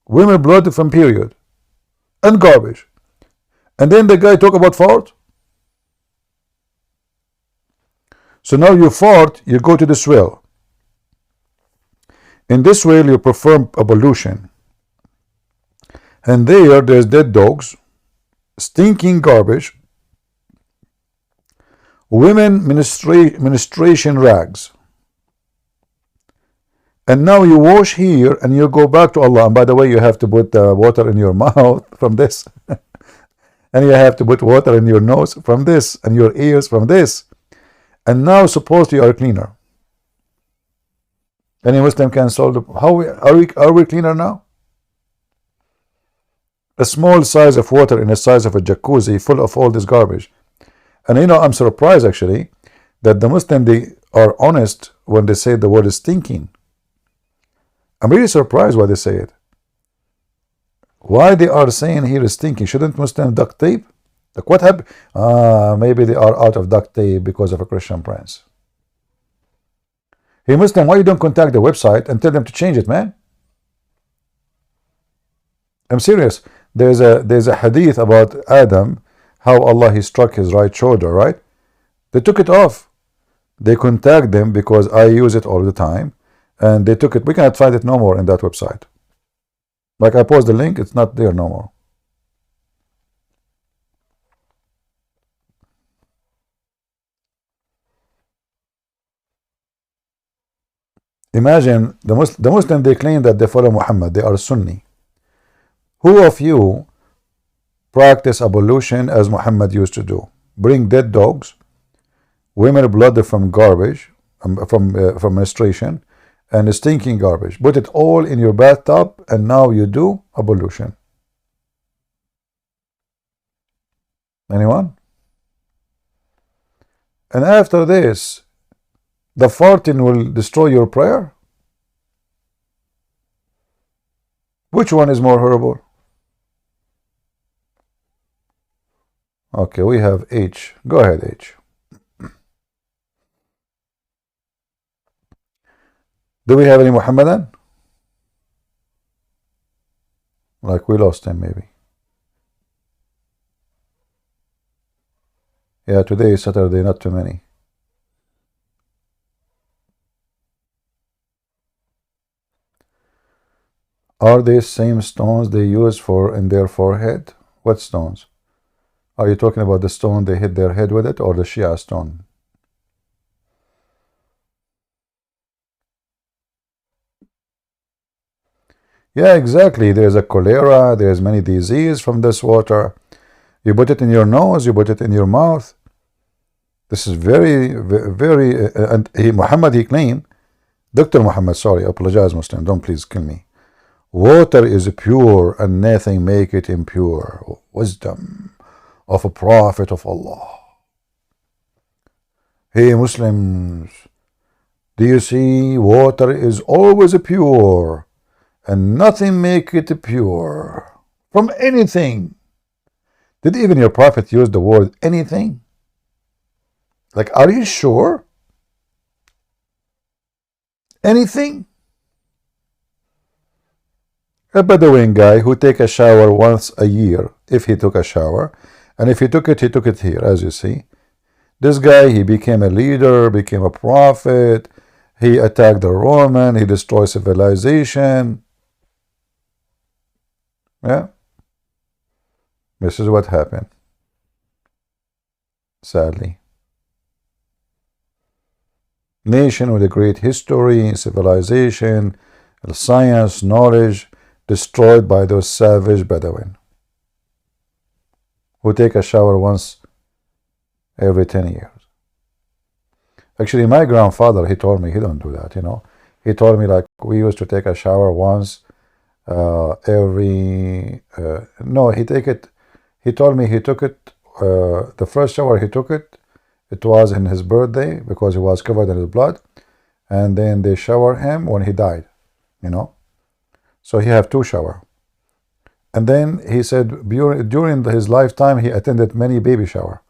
women blood from period, and garbage. And then the guy talk about fart. So now you fart, you go to this well. In this well you perform ablution. And there's dead dogs, stinking garbage, women menstruation rags. And now you wash here and you go back to Allah. And by the way, you have to put water in your mouth from this. And you have to put water in your nose from this, and your ears from this. And now supposedly you are cleaner. Any Muslim can solve the, are we cleaner now? A small size of water in the size of a jacuzzi full of all this garbage. And you know, I'm surprised actually that the Muslim, they are honest when they say the word is stinking. I'm really surprised why they say it. Why they are saying here is stinking? Shouldn't Muslim duct tape? Like what happened? Maybe they are out of duct tape because of a Christian prince. Hey Muslim, why you don't contact the website and tell them to change it, man? I'm serious. There's a hadith about Adam, how Allah he struck his right shoulder, right? They took it off. They contact them because I use it all the time, and they took it. We cannot find it no more in that website. Like I post the link, it's not there no more. Imagine the Muslim, they claim that they follow Muhammad, they are Sunni. Who of you practice ablution as Muhammad used to do? Bring dead dogs, women blood from garbage, from menstruation, and stinking garbage. Put it all in your bathtub, and now you do ablution. Anyone? And after this, the farting will destroy your prayer? Which one is more horrible? Okay, we have H. Go ahead, H. Do we have any Muhammadan? Like we lost him maybe. Yeah, today is Saturday, not too many. Are these same stones they use in their forehead? What stones? Are you talking about the stone they hit their head with it, or the Shia stone? Yeah, exactly. There's a cholera, there's many diseases from this water. You put it in your nose, you put it in your mouth. This is very, very, and Muhammad, he claimed, Dr. Muhammad, sorry, I apologize, Muslim, don't please kill me. Water is pure and nothing make it impure. Wisdom of a prophet of Allah. Hey Muslims, do you see water is always pure and nothing make it pure from anything? Did even your prophet use the word anything? Like, are you sure? Anything? A Bedouin guy who take a shower once a year, if he took a shower, and if he took it here, as you see. This guy, he became a leader, became a prophet, he attacked the Roman, he destroyed civilization. Yeah, this is what happened, sadly. Nation with a great history, civilization, science, knowledge, destroyed by those savage Bedouin who take a shower once every 10 years. Actually, my grandfather, he told me he don't do that, you know. He told me like we used to take a shower once every no, he told me he took it the first shower he took it was in his birthday because he was covered in his blood, and then they shower him when he died, you know. So he have two shower. And then he said during his lifetime he attended many baby shower,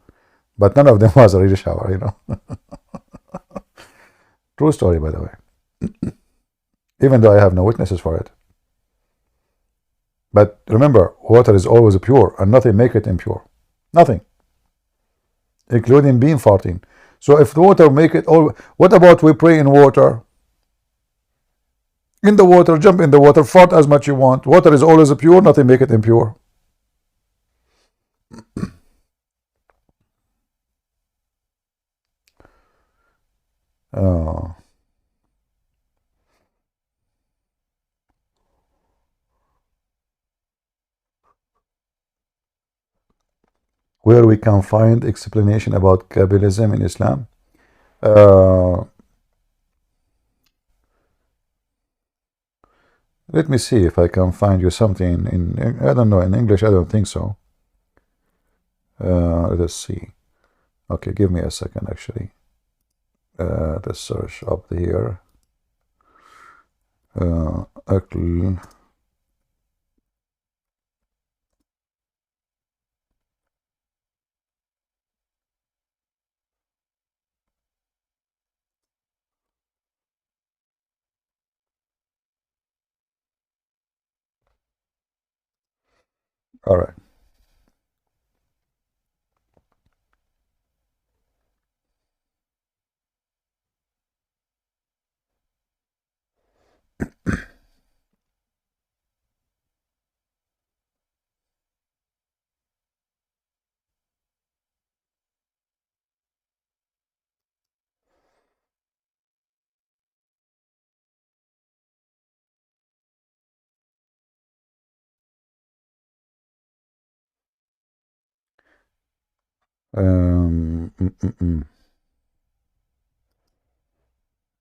but none of them was a real shower, you know. True story, by the way. Even though I have no witnesses for it. But remember, water is always pure, and nothing make it impure. Nothing. Including being farting. So if the water make it all, what about we pray in water? In the water, jump in the water, fart as much you want. Water is always pure, nothing make it impure. Where we can find explanation about Kabbalism in Islam. Let me see if I can find you something in, I don't know, in English, I don't think so. Let's see. Okay, give me a second, actually. Let's search up here. Akl. All right.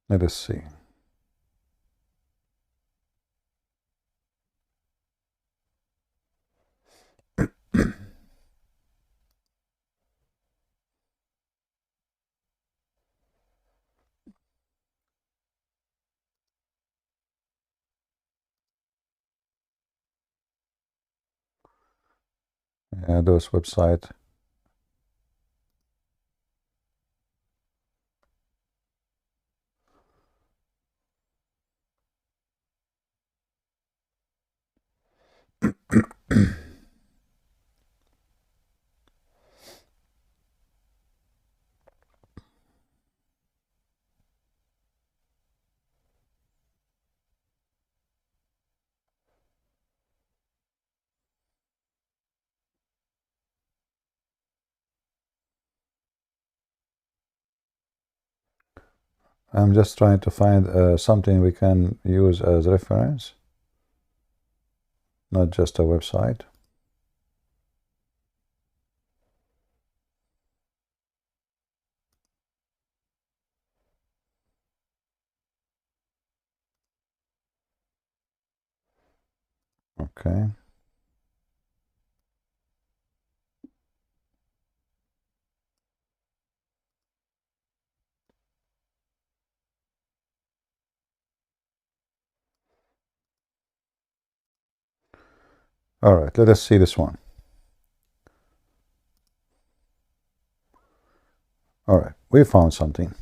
Let us see. Those website. I'm just trying to find something we can use as reference, not just a website. Okay. All right, let us see this one. All right, we found something.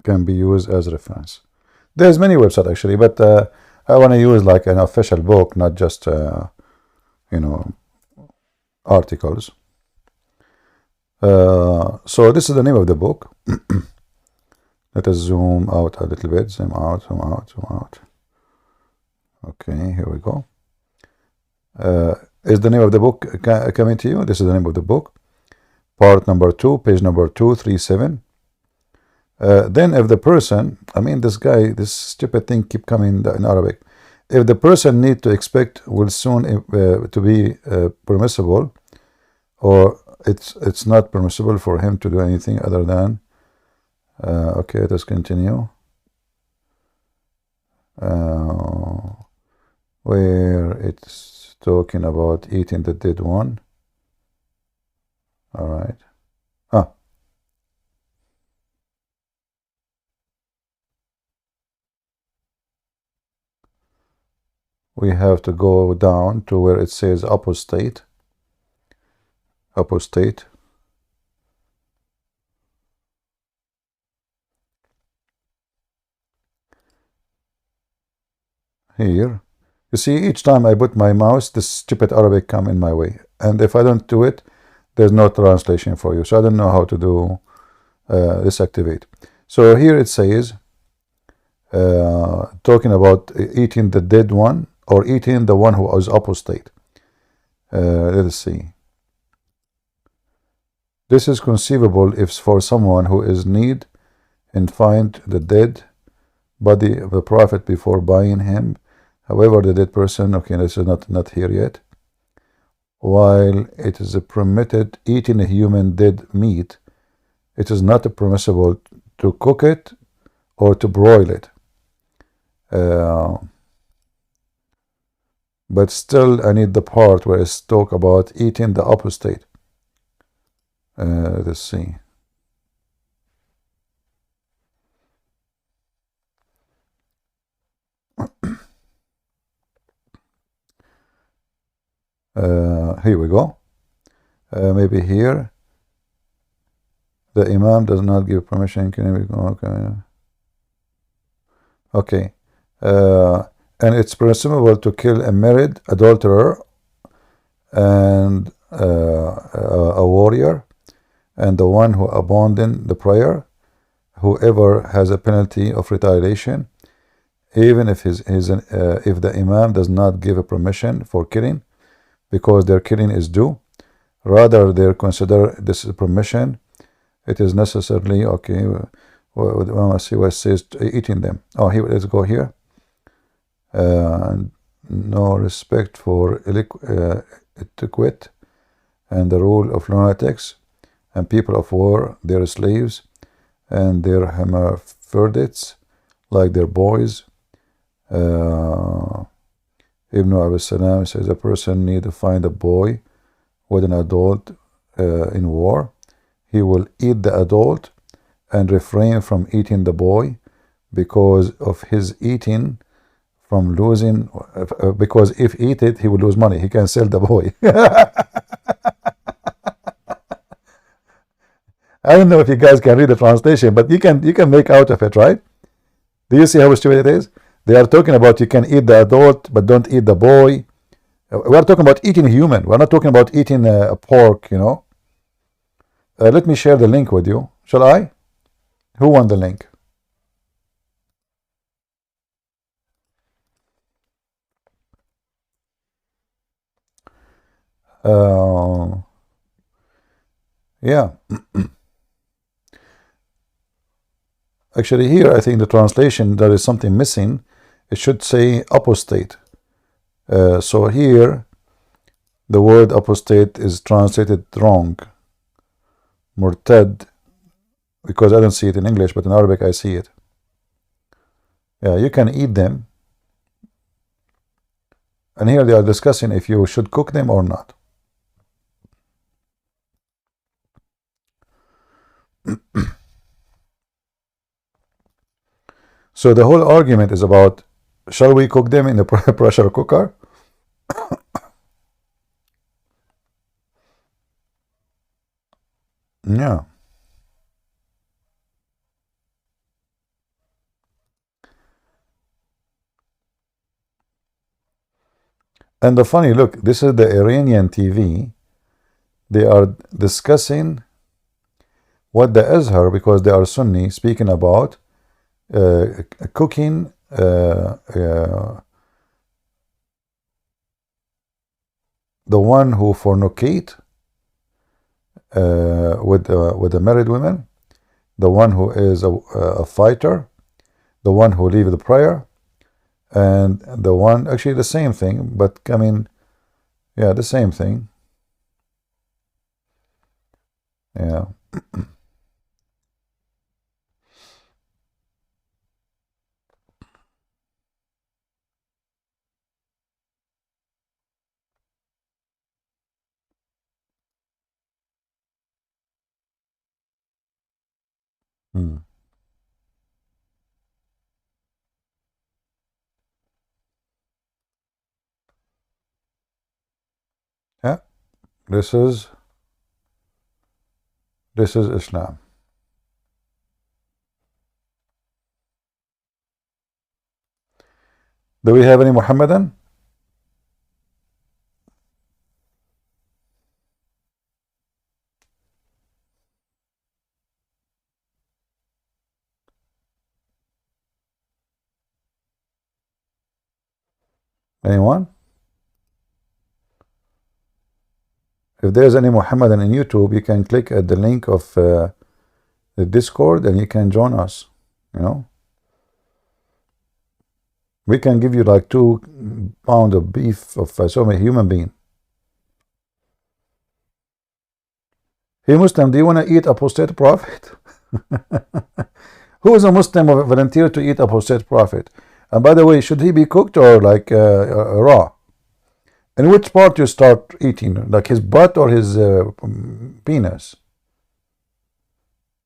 Can be used as reference. There's many websites actually, but I want to use like an official book, not just articles. So this is the name of the book. Let us zoom out a little bit. Zoom out, zoom out, zoom out. Okay, here we go. Is the name of the book coming to you? This is the name of the book. Part number 2, page number 237. Then if the person, I mean this guy, this stupid thing keep coming in Arabic. If the person need to expect will soon to be permissible, or it's not permissible for him to do anything other than okay, let's continue. Where it's talking about eating the dead one. All right. We have to go down to where it says apostate. Apostate. Here. You see, each time I put my mouse, this stupid Arabic come in my way. And if I don't do it, there's no translation for you. So I don't know how to do this activate. So here it says, talking about eating the dead one, or eating the one who is apostate. Let us see. This is conceivable if for someone who is need and find the dead body of the prophet before buying him. However, the dead person, okay, this is not here yet. While it is permitted eating a human dead meat, it is not permissible to cook it or to broil it. But still, I need the part where it's talk about eating the apostate. Let's see. Here we go. Maybe here. The Imam does not give permission. Can we go? Okay. And it's permissible to kill a married adulterer and a warrior and the one who abandoned the prayer, whoever has a penalty of retaliation, even if if the Imam does not give a permission for killing, because their killing is due. Rather, they consider this permission. It is necessarily okay. Let's see what it says. Eating them. Oh, here. Let's go here. No respect for etiquette and the rule of lunatics and people of war, their slaves and their hermaphrodites, like their boys. Ibn Abi Salam says a person need to find a boy with an adult in war. He will eat the adult and refrain from eating the boy because of his eating from losing, because if eat it, he will lose money. He can sell the boy. I don't know if you guys can read the translation, but you can make out of it, right? Do you see how stupid it is? They are talking about you can eat the adult, but don't eat the boy. We are talking about eating human. We're not talking about eating a pork, you know. Let me share the link with you. Shall I? Who won the link? Yeah. Actually, here I think the translation, there is something missing. It should say apostate. So here, the word apostate is translated wrong. Murtad, because I don't see it in English, but in Arabic I see it. Yeah, you can eat them. And here they are discussing if you should cook them or not. So the whole argument is about, shall we cook them in the pressure cooker Yeah. And the funny, look, this is the Iranian TV. They are discussing what the Azhar, because they are Sunni, speaking about cooking the one who fornicate with the married women, the one who is a fighter, the one who leave the prayer, and the one, actually the same thing, but I mean, yeah, the same thing. Yeah. Hmm. Yeah. This is Islam. Do we have any Muhammadan? Anyone? If there's any Muhammadan in YouTube, you can click at the link of the Discord and you can join us. You know, we can give you like 2 pounds of beef of some human being. Hey Muslim, do you want to eat apostate prophet? Who is a Muslim volunteer to eat apostate prophet? And by the way, should he be cooked or like raw? And which part you start eating, like his butt or his penis?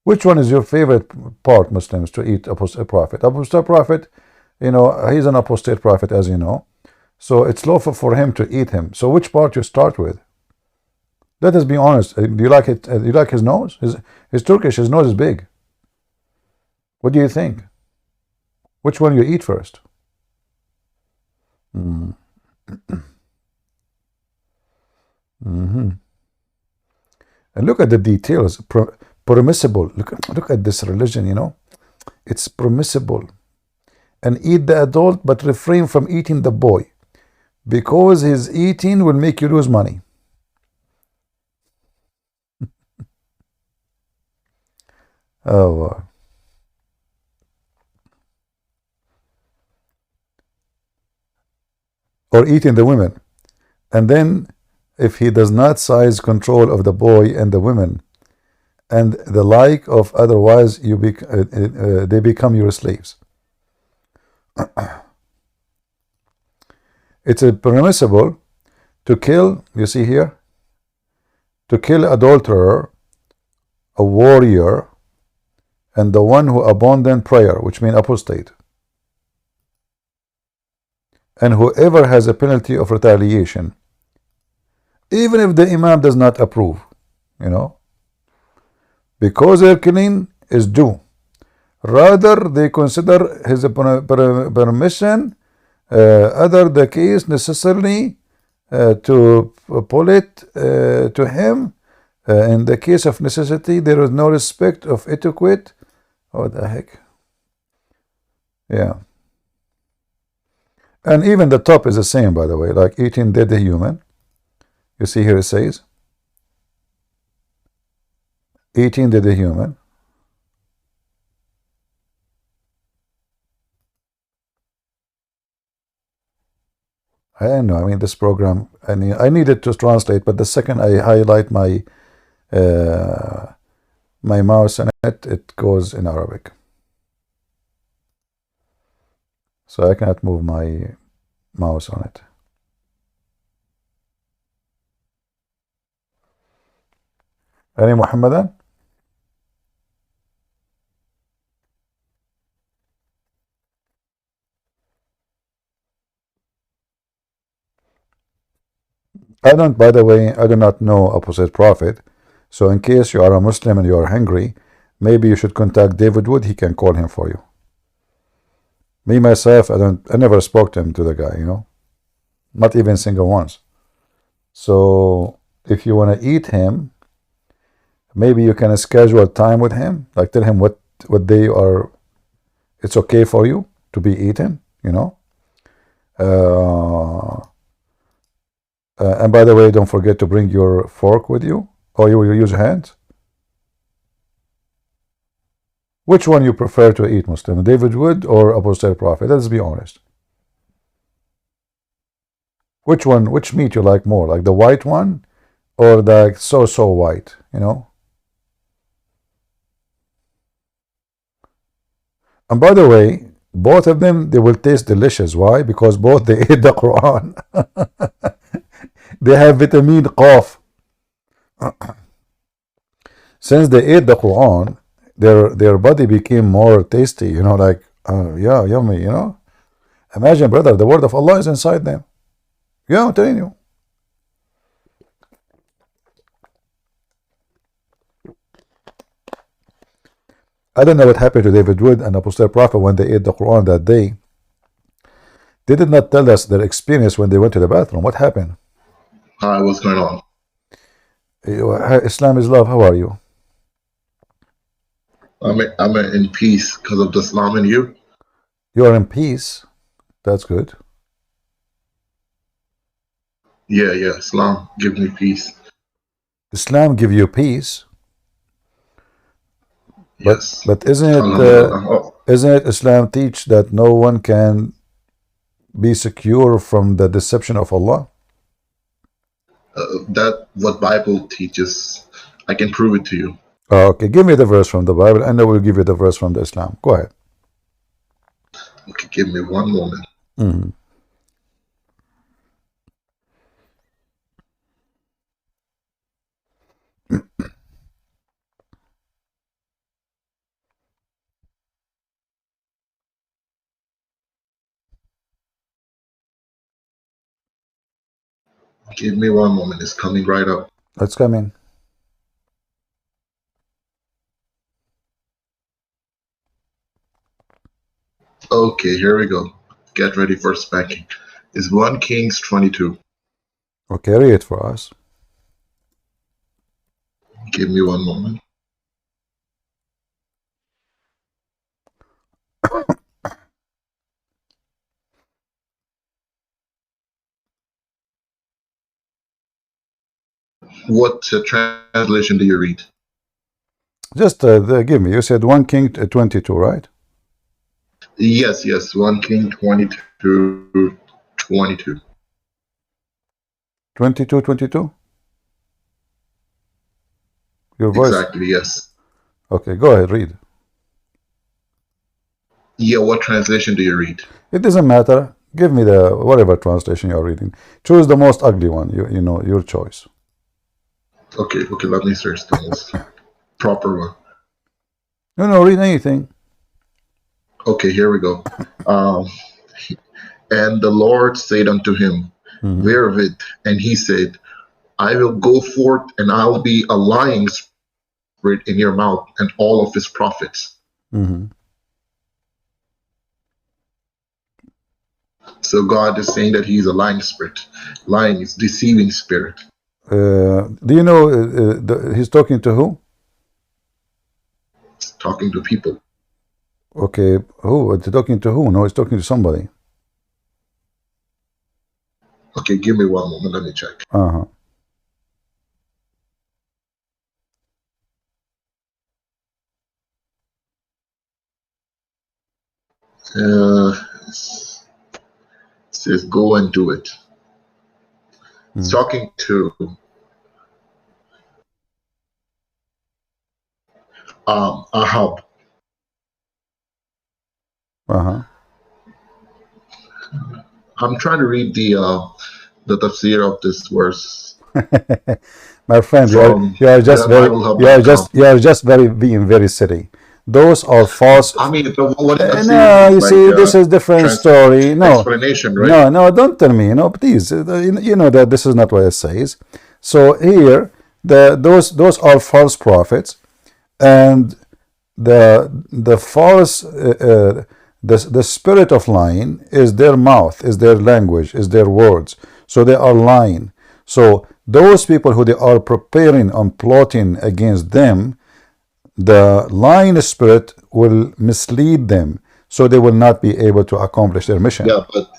Which one is your favorite part, Muslims, to eat apostate prophet? Apostate prophet, you know, he's an apostate prophet, as you know. So it's lawful for him to eat him. So which part you start with? Let us be honest. Do you like it? You like his nose? His Turkish. His nose is big. What do you think? Which one you eat first? And look at the details. Permissible. Look at this religion. You know, it's permissible. And eat the adult, but refrain from eating the boy, because his eating will make you lose money. Oh. Or eating the women. And then if he does not seize control of the boy and the women and the like of, otherwise they become your slaves. It's permissible to kill, you see here, to kill adulterer, a warrior, and the one who abandoned prayer, which means apostate, and whoever has a penalty of retaliation, even if the imam does not approve, you know, because their killing is due. Rather, they consider his permission other the case necessarily to pull it to him. In the case of necessity, there is no respect of etiquette. What the heck? Yeah. And even the top is the same, by the way, like eating dead human. You see here it says, eating dead human. I don't know. I mean, this program, I needed to translate, but the second I highlight my my mouse on it, it goes in Arabic. So I cannot move my mouse on it. Any Muhammadan? I don't, by the way, I do not know opposite prophet. So in case you are a Muslim and you are hungry, maybe you should contact David Wood. He can call him for you. Me myself, I never spoke to the guy, you know, not even single once. So if you want to eat him, maybe you can schedule time with him, like tell him what day are it's okay for you to be eaten, you know. And by the way, don't forget to bring your fork with you, or you will use hands. Which one you prefer to eat, Muslim? David Wood or Apostle Prophet? Let's be honest. Which one, which meat you like more? Like the white one or the so white, you know? And by the way, both of them, they will taste delicious. Why? Because both they ate the Quran. They have vitamin Qaf. Since they ate the Quran, their body became more tasty, you know, like, yeah, yummy, you know. Imagine, brother, the word of Allah is inside them. Yeah, I'm telling you. I don't know what happened to David Wood and Apostle Prophet when they ate the Quran that day. They did not tell us their experience when they went to the bathroom. What happened? Hi, what's going on? Islam is love. How are you? I'm in peace because of the Islam and you. You are in peace. That's good. Yeah, Islam give me peace. Islam give you peace. Yes. But isn't it Islam teach that no one can be secure from the deception of Allah? That what Bible teaches. I can prove it to you. Okay, give me the verse from the Bible, and I will give you the verse from the Islam. Go ahead. Okay, give me one moment. Mm-hmm. Give me one moment. It's coming right up. Let's come in. Okay, here we go. Get ready for spanking. It's 1 Kings 22. Okay, read it for us. Give me one moment. What translation do you read? Just give me. You said 1 King 22, right? Yes. 1 King 22. 22. 22? Your voice? Exactly, yes. Okay, go ahead, read. Yeah, what translation do you read? It doesn't matter. Give me the whatever translation you're reading. Choose the most ugly one. You know, your choice. Okay, let me search the most proper one. No, read anything. Okay, here we go. And the Lord said unto him, Wherewith? And he said, I will go forth, and I will be a lying spirit in your mouth, and all of his prophets. So God is saying that he's a lying spirit. Lying is deceiving spirit. Do you know he's talking to who? He's talking to people. Okay, who? Talking to who? No, he's talking to somebody. Okay, give me one moment. Let me check. It says, go and do it. It's talking to Ahab. I'm trying to read the tafsir of this verse. My friend, you are just being very silly. Those are false. I mean, what no, you see, this is different story. No explanation, right? No, don't tell me. Please. You know that this is not what it says. So here, those are false prophets, and the false the spirit of lying is their mouth, is their language, is their words. So they are lying. So those people who they are preparing and plotting against them, the lying spirit will mislead them, so they will not be able to accomplish their mission. Yeah, but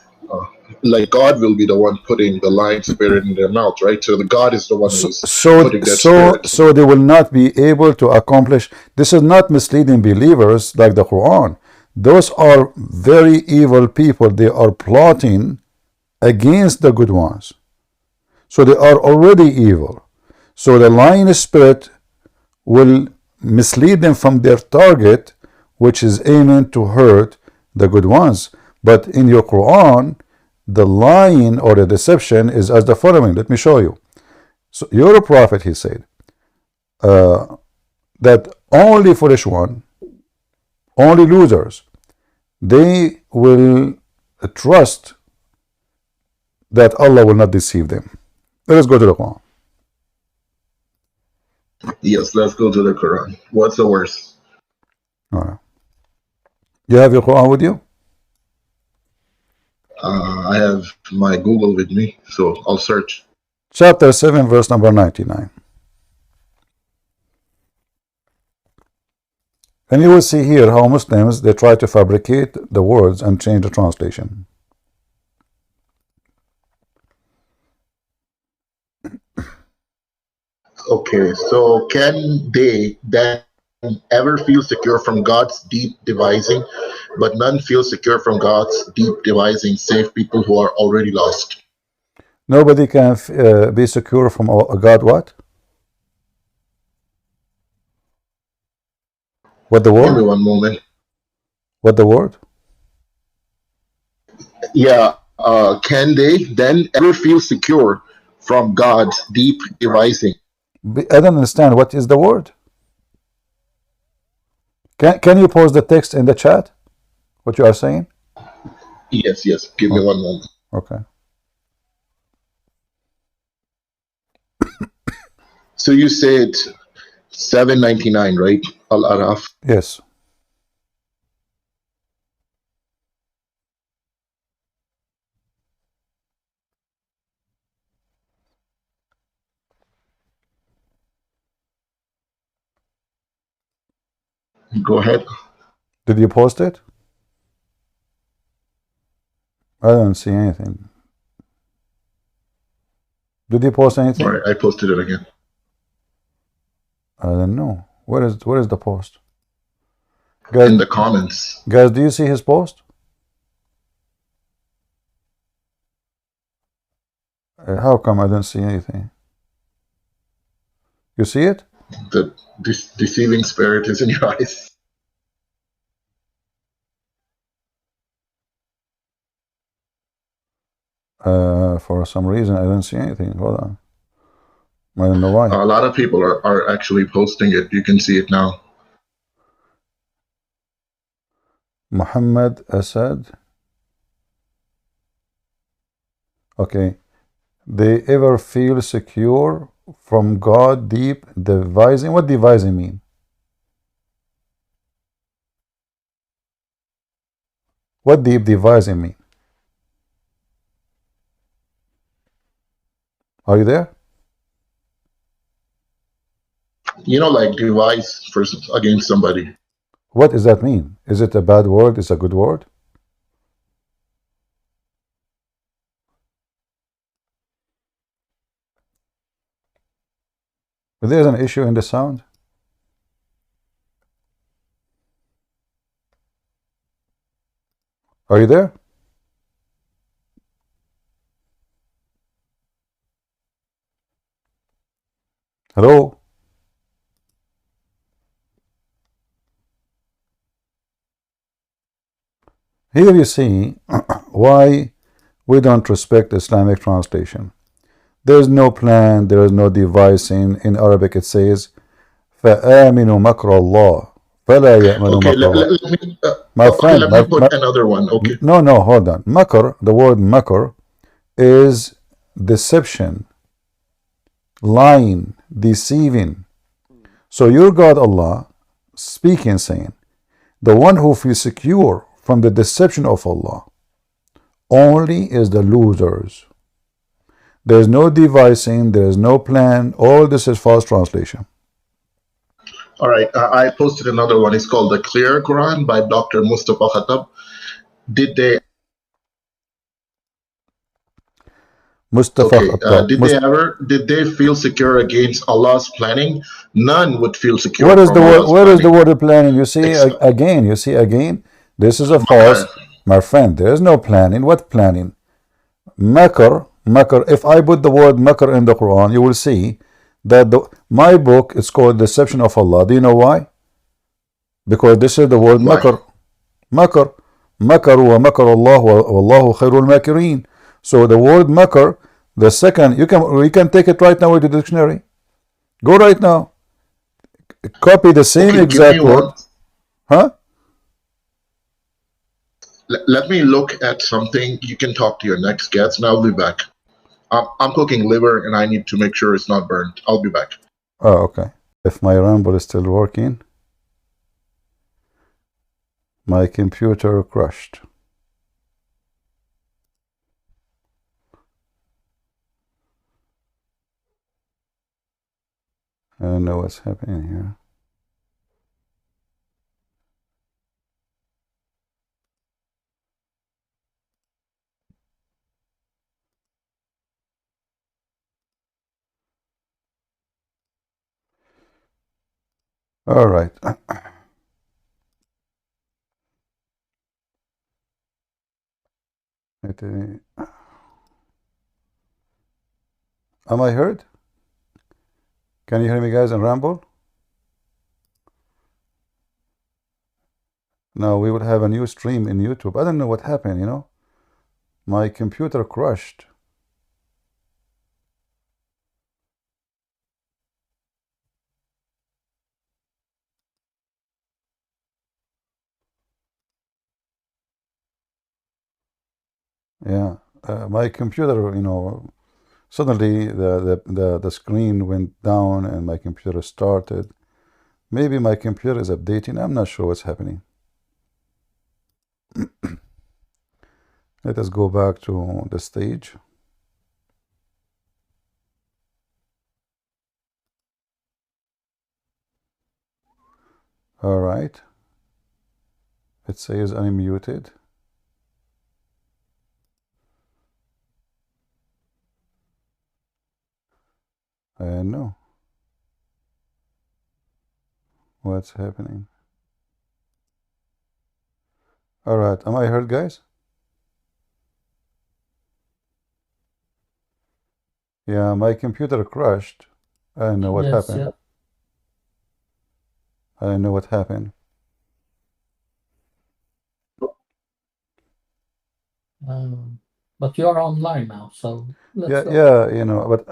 like God will be the one putting the lying spirit in their mouth, right? So the God is the one who's putting that spirit. So they will not be able to accomplish. This is not misleading believers like the Quran. Those are very evil people. They are plotting against the good ones. So they are already evil. So the lying spirit will mislead them from their target, which is aiming to hurt the good ones. But in your Quran, the lying or the deception is as the following. Let me show you. So you're a prophet, he said, that only foolish one, only losers, they will trust that Allah will not deceive them. Let us go to the Quran. Yes, let's go to the Quran. What's the worst? All right. You have your Quran with you? I have my Google with me, so I'll search. Chapter 7, verse number 99. And you will see here how Muslims, they try to fabricate the words and change the translation. Okay, so can they then ever feel secure from God's deep devising, but none feel secure from God's deep devising, save people who are already lost? Nobody can be secure from God what? What the word? Give me one moment. What the word? Yeah, can they then ever feel secure from God's deep devising? I don't understand. What is the word? Can you post the text in the chat? What you are saying? Yes, yes. Give me one moment. Okay. So you said 799, right? Al-Araf. Yes. Go ahead. Did you post it? I don't see anything. Did you post anything? All right, I posted it again. I don't know. Where is the post? Guys, in the comments. Guys, do you see his post? How come I don't see anything? You see it? The deceiving spirit is in your eyes. For some reason, I don't see anything. Hold on. I don't know why. A lot of people are actually posting it. You can see it now. Mohammed Asad. Okay. They ever feel secure from God deep devising? What devising mean? What deep devising mean? Are you there? You know, like devise against somebody. What does that mean? Is it a bad word? Is it a good word? But there's an issue in the sound. Are you there? Hello? Here you see why we don't respect Islamic translation. There is no plan, there is no devising. In Arabic it says, فَآمِنُوا مَكْرَ اللَّهِ فَلَا يَأْمَنُوا Okay, مَكْرَ let اللَّهِ. me, My friend, let me put another one. Okay. No, hold on. Makr, the word makr is deception. lying, deceiving. So your God Allah speaking, saying, the one who feels secure from the deception of Allah only is the losers. There's no devising, there's no plan. All this is false translation. All right, I posted another one. It's called The Clear Quran by Dr. Mustafa Khattab. Did they Mustafa Okay. Khattab. Did they feel secure against Allah's planning? None would feel secure What is from the word? Allah's Where is the planning. word planning? You see again. You see again. This is a false, my friend. There is no planning. What planning? Makr, makr. If I put the word makr in the Quran, you will see that my book is called Deception of Allah. Do you know why? Because this is the word makr, makr, makr wa makr Allah wallahu khairul makirin. So the word makr, the second, we can take it right now into the dictionary. Go right now. Copy the same exact word. Huh? Let me look at something. You can talk to your next guest, and I'll be back. I'm cooking liver, and I need to make sure it's not burnt. I'll be back. Oh, okay. If my ramble is still working, my computer crashed. I don't know what's happening here. All right. Am I heard? Can you hear me, guys, and ramble? Now we will have a new stream in YouTube. I don't know what happened, you know. My computer crashed. Yeah, my computer, you know, suddenly the screen went down and my computer started. Maybe my computer is updating. I'm not sure what's happening. Let us go back to the stage. All right. It says unmuted. No. What's happening? All right. Am I heard, guys? Yeah, my computer crashed. I don't know what happened. Yeah. I don't know what happened. But you're online now, so let's go. Yeah, you know, but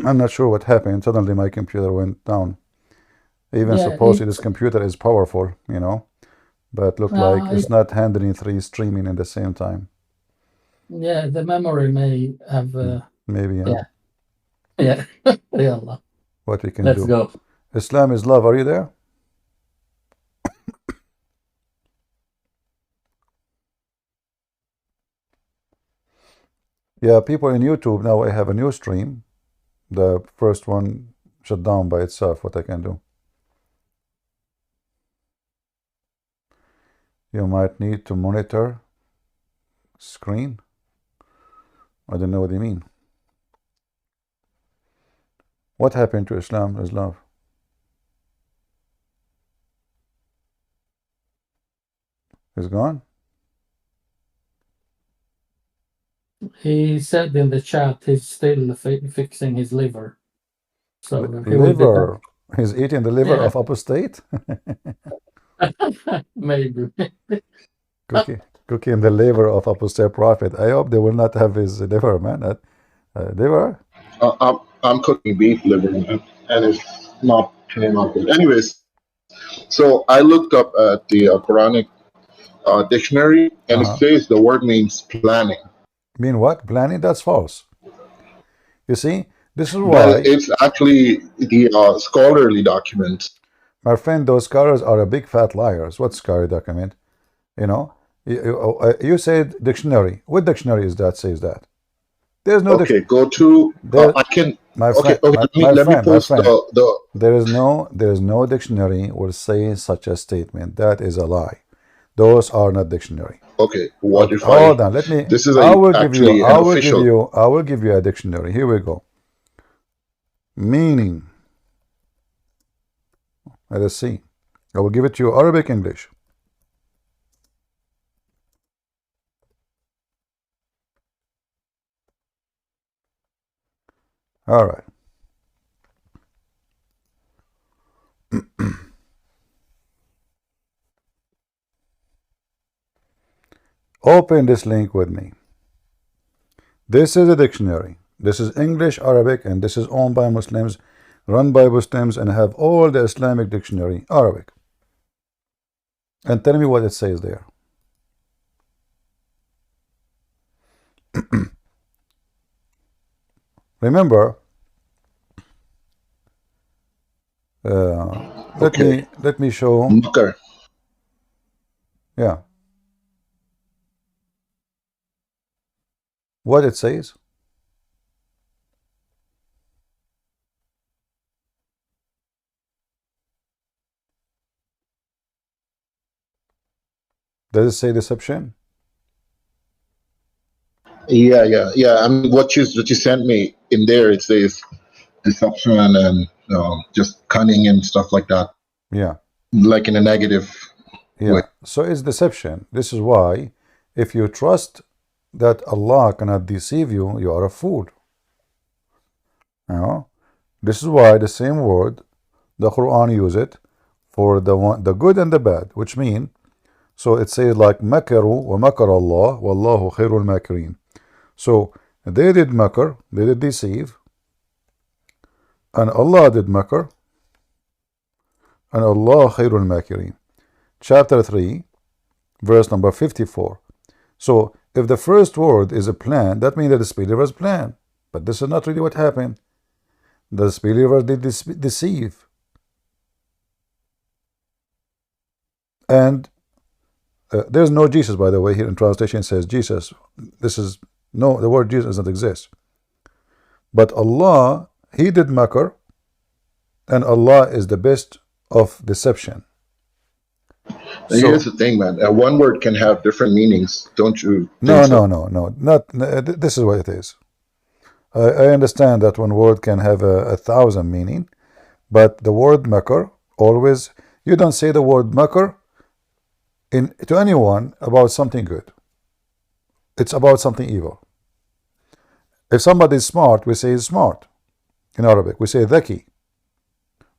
I'm not sure what happened. Suddenly my computer went down. Even supposedly this computer is powerful, you know, but look like it's not handling 3 streaming at the same time. Yeah, the memory may have... Maybe, yeah. Yeah, yeah. What we can Let's do. go. Islam is love. Are you there? Yeah, people in YouTube, now I have a new stream. The first one shut down by itself. What I can do. You might need to monitor screen. I don't know what you mean. What happened to Islam is love? It's gone? He said in the chat he's still fixing his liver. So liver? He's eating the liver of apostate? Maybe. Cooking the liver of apostate prophet. I hope they will not have his liver, man. Liver? I'm cooking beef liver, man, and it's not turning out good. Anyways, so I looked up at the Quranic dictionary, and it says the word means planning. Mean what? Planning? That's false. You see, This is Well, why, it's actually the scholarly document. my friend, those scholars are a big fat liars. What scholarly document? You know, you said dictionary. What dictionary is that says that? There's no Okay, dictionary. go to. I can. My Okay, friend, okay. my Let me friend, post the. there is no dictionary will say such a statement. That is a lie. Those are not dictionary. Okay, what if Hold on, let me. This is I will give actually you. an official. I will give you a dictionary. Here we go. Meaning. Let us see. I will give it to you Arabic, English. All right. Open this link with me. This is a dictionary. This is English, Arabic, and this is owned by Muslims, run by Muslims, and have all the Islamic dictionary, Arabic. And tell me what it says there. Remember, let me show. Makar. Yeah. What it says. Does it say deception? Yeah. I mean, what you sent me in there, it says deception and just cunning and stuff like that. Yeah. Like in a negative way. So it's deception. This is why, if you trust that Allah cannot deceive you, you are a fool. You know? This is why the same word, the Quran use it for the good and the bad, which mean, so it says like makaru wa makar Allah wallahu khairul makirin. So they did makar, they did deceive, and Allah did makar, and Allah khairul makirin. Chapter 3, verse number 54. So if the first word is a plan, that means that the disbelievers plan. But this is not really what happened. The disbelievers did deceive. And there's no Jesus, by the way. Here in translation it says Jesus. This is no, the word Jesus doesn't exist. But Allah, He did makar, and Allah is the best of deception. So, here's the thing, man. One word can have different meanings, don't you? No. Not. This is what it is. I understand that one word can have 1,000 meaning, but the word makar always. You don't say the word makar to anyone about something good. It's about something evil. If somebody is smart, we say he's smart. In Arabic, we say dhaki.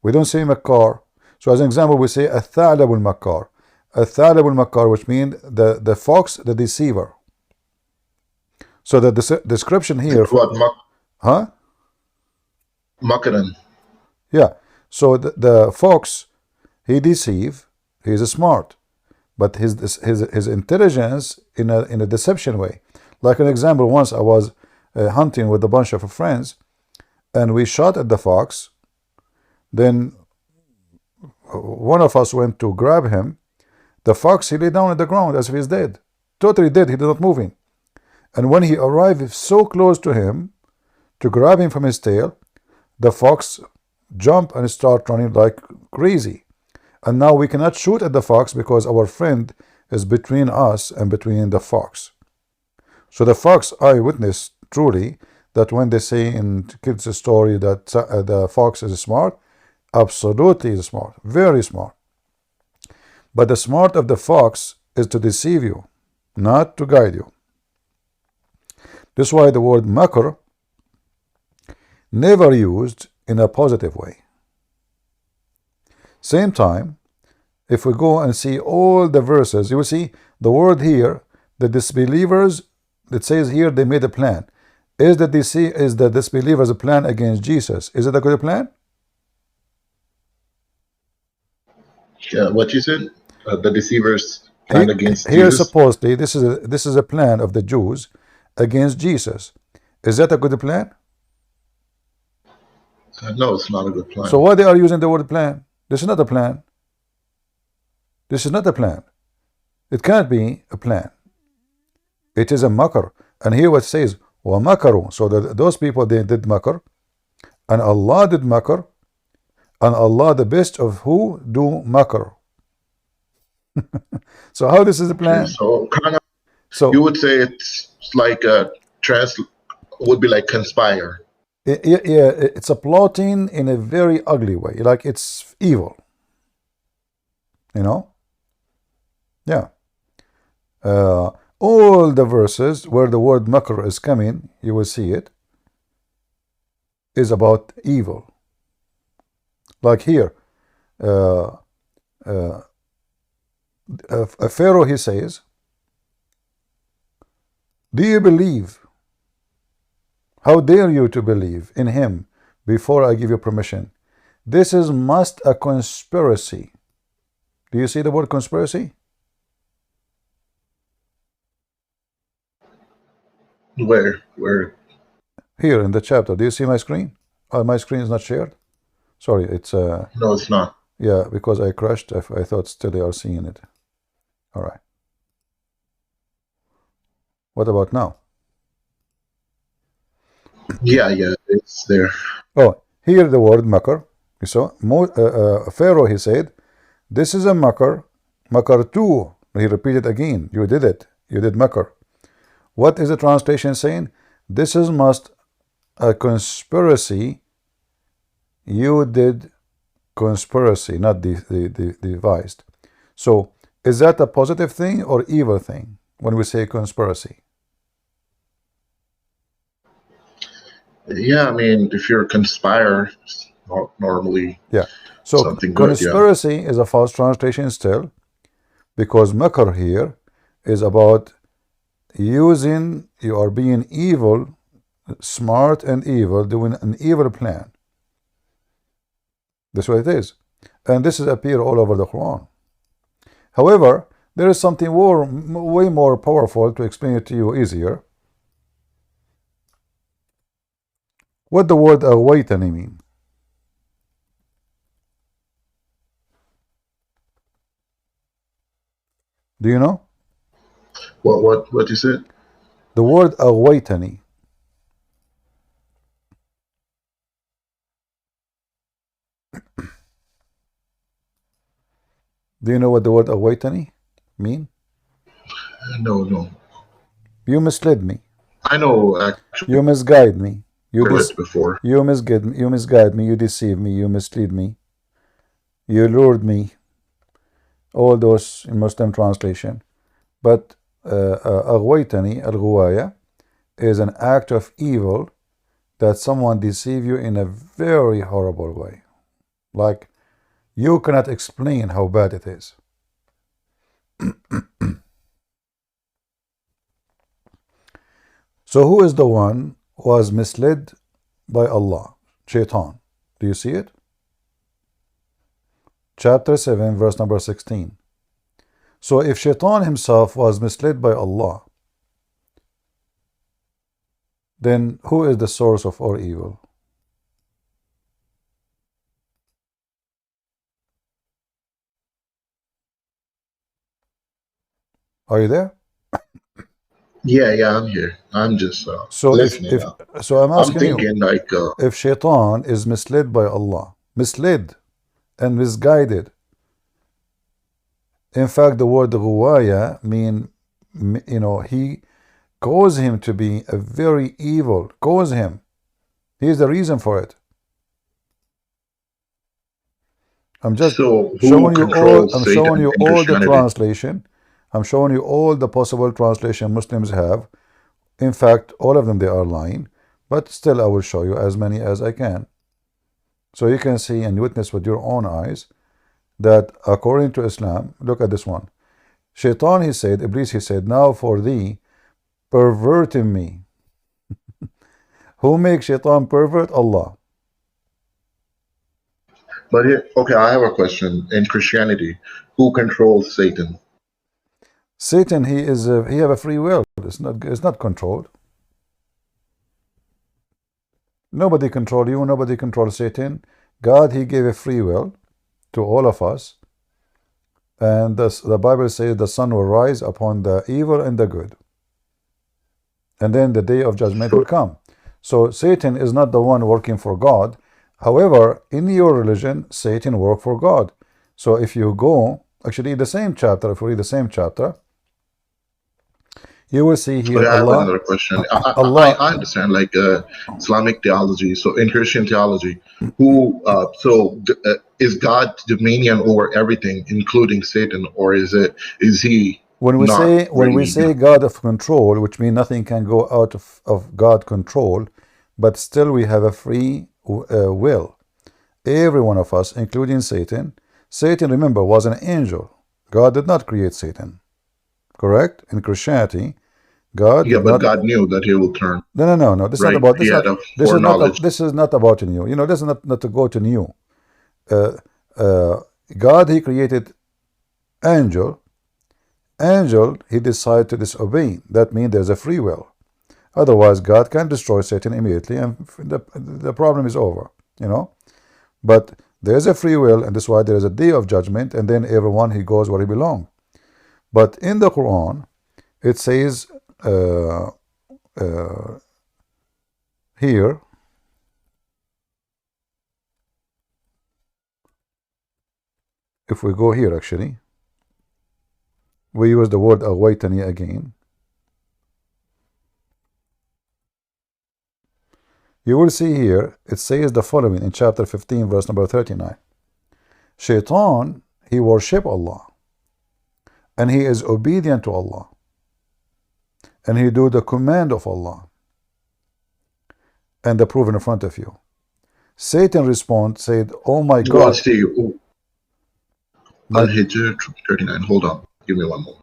We don't say makar. So as an example, we say al-tha'lab al-makar. Al-tha'lab al-makar, which means the fox, the deceiver. So the description here. What? Makaran. Yeah. So the fox, he deceive. He is smart, but his intelligence in a deception way. Like an example, once I was hunting with a bunch of friends, and we shot at the fox. Then one of us went to grab him. The fox, he lay down on the ground as if he's dead, totally dead. He did not moving. And when he arrived so close to him to grab him from his tail, the fox jumped and started running like crazy. And now we cannot shoot at the fox because our friend is between us and between the fox. So the fox, I witnessed truly that when they say in kids' story that the fox is smart, absolutely is smart, very smart. But the smart of the fox is to deceive you, not to guide you. This is why the word makar never used in a positive way. Same time, if we go and see all the verses, you will see the word here, the disbelievers, it says here they made a plan. Is the disbelievers a plan against Jesus? Is it a good plan? Yeah, what you said? The deceivers plan against here Jesus? Supposedly this is a plan of the Jews against Jesus. Is that a good plan? No, it's not a good plan. So why they are using the word plan? This is not a plan. This is not a plan. It can't be a plan. It is a makr. And here what it says, وَمَكَرُوا. So those people, they did makr. And Allah did makr. And Allah, the best of who do makr. So how this is a plan? So kind of, so you would say it's like a would be like conspire. Yeah, it's a plotting in a very ugly way. Like it's evil. You know? Yeah. All the verses where the word makr is coming, you will see it, is about evil. Like here, a Pharaoh, he says, do you believe? How dare you to believe in him before I give you permission? This is must a conspiracy. Do you see the word conspiracy? Where? Here in the chapter. Do you see my screen? My screen is not shared. Sorry, it's no, it's not. Yeah, because I crashed. I thought still they are seeing it. All right. What about now? Yeah, it's there. Oh, here the word makr. So Pharaoh, he said, this is a makr. Makr too. He repeated again. You did it. You did makr. What is the translation saying? This is must a conspiracy. You did conspiracy, not devised. So is that a positive thing or evil thing when we say conspiracy? Yeah, I mean, if you're a conspire, normally, yeah. So something conspiracy good, yeah. is a false translation still, because makr here is about using, you are being evil, smart and evil, doing an evil plan. That's what it is. And this is appear all over the Quran. However, there is something way more powerful to explain it to you easier. What the word awaitani mean? Do you know? What is it? The word awaitani. Do you know what the word awaitani mean? No. You misled me. I know, actually. You misguide me. You before. You misguide me. You deceive me. You mislead me. You lured me. All those in Muslim translation. But aghwaytani, al-ghuwaya, is an act of evil that someone deceive you in a very horrible way. Like, you cannot explain how bad it is. So who is the one who was misled by Allah? Shaitan. Do you see it? Chapter 7, verse number 16. So if Shaitan himself was misled by Allah, then who is the source of all evil? Are you there? Yeah, I'm here. I'm just so listening. So I'm asking thinking, you, if Shaitan is misled by Allah, misled and misguided. In fact, the word ghuwaya mean, he caused him to be a very evil. Cause him. He is the reason for it. I'm just showing you all. I'm showing you all the translation. I'm showing you all the possible translation Muslims have. In fact, all of them, they are lying. But still, I will show you as many as I can. So you can see and witness with your own eyes that according to Islam, look at this one. Shaitan, he said, Iblis, he said, now for thee, perverting me. Who makes Shaitan pervert? Allah. But okay, I have a question. In Christianity, who controls Satan? Satan, he have a free will. It's not controlled. Nobody control you, nobody controls Satan. God, he gave a free will to all of us. And the Bible says the sun will rise upon the evil and the good. And then the day of judgment will come. So Satan is not the one working for God. However, in your religion, Satan works for God. So if you go, actually the same chapter, if we read the same chapter, you will see here But I have Allah. another question. Allah. I understand, like Islamic theology. So in Christian theology, is God dominion over everything, including Satan, or is he When we not say God of control, which means nothing can go out of God control, but still we have a free will. Every one of us, including Satan. Satan, remember, was an angel. God did not create Satan. Correct? In Christianity, God God knew that he will turn. No. This is not about this. This is not about new. You know, this is not to go to new. God, he created angel. Angel, he decided to disobey. That means there's a free will. Otherwise, God can destroy Satan immediately, and the problem is over. You know, but there's a free will, and that's why there is a day of judgment, and then everyone he goes where he belongs. But in the Quran, it says here, if we go here, actually, we use the word awaitani again. You will see here, it says the following in chapter 15, verse number 39. Shaitan, he worship Allah, and he is obedient to Allah, and he do the command of Allah, and the proof in front of you. Satan respond, said, oh my God. Hijab 39, hold on, give me one more.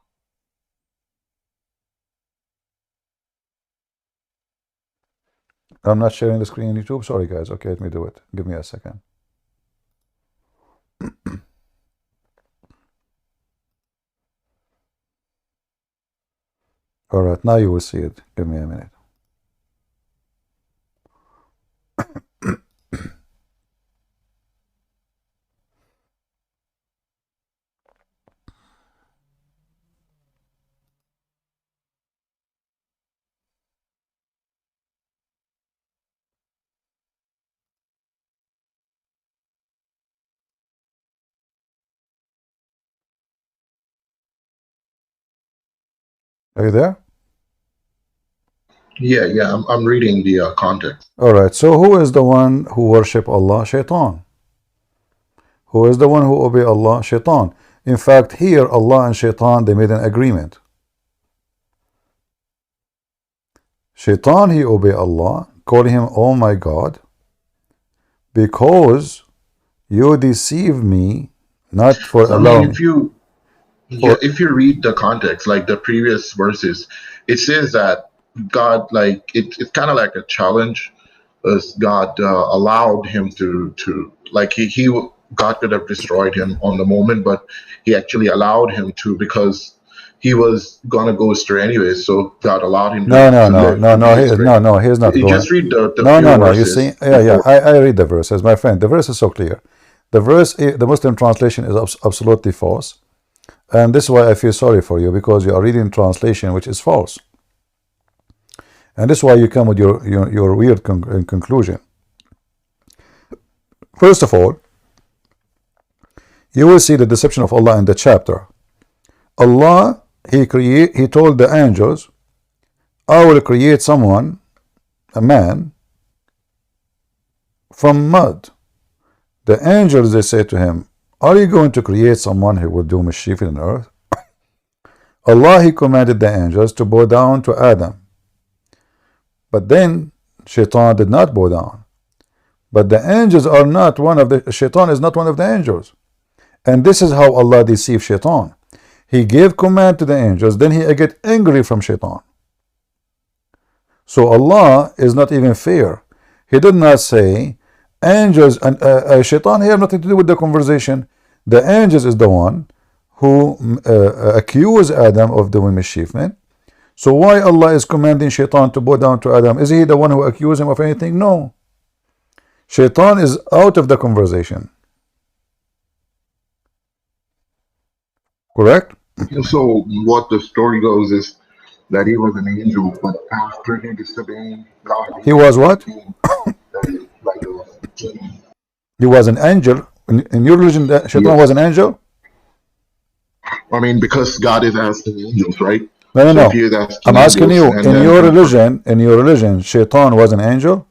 I'm not sharing the screen on YouTube. Sorry, guys. Okay, let me do it. Give me a second. All right, now you will see it. Give me a minute. Are you there? Yeah, I'm reading the context. All right, so who is the one who worship Allah? Shaitan. Who is the one who obey Allah? Shaitan. In fact, here Allah and Shaitan, they made an agreement. Shaitan, he obey Allah, call him, oh my God, because you deceive me, not for allowing. If you read the context, like the previous verses, it says that God, like it's kind of like a challenge. God allowed him to like God could have destroyed him on the moment, but he actually allowed him to, because he was gonna go astray anyway. So God allowed him. No, he's not going. Just read the no. verses. You see, I read the verses, my friend. The verse is so clear. The verse, the Muslim translation is absolutely false, and this is why I feel sorry for you, because you are reading translation which is false, and this is why you come with your weird conclusion. First of all, you will see the deception of Allah in the chapter. Allah, he told the angels, I will create someone, a man, from mud. The angels, they say to him, are you going to create someone who will do mischief in earth? Allah, he commanded the angels to bow down to Adam. But then Shaitan did not bow down. But the angels are not one of the, Shaitan is not one of the angels. And this is how Allah deceived Shaitan. He gave command to the angels, then he get angry from Shaitan. So Allah is not even fair. He did not say, angels and Shaitan have nothing to do with the conversation. The angels is the one who accused Adam of doing mischievement. So why Allah is commanding Shaitan to bow down to Adam? Is he the one who accused him of anything? No. Shaitan is out of the conversation. Correct? So what the story goes is that he was an angel, but after he disobeyed God, He was what? became like a genie. He was an angel. In your religion, Shaitan was an angel? I mean, because God is asking angels, right? No, no, So no. if he is asking I'm asking you, angels, and in then your religion, Shaitan was an angel?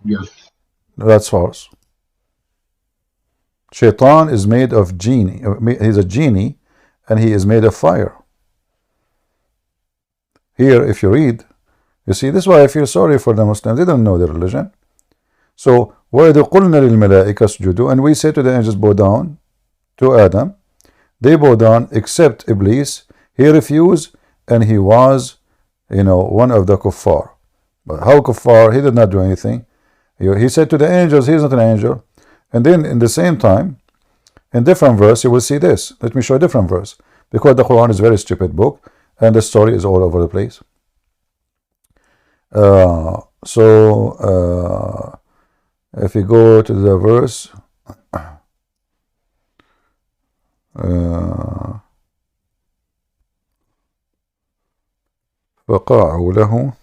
yes, That's false. Shaitan is made of genie. He's a genie, and he is made of fire. Here, if you read, you see, this is why I feel sorry for the Muslims. They don't know their religion. So, وَإِذْ قُلْنَا لِلْمَلَائِكَةِ اسْجُدُوا, and we say to the angels, bow down to Adam. They bow down except Iblis. He refused, and he was, one of the kuffar. But how kuffar? He did not do anything. He said to the angels, he's not an angel. And then in the same time, in different verse, you will see this. Let me show a different verse. Because the Quran is a very stupid book, and the story is all over the place. If you go to the verse, فقعوا له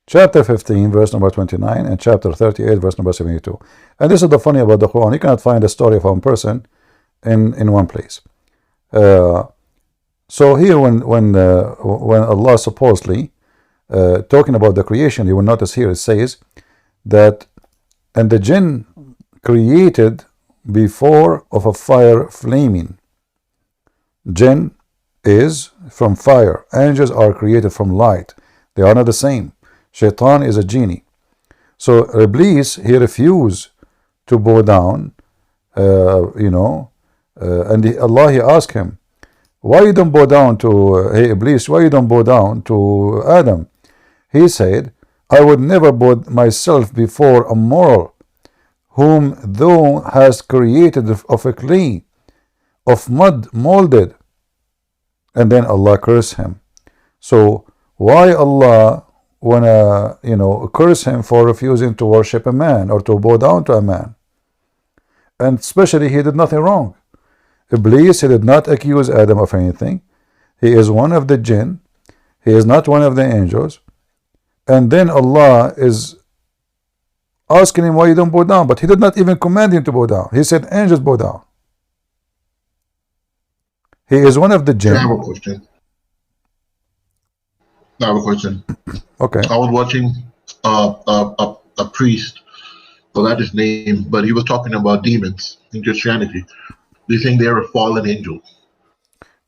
chapter 15 verse number 29 and chapter 38 verse number 72. And this is the funny about the Quran. You cannot find a story of one person in one place. So here when Allah supposedly talking about the creation, you will notice here it says that, and the jinn created before of a fire flaming. Jinn is from fire. Angels are created from light. They are not the same. Shaitan is a genie. So Iblis, he refused to bow down, and Allah, he asked him, why you don't bow down to, hey Iblis, why you don't bow down to Adam? He said, I would never bow myself before a mortal, whom thou hast created of a clay, of mud molded. And then Allah cursed him. So why Allah wanna, curse him for refusing to worship a man or to bow down to a man? And especially he did nothing wrong. Iblis, he did not accuse Adam of anything. He is one of the jinn. He is not one of the angels. And then Allah is asking him why you don't bow down, but he did not even command him to bow down. He said angels bow down. He is one of the jinn. I have a question. Okay. I was watching a priest, forgot his name, but he was talking about demons in Christianity. They think they are fallen angels.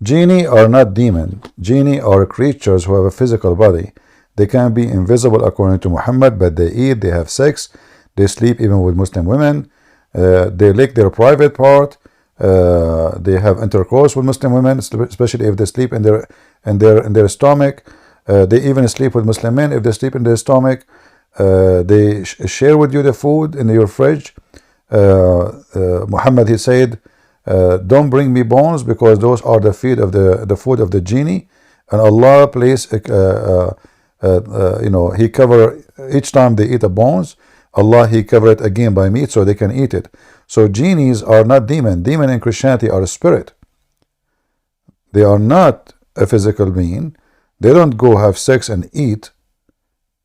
Genie are not demon. Genie are creatures who have a physical body. They can be invisible according to Muhammad, but they eat, they have sex, they sleep even with Muslim women, they lick their private part, they have intercourse with Muslim women, especially if they sleep in their stomach. They even sleep with Muslim men if they sleep in their stomach. They share with you the food in your fridge. Muhammad, he said, don't bring me bones, because those are the food of the genie. And Allah placed, he cover each time they eat the bones. Allah, he cover it again by meat so they can eat it. So genies are not demon. Demon in Christianity are a spirit. They are not a physical being. They don't go have sex and eat.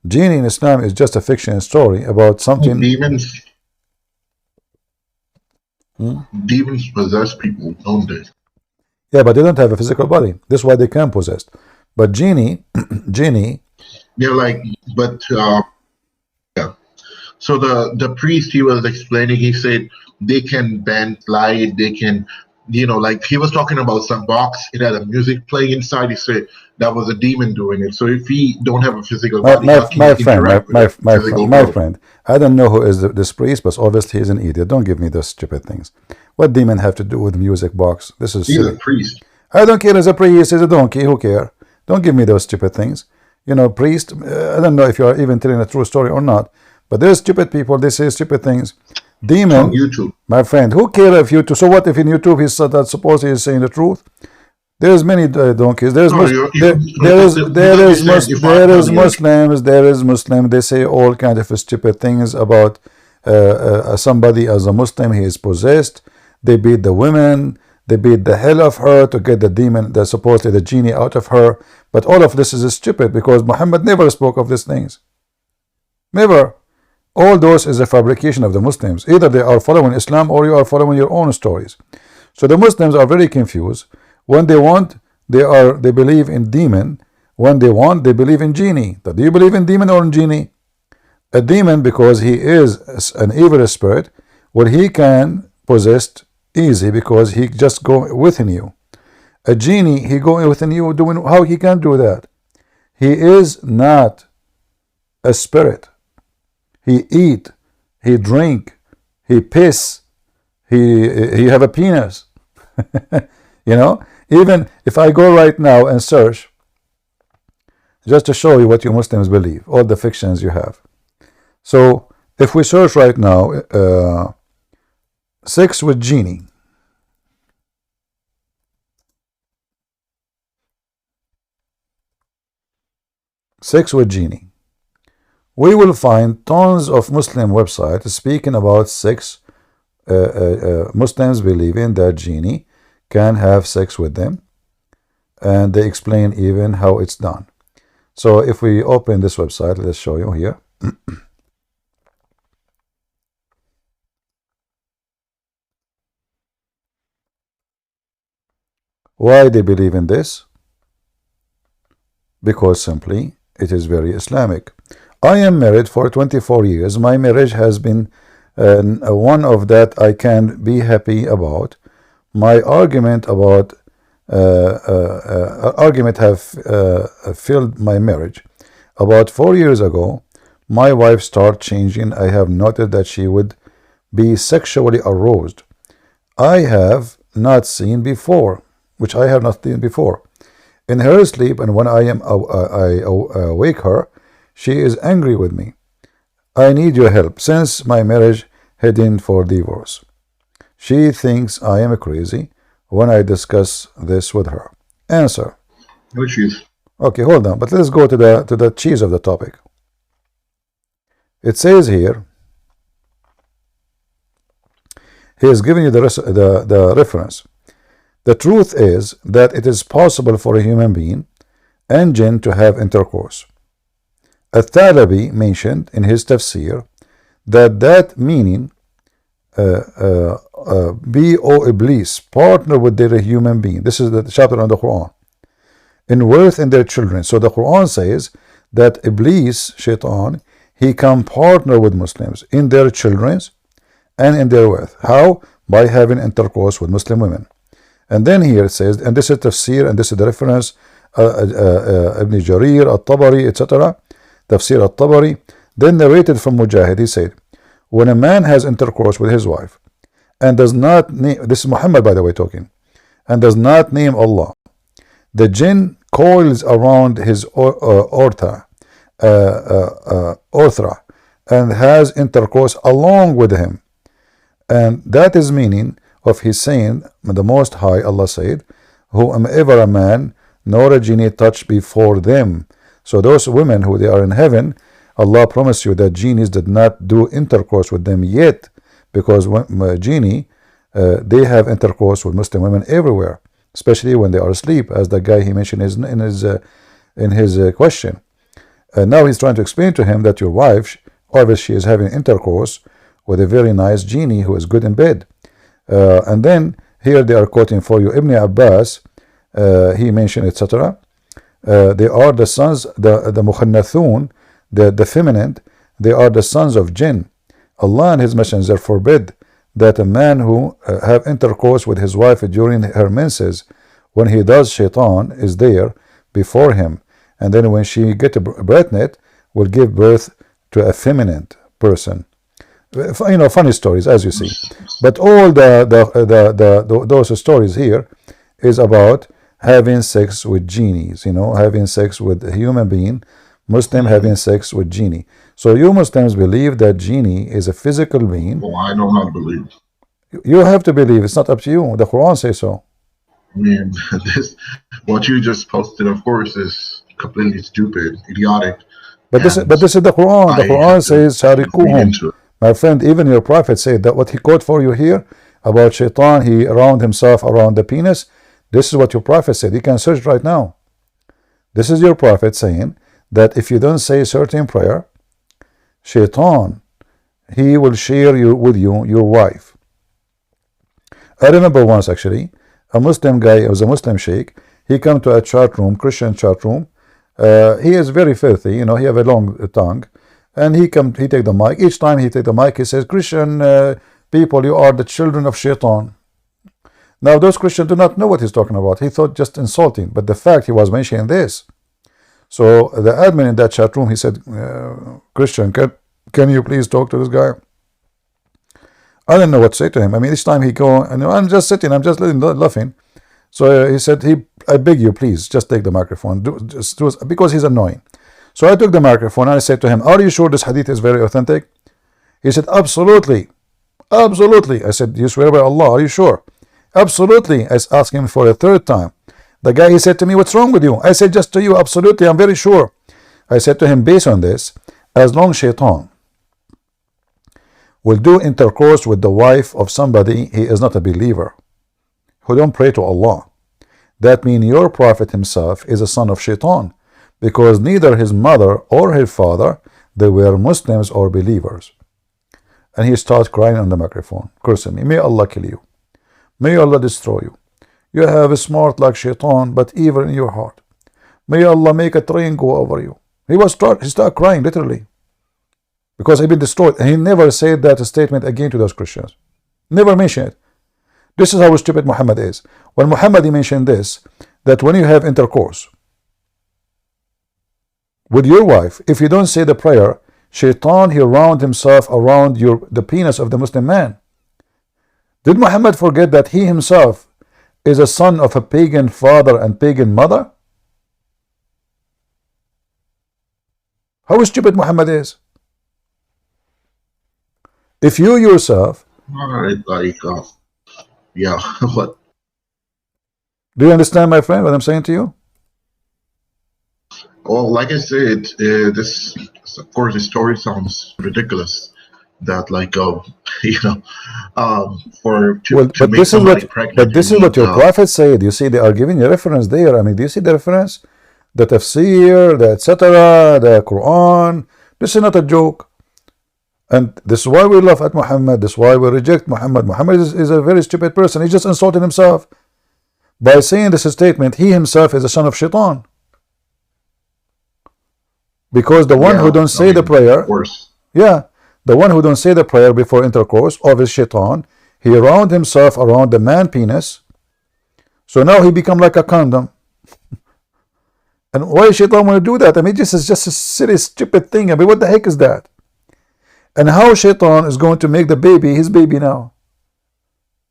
Genie in Islam is just a fiction story about something. Demons possess people, don't they? Yeah, but they don't have a physical body. That's why they can possess. But genie, they're like, yeah. So the priest, he was explaining, he said they can bend light, they can, like he was talking about some box, it had a music playing inside. He said that was a demon doing it. So if he don't have a physical body, my friend, I don't know who is this priest, but obviously he's an idiot. Don't give me those stupid things. What demon have to do with music box? This is silly. He's a priest. I don't care. As a priest, as a donkey, who care? Don't give me those stupid things. Priest, I don't know if you are even telling a true story or not, but there's stupid people, they say stupid things. Demon, on YouTube. My friend, who care if YouTube? So what if in YouTube he's that suppose he is saying the truth? There's many donkeys. There's No, there is Muslims. There is Muslim. They say all kinds of stupid things about somebody as a Muslim. He is possessed. They beat the women. They beat the hell of her to get the demon, supposedly the genie, out of her. But all of this is stupid because Muhammad never spoke of these things. Never. All those is a fabrication of the Muslims. Either they are following Islam or you are following your own stories. So the Muslims are very confused. When they want, they believe in demon. When they want, they believe in genie. Do you believe in demon or in genie? A demon, because he is an evil spirit, well, he can possess easy because he just go within you. A genie, he going within you, doing how he can do that? He is not a spirit. He eat, he drink, he piss, he have a penis. You know, even if I go right now and search, just to show you what you Muslims believe, all the fictions you have. So if we search right now, sex with genie. Sex with genie. We will find tons of Muslim websites speaking about sex. Muslims believing that genie can have sex with them, and they explain even how it's done. So if we open this website, let's show you here. Why they believe in this? Because simply it is very Islamic. I am married for 24 years. My marriage has been one of that I can be happy about. My argument about have filled my marriage. About 4 years ago, my wife started changing. I have noted that she would be sexually aroused. I have not seen before, which I have not seen before. In her sleep, and when I awake her, she is angry with me. I need your help, since my marriage heading for divorce. She thinks I am crazy when I discuss this with her. Answer. No cheese. Okay, hold on, but let's go to the cheese of the topic. It says here, he is giving you the reference. The truth is that it is possible for a human being and jinn to have intercourse. Al-Thalabi mentioned in his tafsir that meaning be, O Iblis, partner with their human being. This is the chapter on the Quran. In worth in their children. So the Quran says that Iblis, Shaitan, he can partner with Muslims in their children and in their wealth. How? By having intercourse with Muslim women. And then here it says, and this is tafsir, and this is the reference, Ibn Jarir, Al-Tabari, etc. Tafsir Al-Tabari. Then narrated from Mujahid, he said, when a man has intercourse with his wife and does not name, this is Muhammad by the way talking, and does not name Allah, the jinn coils around his orthra and has intercourse along with him. And that is meaning of his saying, the Most High, Allah said, whomever a man nor a genie touched before them. So those women who they are in heaven, Allah promised you that genies did not do intercourse with them yet, because when genie, they have intercourse with Muslim women everywhere, especially when they are asleep, as the guy he mentioned in his question. Now he's trying to explain to him that your wife, obviously she is having intercourse with a very nice genie who is good in bed. And then here they are quoting for you Ibn Abbas, he mentioned, etc. They are the sons, the mukhannathun, the feminine, they are the sons of jinn. Allah and his messenger forbid that a man who have intercourse with his wife during her menses, when he does, Shaitan is there before him, and then when she get pregnant, will give birth to a feminine person. You know, funny stories, as you see. But all those stories here is about having sex with genies, you know, having sex with a human being, Muslim having sex with genie. So you Muslims believe that genie is a physical being. Oh, I do not believe. You have to believe. It's not up to you. The Quran says so. I mean, this what you just posted, of course, is completely stupid, idiotic. But this is the Quran. The Quran says, "Sharikuhum." My friend, even your prophet said that what he quote for you here about shaitan, he around himself around the penis. This is what your prophet said. You can search right now. This is your prophet saying that if you don't say a certain prayer, shaitan, he will share with you your wife. I remember once actually, a Muslim guy, it was a Muslim sheikh, he come to a chat room, Christian chat room. He is very filthy, you know, he have a long tongue, and he take the mic. Each time he take the mic, he says, Christian people, you are the children of shaitan. Now those Christians do not know what he's talking about. He thought just insulting, but the fact he was mentioning this. So the admin in that chat room, he said, Christian, can you please talk to this guy? I didn't know what to say to him. I mean, each time he go, and I'm just sitting, I'm just laughing. So he said, I beg you, please, just take the microphone, because he's annoying. So I took the microphone and I said to him, are you sure this hadith is very authentic? He said, absolutely, absolutely. I said, you swear by Allah, are you sure? Absolutely. I asked him for a third time. The guy, he said to me, what's wrong with you? I said, just to you, absolutely, I'm very sure. I said to him, based on this, as long as shaitan will do intercourse with the wife of somebody, he is not a believer, who don't pray to Allah. That means your prophet himself is a son of shaitan, because neither his mother or his father, they were Muslims or believers. And he starts crying on the microphone, cursing me, may Allah kill you, may Allah destroy you. You have a smart like shaitan, but evil in your heart. May Allah make a train go over you. He started crying literally, because he'd been destroyed. And he never said that statement again to those Christians. Never mentioned it. This is how stupid Muhammad is. When Muhammad mentioned this, that when you have intercourse with your wife, if you don't say the prayer, shaitan, he wound himself around the penis of the Muslim man. Did Muhammad forget that he himself is a son of a pagan father and pagan mother? How stupid Muhammad is. If you yourself, yeah, what? Do you understand, my friend, what I'm saying to you? Well, like I said, this, of course, the story sounds ridiculous. That, like, you know, to make somebody pregnant. But this is what your prophet said. You see, they are giving you a reference there. I mean, do you see the reference? The tafsir, the etc., the Quran. This is not a joke. And this is why we laugh at Muhammad. This is why we reject Muhammad. Muhammad is a very stupid person. He's just insulting himself by saying this statement. He himself is a son of shaitan, because the one who don't say the prayer, the one who don't say the prayer before intercourse of his shaitan, he round himself around the man penis. So now he become like a condom. And why shaitan want to do that? I mean, this is just a silly, stupid thing. I mean, what the heck is that? And how shaitan is going to make the baby his baby now?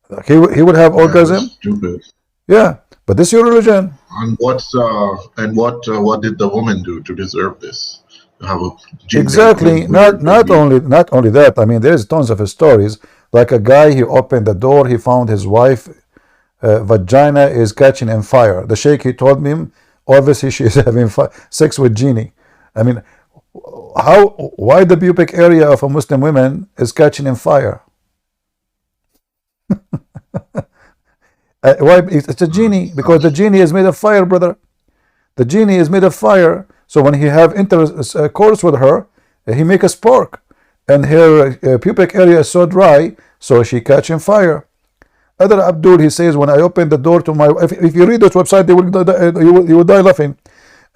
Like he would have orgasm. Stupid. Yeah, but this is your religion. And what did the woman do to deserve this? To have a exactly. Not only that. I mean, there's tons of stories. Like a guy, he opened the door, he found his wife vagina is catching in fire. The sheikh, he told me, obviously she is having sex with genie. I mean, why the pubic area of a Muslim woman is catching in fire? Why? It's a genie, because the genie is made of fire, brother. The genie is made of fire. So when he have intercourse with her, he make a spark, and her pubic area is so dry, so she catching fire. Other Abdul, he says, when I opened the door to my, if you read this website, you will die laughing.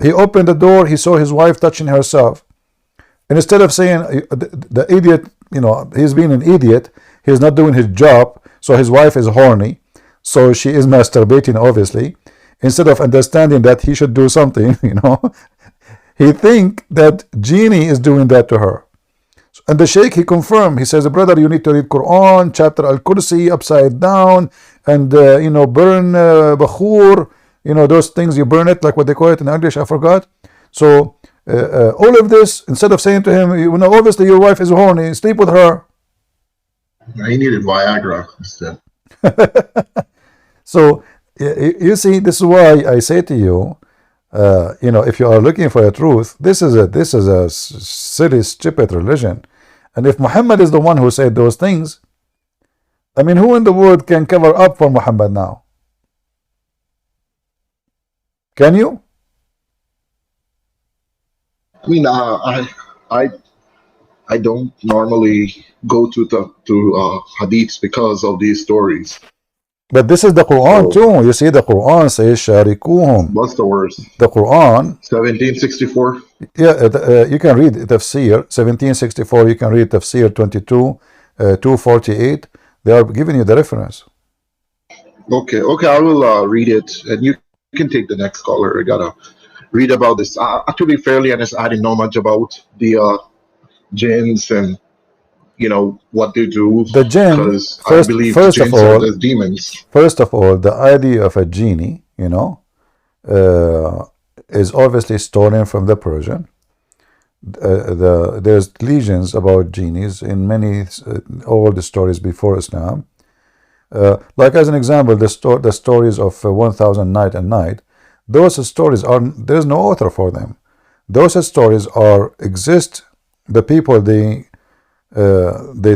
He opened the door, he saw his wife touching herself. And instead of saying, the idiot, you know, he's being an idiot, he's not doing his job, so his wife is horny, so she is masturbating, obviously. Instead of understanding that he should do something, you know, he think that genie is doing that to her. And the sheikh, he confirmed, he says, brother, you need to read Quran, chapter Al-Kursi, upside down, and, you know, burn bakhur, you know, those things, you burn it, like what they call it in English, I forgot. So, all of this, instead of saying to him, you know, obviously your wife is horny, sleep with her. He needed Viagra instead. So, You see, this is why I say to you, you know, if you are looking for a truth, this is a silly, stupid religion. And if Muhammad is the one who said those things, I mean, who in the world can cover up for Muhammad now? Can you? I mean, I don't normally go to hadiths because of these stories. But this is the Quran too. You see, the Quran says "Sharikuhum." What's the worst? The Quran. 1764. Yeah, you can read Tafsir 1764. You can read Tafsir 22, 248. They are giving you the reference. Okay, I will read it, and you can take the next caller. I gotta read about this. To be fairly honest, I didn't know much about the jinns and what they do. The jinn, because I believe first jinns of all, are as demons. First of all, the idea of a genie, you know, is obviously stolen from the Persian. There's legends about genies in many old stories before Islam. Like as an example, the stories of 1000 Night and Night. Those stories there's no author for them. Those stories exist. The people they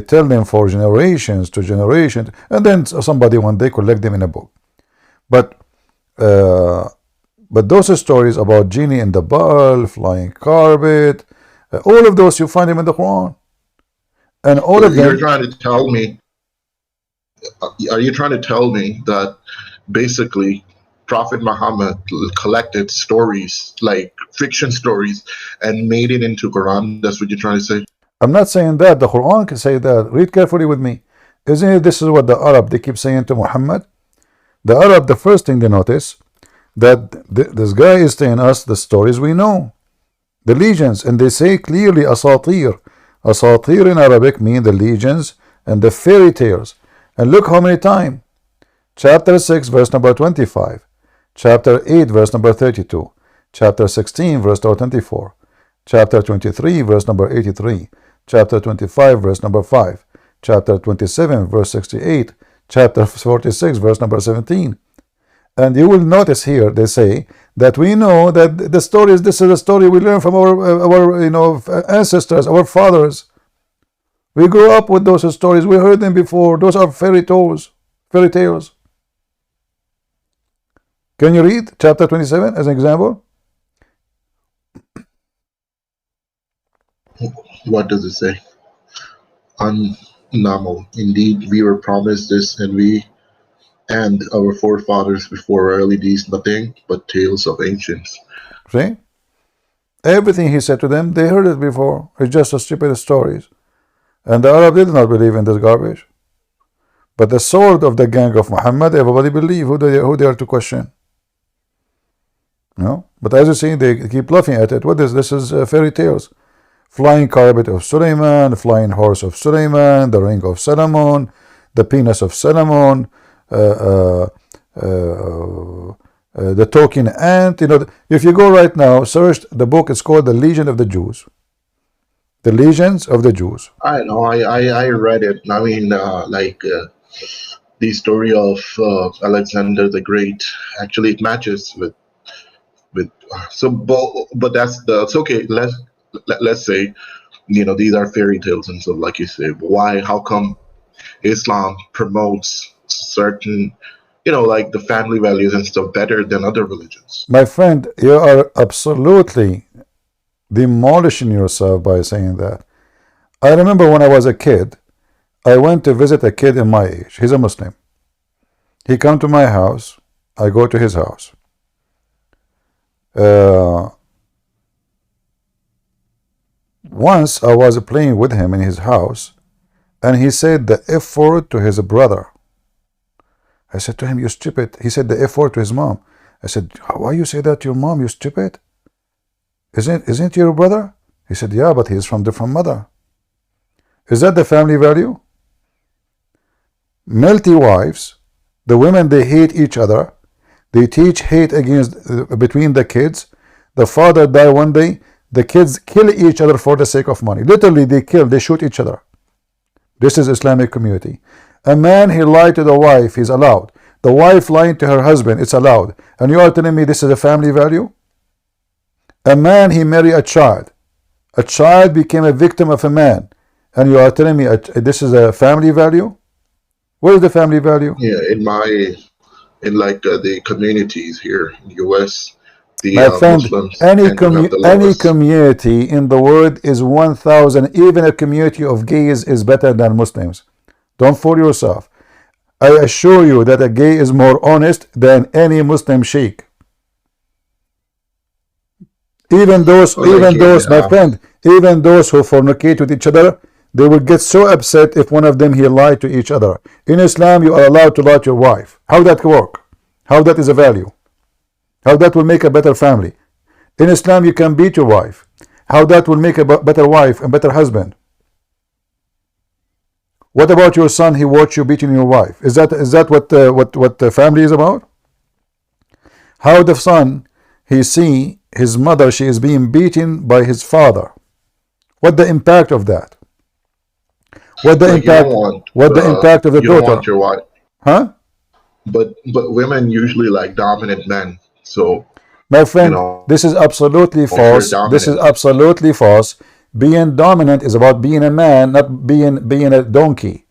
tell them for generations to generations, and then somebody one day collect them in a book. But those stories about genie in the ball, flying carpet, all of those you find them in the Quran, and all of them. You're trying to tell me? Are you trying to tell me that basically Prophet Muhammad collected stories, like fiction stories, and made it into Quran? That's what you're trying to say? I'm not saying that. The Quran can say that. Read carefully with me. Isn't it? This is what the Arab, they keep saying to Muhammad. The Arab, the first thing they notice, that this guy is telling us the stories we know, the legends, and they say clearly asatir. Asatir in Arabic mean the legends and the fairy tales. And look how many times. Chapter 6, verse number 25. Chapter 8, verse number 32. Chapter 16, verse number 24. Chapter 23, verse number 83. Chapter 25, verse number 5. Chapter 27, verse 68. Chapter 46, verse number 17. And you will notice here they say that we know that the stories, this is a story we learn from our ancestors, our fathers. We grew up with those stories. We heard them before. Those are fairy tales. Can you read chapter 27 as an example? What does it say? Unnamo. Indeed, we were promised this, and we and our forefathers before early these nothing but tales of ancients. See? Everything he said to them, they heard it before. It's just a stupid stories. And the Arab did not believe in this garbage. But the sword of the gang of Muhammad, everybody believe who they are to question. No? But as you see, they keep laughing at it. What is this? This is fairy tales. Flying carpet of Suleiman, flying horse of Suleiman, the ring of Solomon, the penis of Solomon, the talking ant. If you go right now, search the book. It's called The Legion of the Jews. The Legions of the Jews. I know. I read it. I mean, the story of Alexander the Great. Actually, it matches with. But it's okay. Let's say, these are fairy tales and stuff, like you say. But why? How come Islam promotes certain, like the family values and stuff better than other religions? My friend, you are absolutely demolishing yourself by saying that. I remember when I was a kid, I went to visit a kid in my age. He's a Muslim. He come to my house. I go to his house. Once I was playing with him in his house, and he said the F word to his brother. I said to him, "You stupid." He said the F word to his mom. I said, "Why you say that to your mom, you stupid? Isn't your brother?" He said, "Yeah, but he's from different mother." Is that the family value? Multi-wives, the women, they hate each other. They teach hate between the kids. The father die one day. The kids kill each other for the sake of money. Literally, they shoot each other. This is Islamic community. A man, he lied to the wife, he's allowed. The wife lying to her husband, it's allowed. And you are telling me this is a family value? A man, he married a child. A child became a victim of a man. And you are telling me this is a family value? Where is the family value? Yeah, in like the communities here in the US, the My friend, Muslims any tend to have the lowest. community in the world is 1,000. Even a community of gays is better than Muslims. Don't fool yourself. I assure you that a gay is more honest than any Muslim sheikh. Even those, my friend, even those who fornicate with each other, they will get so upset if one of them he lied to each other. In Islam, you are allowed to lie to your wife. How that work? How that is a value? How that will make a better family? In Islam, you can beat your wife. How that will make a better wife and better husband? What about your son? He watched you beating your wife. Is that what the family is about? How the son he see his mother, she is being beaten by his father. What the impact of that? What the Like impact? What the impact of the you don't daughter? want your wife. Huh? But women usually like dominant men. So My friend, know, this is absolutely if you're false. This is dominant, absolutely false. Being dominant is about being a man, not being a donkey.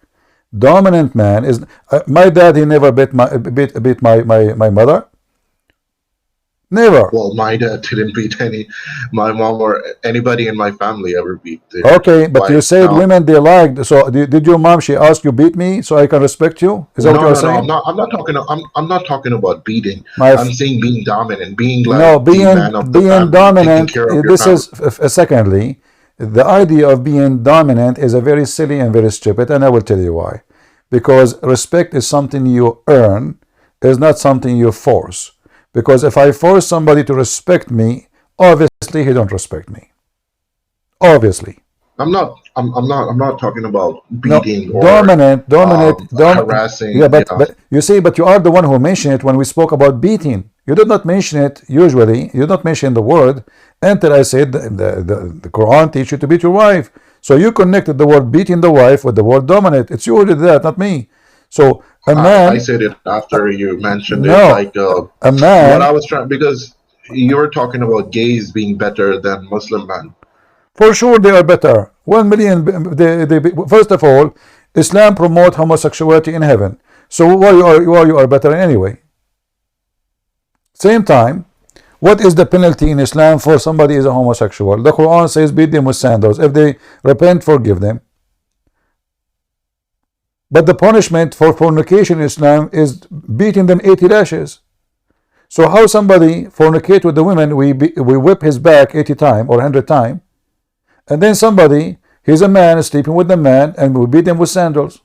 Dominant man is my dad. He never beat my mother. Never. well, my dad didn't beat my mom or anybody in my family ever beat their Okay, but you wife. said Now, women they liked. So did your mom? She asked you beat me so I can respect you. Is that what you are saying? I'm not talking about beating. My I'm saying being dominant, being like no, the man of the being family, taking dominant. care of your This family. is secondly, the idea of being dominant is a very silly and very stupid, and I will tell you why. Because respect is something you earn, is not something you force. Because if I force somebody to respect me, obviously he don't respect me. Obviously. I'm not talking about beating or dominant, harassing. yeah, but you see, but you are the one who mentioned it when we spoke about beating. You did not mention it usually. You did not mention the word until I said the Quran teaches you to beat your wife. So you connected the word beating the wife with the word dominant. It's you who did that, not me. So a man. I said it after you mentioned it. No, Like a man. what I was trying, because you were talking about gays being better than Muslim men. For sure they are better. 1 million. First of all, Islam promote homosexuality in heaven. So why you are better anyway? Same time, what is the penalty in Islam for somebody is a homosexual? The Quran says beat them with sandals. If they repent, forgive them. But the punishment for fornication in Islam is beating them 80 lashes. So how somebody fornicate with the women, we whip his back 80 times or 100 times, and then somebody, he's a man sleeping with a man, and we beat him with sandals.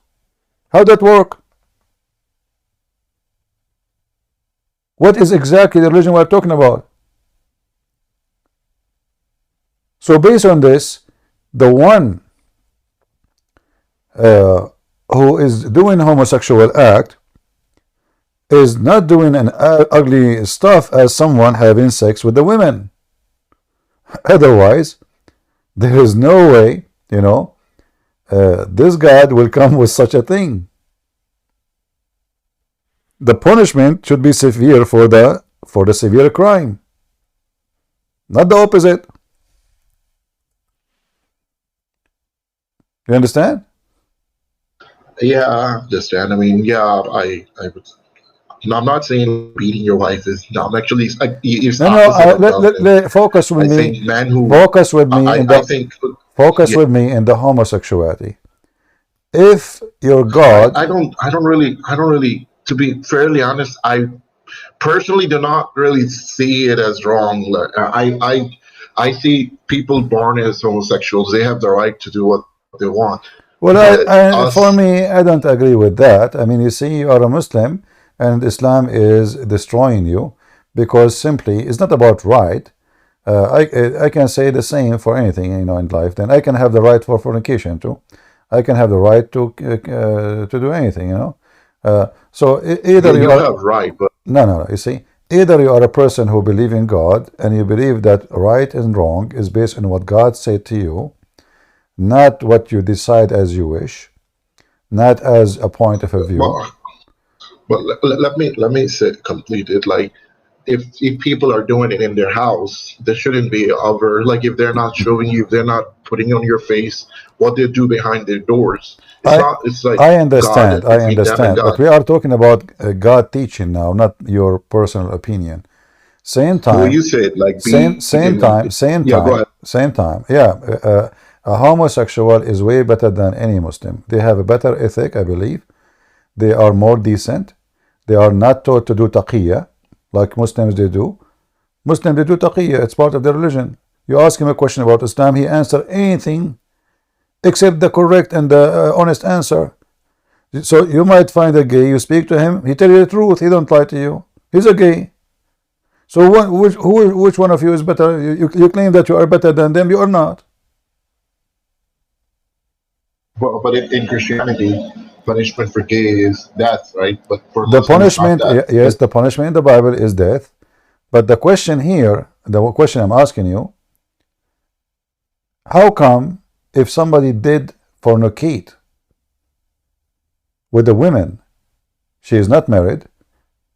How that work? What is exactly the religion we're talking about? So based on this, the one who is doing homosexual act is not doing an ugly stuff as someone having sex with the women. Otherwise, there is no way, this God will come with such a thing. The punishment should be severe for the severe crime, not the opposite. You understand? Yeah, I understand. I mean, yeah, I would. No, I'm not saying beating your wife is. No, I'm actually. It's let focus with me. Think men who focus with me in the. I think. Focus with me in the homosexuality. If your God, I don't really. To be fairly honest, I personally do not really see it as wrong. Like, I see people born as homosexuals. They have the right to do what they want. Well, for me, I don't agree with that. I mean, you see, you are a Muslim, and Islam is destroying you because simply it's not about right. I can say the same for anything in life. Then I can have the right for fornication too. I can have the right to do anything. So either you have right, but no. You see, either you are a person who believes in God and you believe that right and wrong is based on what God said to you, not what you decide as you wish, not as a point of a view. But let me say complete it. Like if people are doing it in their house, there shouldn't be over. Like if they're not showing you, if they're not putting on your face what they do behind their doors. It's not. It's like I God understand, I between them and understand, but God. we are talking about God teaching now, not your personal opinion. Same Well, time, you said like same be same in. time, same Yeah, go time, ahead. same time. Yeah, a homosexual is way better than any Muslim. They have a better ethic, I believe. They are more decent. They are not taught to do taqiyya like Muslims they do. Muslims they do taqiyya. It's part of their religion. You ask him a question about Islam, he answer anything except the correct and the honest answer. So you might find a gay, you speak to him, he tell you the truth, he don't lie to you. He's a gay. So which one of you is better? You claim that you are better than them, you are not. Well, but in Christianity, punishment for gay is death, right? But for The Muslim, it's not punishment, that. yes, the punishment in the Bible is death. But the question here, the question I'm asking you, how come if somebody did fornicate with a woman, she is not married,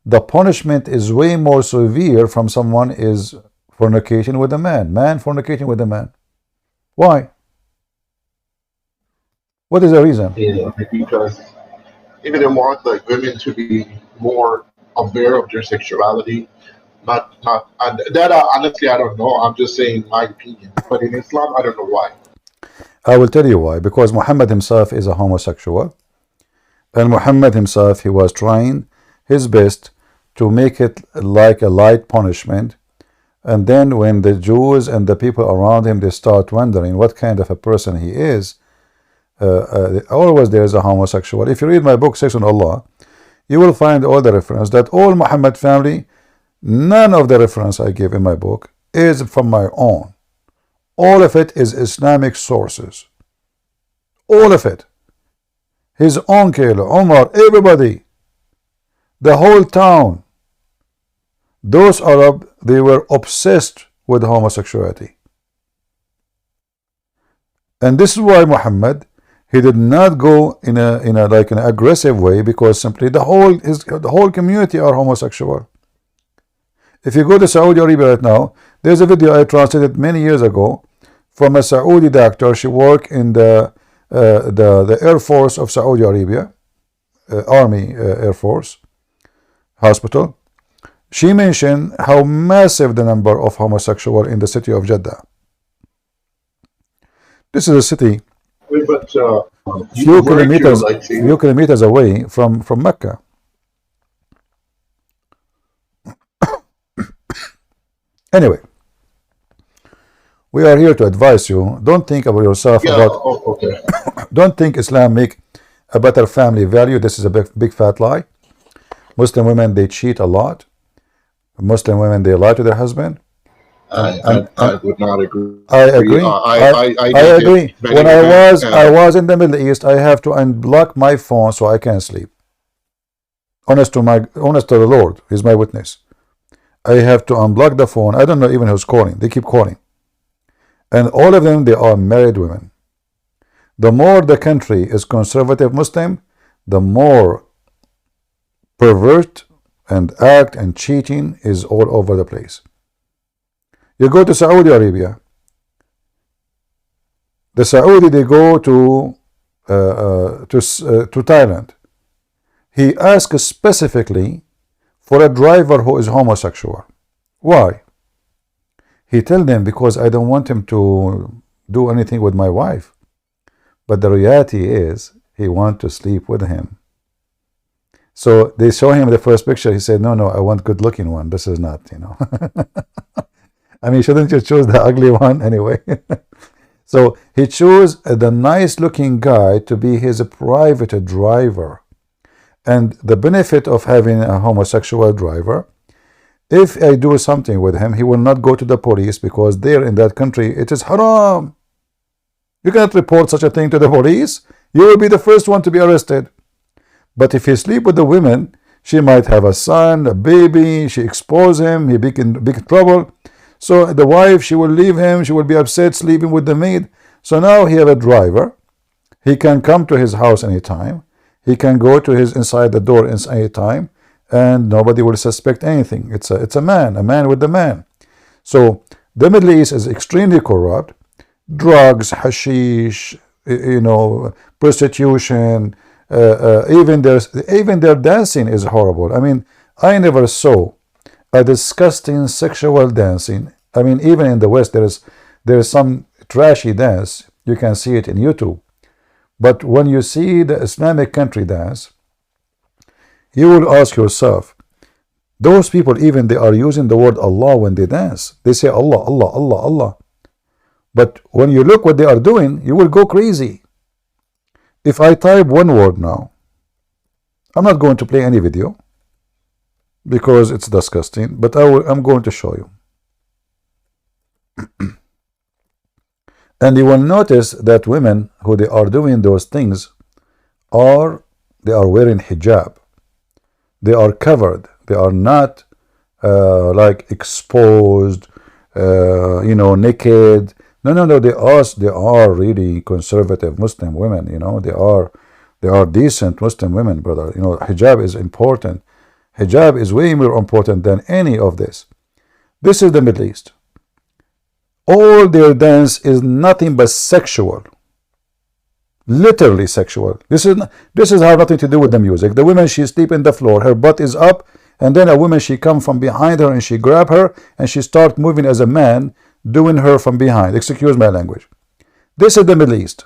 the punishment is way more severe from someone is fornicating with a man fornicating with a man? Why? What is the reason? Yeah, because even they want like women to be more aware of their sexuality. Not, and that honestly, I don't know. I'm just saying my opinion. But in Islam, I don't know why. I will tell you why. Because Muhammad himself is a homosexual, and Muhammad himself, he was trying his best to make it like a light punishment. And then when the Jews and the people around him, they start wondering what kind of a person he is, always there is a homosexual. If you read my book, Sex on Allah, you will find all the reference that all Muhammad family, none of the reference I give in my book is from my own. All of it is Islamic sources. All of it. His uncle, Omar, everybody, the whole town, those Arab, they were obsessed with homosexuality. And this is why Muhammad, he did not go in a like an aggressive way, because simply the whole community are homosexual. If you go to Saudi Arabia right now, there's a video I translated many years ago from a Saudi doctor. She worked in the Air Force of Saudi Arabia, Army Air Force hospital. She mentioned how massive the number of homosexuals in the city of Jeddah. This is a city But few where do you kilometers like to? few kilometers away from Mecca. Anyway, we are here to advise you. Don't think about yourself Yeah. about. Oh, okay. Don't think Islam make a better family value. This is a big fat lie. Muslim women, they cheat a lot. Muslim women, they lie to their husband. I would not agree. I agree. I I don't agree. get When many women. I was in the Middle East, I have to unblock my phone so I can sleep. Honest to the Lord, He's my witness. I have to unblock the phone. I don't know even who's calling. They keep calling. And all of them, they are married women. The more the country is conservative Muslim, the more pervert and act and cheating is all over the place. You go to Saudi Arabia. The Saudi, they go to Thailand. He asks specifically for a driver who is homosexual. Why? He tell them, because I don't want him to do anything with my wife. But the reality is, he want to sleep with him. So they show him the first picture. He said, no, I want good looking one. This is not, I mean, shouldn't you choose the ugly one anyway? So he chose the nice looking guy to be his private driver. And the benefit of having a homosexual driver, if I do something with him, he will not go to the police, because there in that country, it is haram. You cannot report such a thing to the police. You will be the first one to be arrested. But if he sleep with the women, she might have a son, a baby, she expose him, he be in big trouble. So the wife, she will leave him, she will be upset sleeping with the maid. So now he have a driver. He can come to his house anytime. He can go to his inside the door in any time, and nobody will suspect anything. It's a man with the man. So the Middle East is extremely corrupt. Drugs, hashish, prostitution, even their dancing is horrible. I mean, I never saw a disgusting sexual dancing. I mean, even in the West, there is some trashy dance. You can see it in YouTube. But when you see the Islamic country dance, you will ask yourself, those people, even they are using the word Allah when they dance. They say Allah, Allah, Allah, Allah. But when you look what they are doing, you will go crazy. If I type one word now, I'm not going to play any video because it's disgusting, but I'm going to show you. And you will notice that women who they are doing those things they are wearing hijab. They are covered. They are not like exposed, naked. No. They are really conservative Muslim women. They are decent Muslim women, brother. Hijab is important. Hijab is way more important than any of this. This is the Middle East. All their dance is nothing but sexual. Literally sexual. This is have nothing to do with the music. The woman, she sleep in the floor, her butt is up, and then a woman, she come from behind her and she grab her and she start moving as a man, doing her from behind. Excuse my language. This is the Middle East.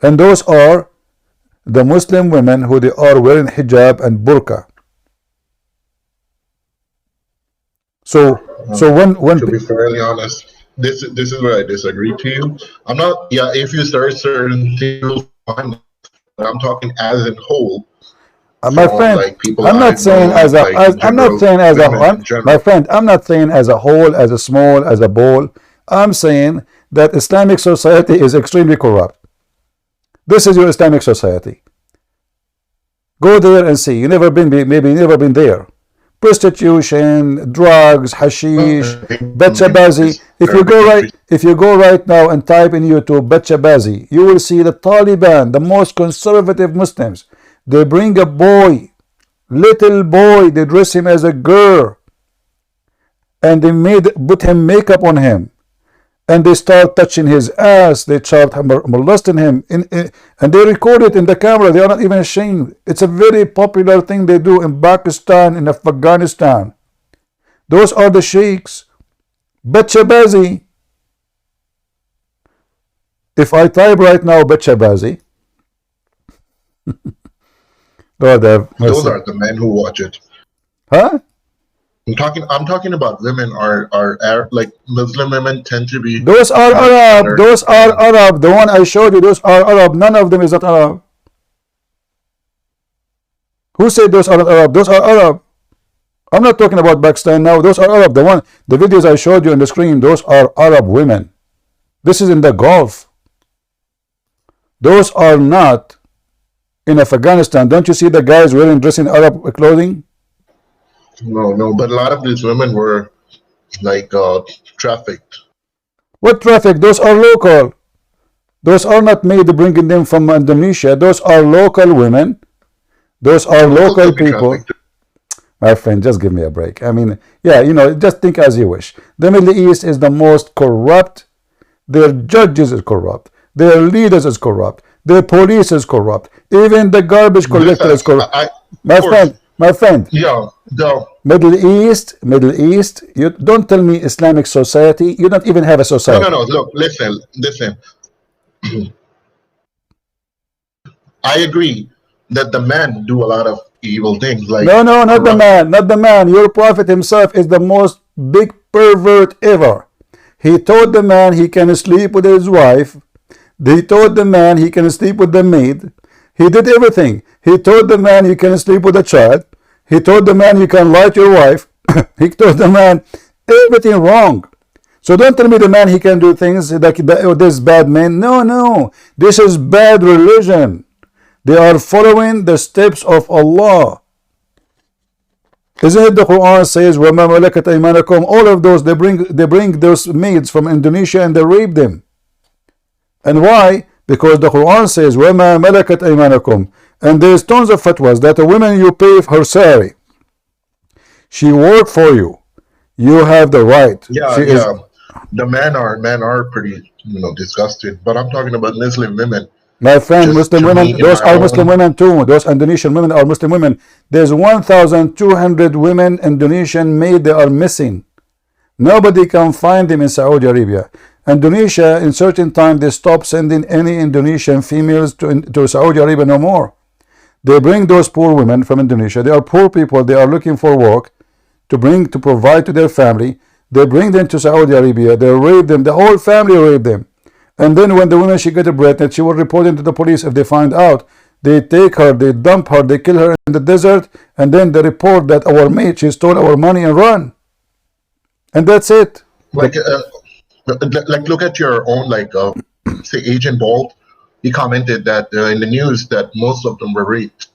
And those are the Muslim women who they are wearing hijab and burqa. So when to be fairly honest, this is where I disagree to you. I'm not, if you start certain things, fine. I'm talking as in whole. My friend, I'm not saying as a my friend, I'm not saying as a whole, as a small, as a ball. I'm saying that Islamic society is extremely corrupt. This is your Islamic society. Go there and see. You never been, maybe never been there. Prostitution, drugs, hashish, bachabazi. If you go right now and type in YouTube bachabazi, you will see the Taliban, the most conservative Muslims. They bring a boy, little boy, they dress him as a girl, and they put him makeup on him, and they start touching his ass. They start molesting him, and they record it in the camera. They are not even ashamed. It's a very popular thing they do in Pakistan, in Afghanistan. Those are the sheikhs. Bachabazi. If I type right now Bachabazi, God have mercy. Those are the men who watch it. Huh? I'm talking about women are like Muslim women tend to be. Those are Arab. Those are Arab. The one I showed you, those are Arab. None of them is not Arab. Who said those are not Arab? Those are Arab. I'm not talking about Pakistan now. Those are Arab. The videos I showed you on the screen, those are Arab women. This is in the Gulf. Those are not in Afghanistan. Don't you see the guys dressing Arab clothing? No, but a lot of these women were like trafficked. What traffic? Those are local. Those are not made bringing them from Indonesia. Those are local women. Those are local people. My friend, just give me a break. I mean, just think as you wish. The Middle East is the most corrupt. Their judges is corrupt. Their leaders is corrupt. Their police is corrupt. Even the garbage collector is corrupt. My friend. Yeah, no. Middle East. You don't tell me Islamic society. You don't even have a society. No. Look, listen. I agree that the men do a lot of evil things. Like no, not the man. Your prophet himself is the most big pervert ever. He told the man he can sleep with his wife. He told the man he can sleep with the maid. He did everything. He told the man you can sleep with a child. He told the man you can lie to your wife. He told the man everything wrong. So don't tell me the man he can do things like this bad man. No. This is bad religion. They are following the steps of Allah. Isn't it the Quran says, وَمَا مَلَكَتْ أَيْمَانَكُمْ? All of those, they bring those maids from Indonesia and they rape them. And why? Because the Quran says, وَمَا مَلَكَتْ أَيْمَانَكُمْ. And there's tons of fatwas that a woman, you pay her salary, she worked for you, you have the right. Yeah, yeah. The men are pretty, disgusted. But I'm talking about Muslim women. My friend, Just Muslim to women, me, in those my are Muslim own- women too. Those Indonesian women are Muslim women. There's 1,200 women Indonesian made, they are missing. Nobody can find them in Saudi Arabia. Indonesia, in certain time, they stop sending any Indonesian females to Saudi Arabia no more. They bring those poor women from Indonesia. They are poor people. They are looking for work to provide to their family. They bring them to Saudi Arabia. They rape them. The whole family rape them. And then when the woman, she get pregnant, she will report it to the police. If they find out, they take her, they dump her, they kill her in the desert, and then they report that our mate, she stole our money and run. And that's it. Like look at your own, say, Agent Bolt. He commented that in the news that most of them were raped.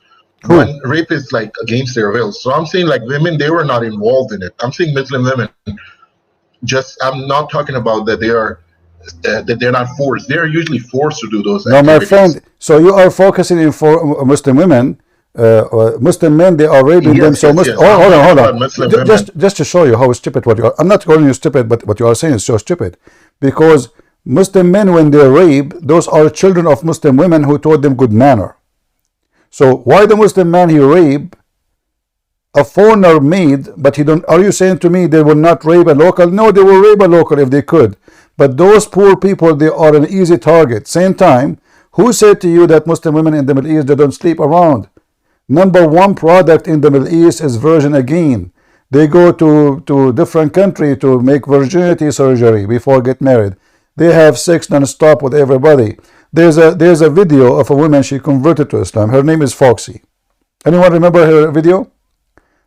When rape is against their will. So I'm saying women, they were not involved in it. I'm saying Muslim women. I'm not talking about that they are that they're not forced. They're usually forced to do those activities. No, my friend. So you are focusing in for Muslim women. Muslim men, they are raping them. So yes. hold on. Muslim Just to show you how stupid what you are. I'm not calling you stupid, but what you are saying is so stupid. Because Muslim men, when they rape, those are children of Muslim women who taught them good manner. So why the Muslim man he rape a foreigner maid, but he don't? Are you saying to me they will not rape a local? No, they will rape a local if they could. But those poor people, they are an easy target. Same time, who said to you that Muslim women in the Middle East, they don't sleep around? Number one product in the Middle East is virgin again. They go to different country to make virginity surgery before get married. They have sex non-stop with everybody. There's a video of a woman, she converted to Islam. Her name is Foxy. Anyone remember her video?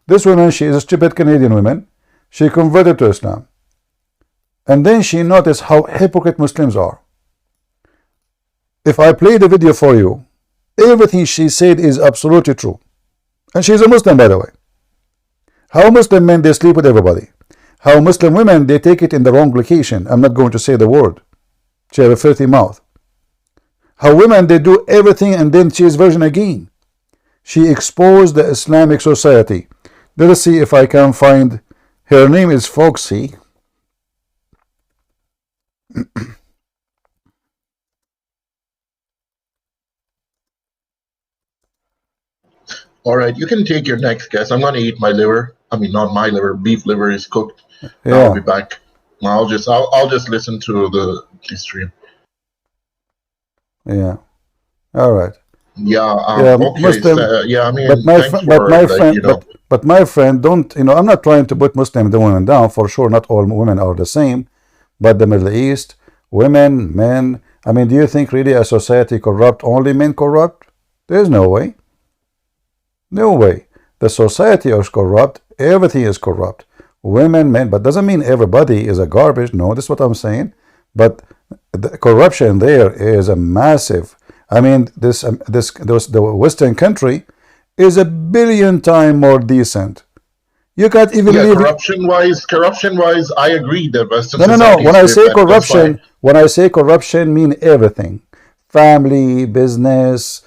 This woman, she is a stupid Canadian woman. She converted to Islam. And then she noticed how hypocrite Muslims are. If I play the video for you, everything she said is absolutely true. And she's a Muslim, by the way. How Muslim men, they sleep with everybody. How Muslim women, they take it in the wrong location. I'm not going to say the word. She has a filthy mouth. How women, they do everything and then she is virgin again. She exposed the Islamic society. Let us see if I can find. Her name is Foxy. All right, you can take your next guess. I'm going to eat my liver. I mean, not my liver. Beef liver is cooked. Yeah. I'll be back. I'll just listen to the stream. Yeah. All right. Yeah. Okay. Muslim, I mean, but my friend, don't, I'm not trying to put Muslim the women down. For sure, not all women are the same. But the Middle East, women, men. I mean, do you think really a society corrupt, only men corrupt? There's no way. No way. The society is corrupt. Everything is corrupt. Women, men, but doesn't mean everybody is a garbage. No, that's what I'm saying. But the corruption there is a massive. I mean, the Western country is 1 billion times more decent. You can't even live. Corruption-wise, I agree that Western No. society When I is say different. corruption, mean everything: family, business,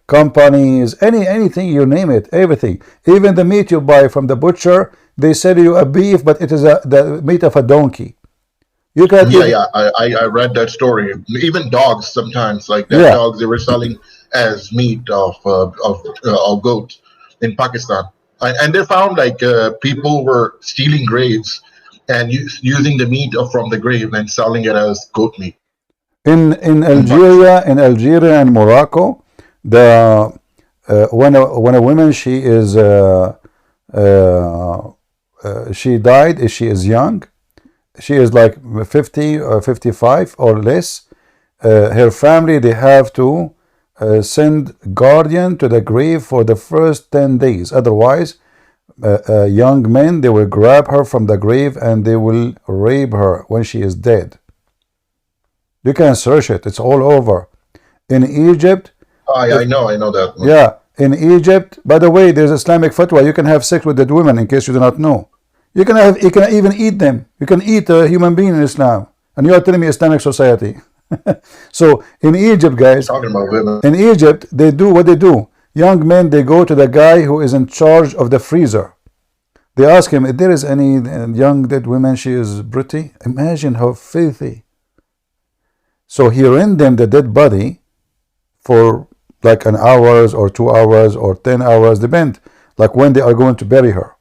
companies, anything you name it, everything. Even the meat you buy from the butcher, they sell you a beef, but it is the meat of a donkey. You can I read that story. Even dogs sometimes, dogs they were selling as meat of goat in Pakistan, and they found people were stealing graves and using the meat from the grave and selling it as goat meat. In Algeria and Morocco, when a woman she died, if she is young, she is like 50 or 55 or less, her family, they have to send guardian to the grave for the first 10 days. Otherwise, young men, they will grab her from the grave and they will rape her when she is dead. You can search it. It's all over. In Egypt. I know that one. Yeah. In Egypt, by the way, there's Islamic fatwa. You can have sex with dead women, in case you do not know. You can even eat them. You can eat a human being in Islam. And you are telling me Islamic society. So in Egypt, guys, Talking about women. in Egypt, they do what they do. Young men, they go to the guy who is in charge of the freezer. They ask him if there is any young dead woman, she is pretty. Imagine how filthy. So he rent them the dead body for like an hours or 2 hours or 10 hours, depend, like when they are going to bury her.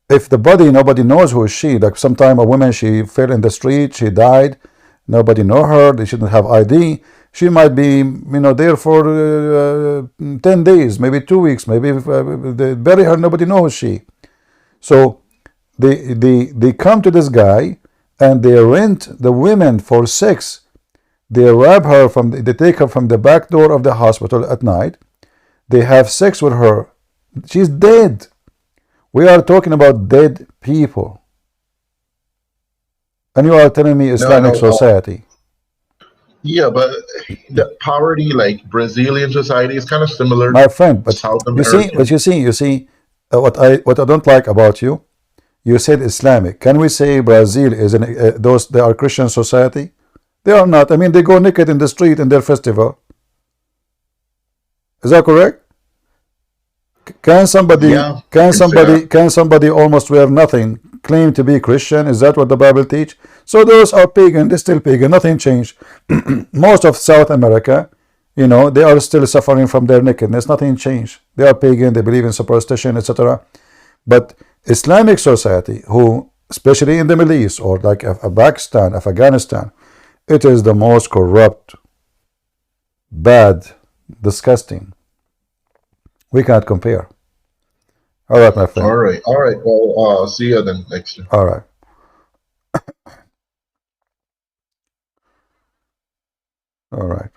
If the body, nobody knows who is she, like sometime a woman, she fell in the street, she died, nobody know her, they shouldn't have ID, she might be, there for 10 days, maybe 2 weeks, maybe they bury her, nobody knows she. So they come to this guy and they rent the women for sex. They rob her they take her from the back door of the hospital at night. They have sex with her. She's dead. We are talking about dead people. And you are telling me Islamic society. Yeah, but the poverty, like Brazilian society, is kind of similar. My friend, but South you see, what I don't like about you, you said Islamic. Can we say Brazil is they are Christian society? They are not. I mean, they go naked in the street in their festival. Is that correct? Can somebody almost wear nothing claim to be Christian? Is that what the Bible teach? So those are pagan. They're still pagan. Nothing changed. Most of South America, they are still suffering from their nakedness. Nothing changed. They are pagan. They believe in superstition, etc. But Islamic society, who especially in the Middle East or like Pakistan, Afghanistan, it is the most corrupt, bad, disgusting. We can't compare. All right, my friend. All right. Well, see you then next year. All right. All right.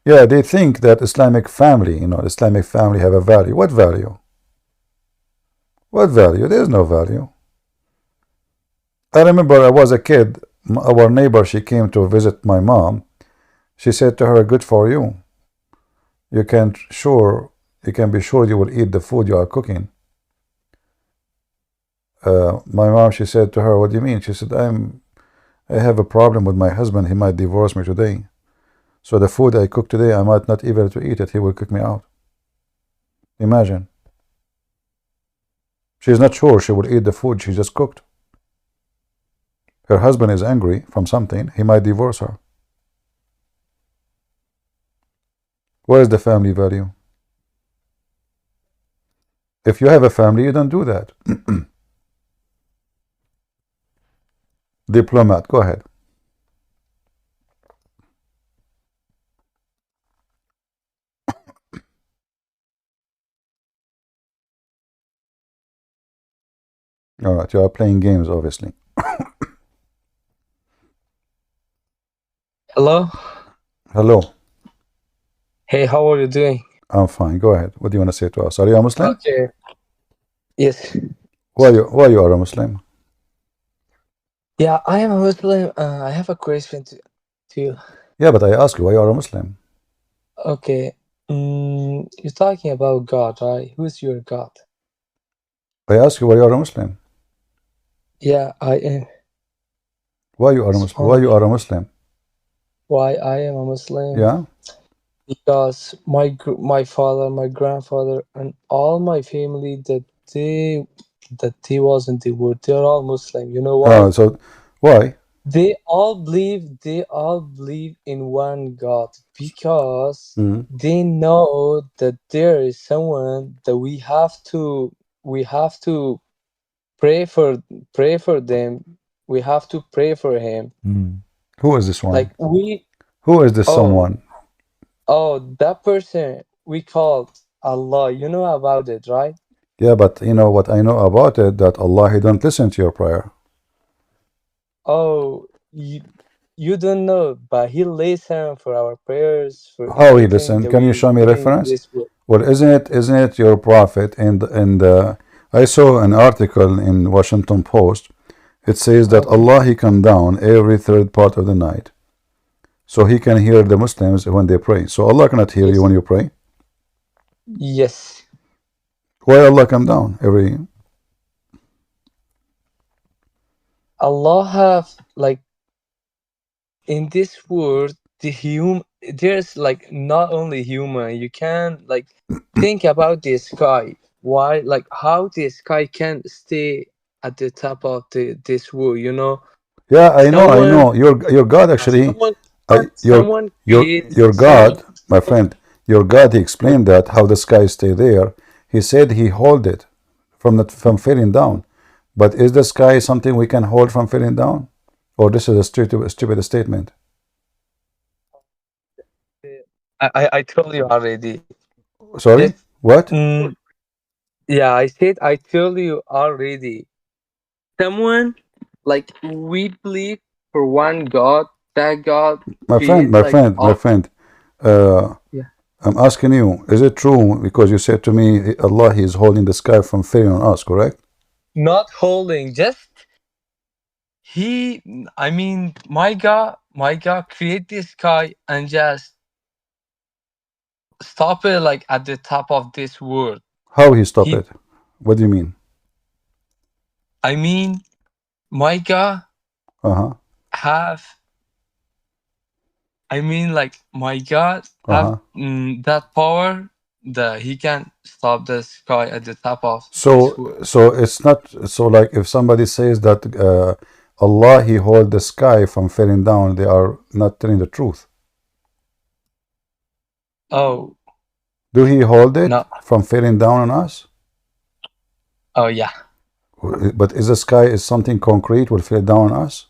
Yeah, they think that Islamic family, Islamic family have a value. What value? What value? There's no value. I remember I was a kid. Our neighbor, she came to visit my mom. She said to her, good for you. You can be sure you will eat the food you are cooking. My mom, she said to her, what do you mean? She said, I have a problem with my husband. He might divorce me today. So the food I cook today, I might not even to eat it. He will kick me out. Imagine. She's not sure she will eat the food she just cooked. Her husband is angry from something. He might divorce her. Where is the family value? If you have a family, you don't do that. Diplomat, go ahead. All right, you are playing games, obviously. Hello? Hello. Hey, how are you doing? I'm fine. Go ahead. What do you want to say to us? Are you a Muslim? Okay. Yes. Why you are a Muslim? Yeah, I am a Muslim. I have a question to you. Yeah, but I ask you why you are a Muslim. Okay. You're talking about God, right? Who's your God? I ask you why you are a Muslim. Yeah, I am. Why you are a Muslim? Why you are a Muslim? Why I am a Muslim? Yeah. Because my father, my grandfather, and all my family that they was in the world, they're all Muslim. You know why? So why? They all believe in one God because they know that there is someone that we have to pray for them. We have to pray for him. Who is this one? Like Who is this someone? Oh, that person we called Allah. You know about it, right? Yeah, but you know what I know about it, that Allah, He don't listen to your prayer. Oh, you don't know, but He listens for our prayers. For how He listen? Can you show me reference? Well, isn't it your prophet? And I saw an article in Washington Post. It says that Allah, He come down every third part of the night, so He can hear the Muslims when they pray. So Allah cannot hear you when you pray. Yes. Why Allah come down every? Allah have like in this world there's like not only human. You can like think about the sky. Why like how the sky can stay at the top of this world, you know? Yeah, I know, I Someone know. Your God actually, someone your someone create your someone God, my friend, your God. He explained that how the sky stay there. He said he hold it from falling down. But is the sky something we can hold from falling down, or this is a stupid statement? I told you already. Sorry, Just what? yeah, I said I told you already. Someone like we believe for one God, that God My friend, create my like friend, my all. friend. Yeah. I'm asking you, is it true? Because you said to me, Allah, He is holding the sky from falling on us, correct? Not holding, just I mean my God create this sky and just stop it like at the top of this world. How He stop He it? What do you mean? I mean my God have I mean like my God have that power that he can stop the sky at the top of this world. So it's not so like if somebody says that Allah He hold the sky from falling down, they are not telling the truth. Oh. Do He hold it No. from falling down on us? Oh yeah. But is the sky is something concrete will fall down on us?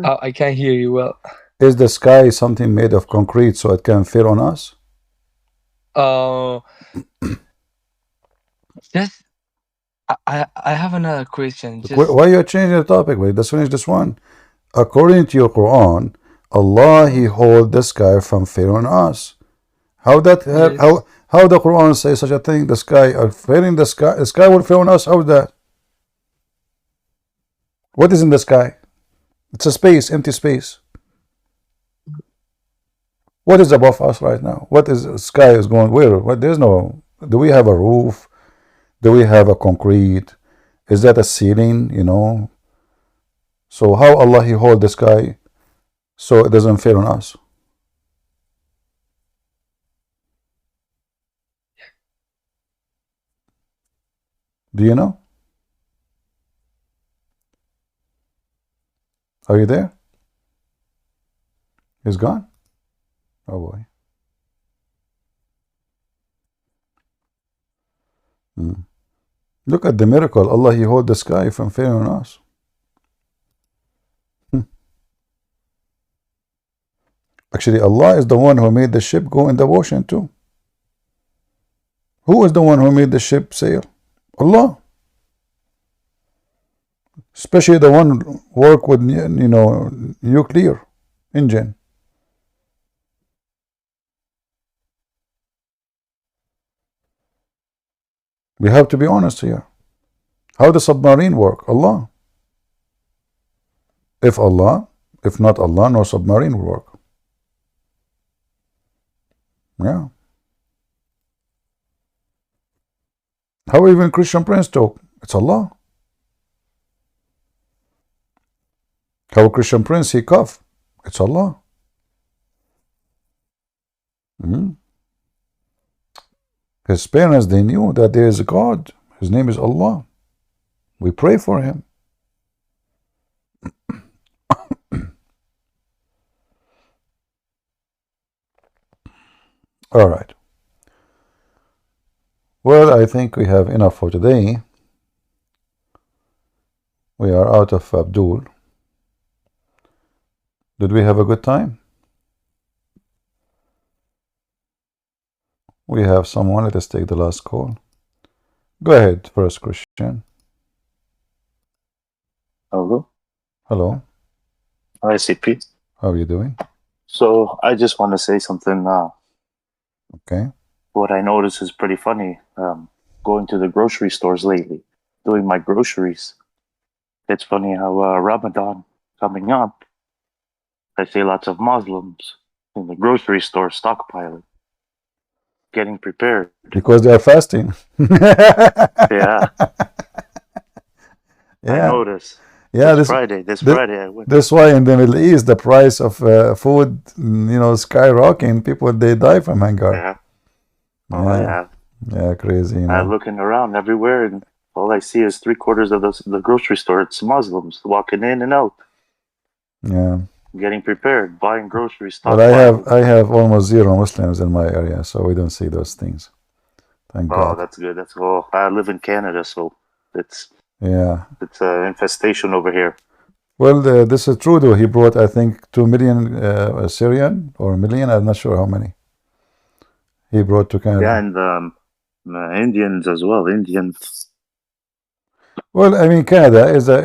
I can't hear you well. Is the sky something made of concrete so it can fall on us? Just I have another question. Why you're changing the topic? Wait, let's finish this one. According to your Quran, Allah He hold the sky from falling on us. How that how the Quran says such a thing? The sky failing the sky will fall on us. How is that? What is in the sky? It's a space, empty space. What is above us right now? What is the sky is going where? What there's no. Do we have a roof? Do we have a concrete? Is that a ceiling? You know. So how Allah He hold the sky so it doesn't fall on us? Do you know? Are you there? He's gone? Oh boy. Look at the miracle. Allah He hold the sky from falling on us. Actually, Allah is the one who made the ship go in the ocean too. Who is the one who made the ship sail? Allah. Especially the one work with, you know, nuclear engine. We have to be honest here. How does submarine work? Allah. If not Allah, no submarine will work. Yeah. How even Christian Prince talk? It's Allah. How Christian Prince he cough? It's Allah. His parents, they knew that there is a God. His name is Allah. We pray for him. All right. Well, I think we have enough for today. We are out of Abdul. Did we have a good time? We have someone. Let us take the last call. Go ahead, first Christian. Hello. Hello. Hi, CP. How are you doing? So I just want to say something now. Okay. What I notice is pretty funny. Going to the grocery stores lately, doing my groceries. It's funny how Ramadan coming up, I see lots of Muslims in the grocery store stockpiling, getting prepared. Because they are fasting. Yeah. I Yeah. noticed. Yeah, This Friday I went. that's why in the Middle East the price of food, skyrocketing. People they die from hunger. Yeah. Oh Yeah, yeah. yeah, crazy. I'm looking around everywhere, and all I see is 3/4 of the grocery store. It's Muslims walking in and out, Yeah. getting prepared, buying groceries, But stockpiling. I have almost zero Muslims in my area, so we don't see those things. Thank Oh, God. that's good. That's well. I live in Canada, so it's Yeah. an infestation over here. Well, this is true though. He brought, I think, 2 million Syrian or million. I'm not sure how many. He brought to Canada. Yeah, and Indians as well. Indians. Well, I mean, Canada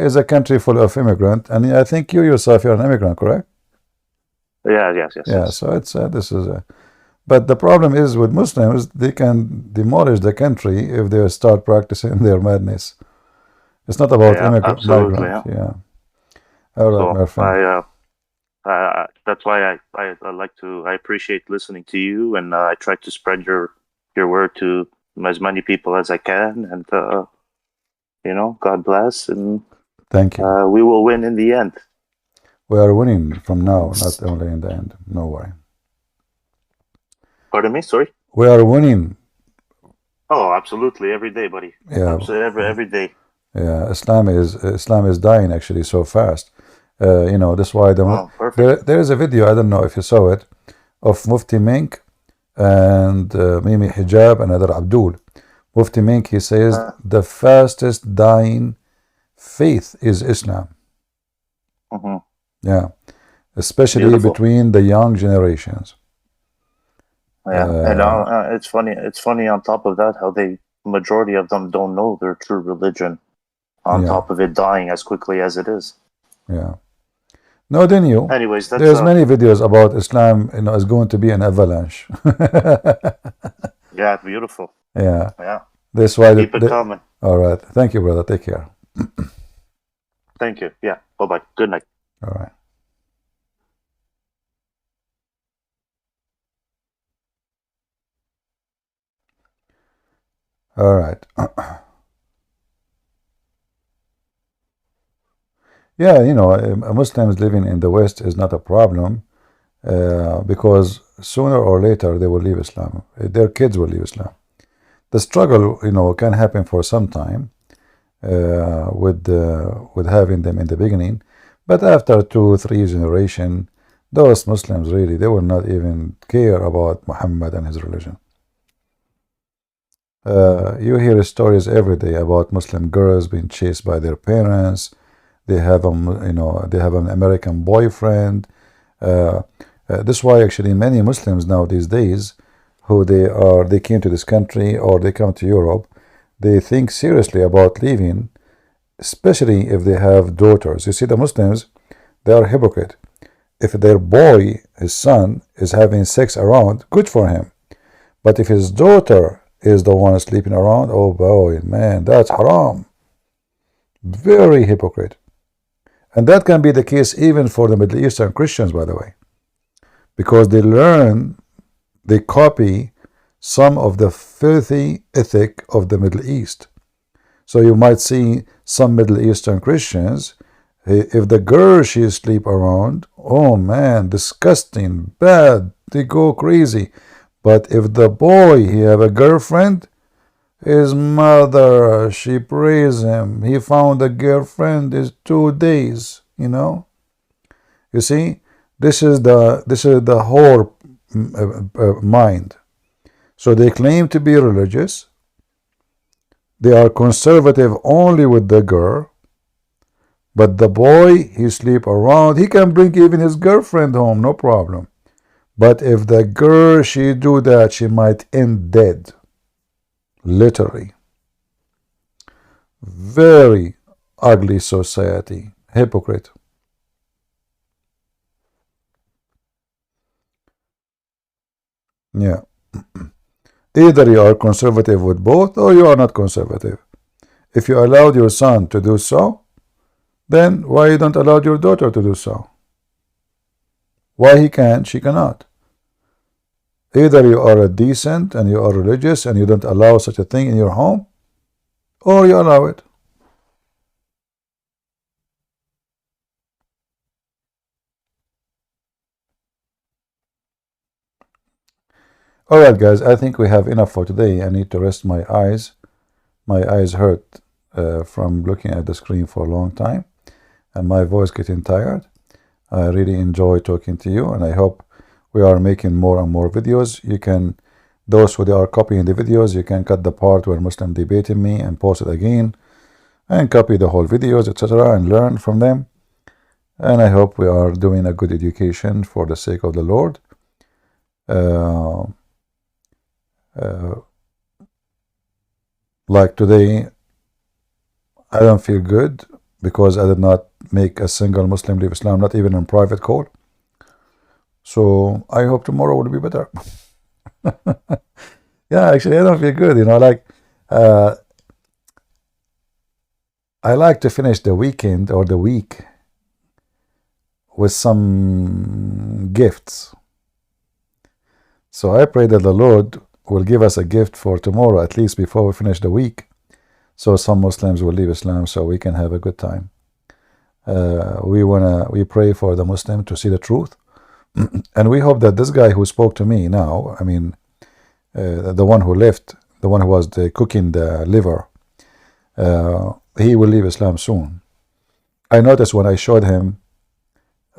is a country full of immigrants, and I think you yourself you're an immigrant, correct? Yeah. Yes. Yeah. So it's this is a. But the problem is with Muslims, they can demolish the country if they start practicing their madness. It's not about migrant. Yeah. All right, my friend. That's why I like to. I appreciate listening to you, and I try to spread your word to as many people as I can, and God bless, and thank you. We will win in the end. We are winning from now, not only in the end. No worry. Pardon me, sorry? We are winning. Oh, absolutely, every day, buddy. Yeah. Absolutely, every day. Yeah, Islam is dying actually so fast. That's why there is a video, I don't know if you saw it, of Mufti Menk and Mimi Hijab and other Abdul. Mufti Menk, he says the fastest dying faith is Islam. Yeah, especially between the young generations. Yeah, and it's funny. It's funny on top of that how majority of them don't know their true religion. On top of it dying as quickly as it is. Yeah. No, then you. Anyways, there's many videos about Islam. Is going to be an avalanche. Yeah, beautiful. Yeah. Yeah. That's why. Keep it coming. All right. Thank you, brother. Take care. Thank you. Yeah. Bye-bye. Good night. All right. All right. Yeah, Muslims living in the West is not a problem because sooner or later they will leave Islam. Their kids will leave Islam. The struggle, can happen for some time with having them in the beginning, but after 2-3 generations, those Muslims really they will not even care about Muhammad and his religion. You hear stories every day about Muslim girls being chased by their parents. They have they have an American boyfriend. That's why actually many Muslims now these days, who they came to this country or they come to Europe, they think seriously about leaving, especially if they have daughters. You see, the Muslims, they are hypocrite. If their boy, his son, is having sex around, good for him. But if his daughter is the one sleeping around, oh boy, man, that's haram. Very hypocrite. And that can be the case even for the Middle Eastern Christians, by the way, because they copy some of the filthy ethic of the Middle East. So you might see some Middle Eastern Christians, if the girl she sleep around, oh man, disgusting, bad, they go crazy. But if the boy, he have a girlfriend, his mother, she praise him. He found a girlfriend is 2 days, You see, this is the whole mind. So they claim to be religious. They are conservative only with the girl. But the boy, he sleep around. He can bring even his girlfriend home, no problem. But if the girl, she do that, she might end dead. Literally. Very ugly society. Hypocrite. Yeah. Either you are conservative with both or you are not conservative. If you allowed your son to do so, then why you don't allow your daughter to do so? Why he can, she cannot? Either you are a decent and you are religious and you don't allow such a thing in your home, or you allow it. All right, guys. I think we have enough for today. I need to rest my eyes. My eyes hurt from looking at the screen for a long time, and my voice getting tired. I really enjoy talking to you, and I hope we are making more and more videos. You can, those who are copying the videos, you can cut the part where Muslim debating me and post it again, and copy the whole videos, etc., and learn from them. And I hope we are doing a good education for the sake of the Lord. Like today, I don't feel good because I did not make a single Muslim leave Islam, not even in private call. So I hope tomorrow will be better. Yeah, actually, I don't feel good. You know, like I like to finish the weekend or the week with some gifts. So I pray that the Lord will give us a gift for tomorrow, at least before we finish the week. So some Muslims will leave Islam so we can have a good time. We pray for the Muslim to see the truth. And we hope that this guy who spoke to me now, I mean, the one who left, the one who was cooking the liver, he will leave Islam soon. I noticed when I showed him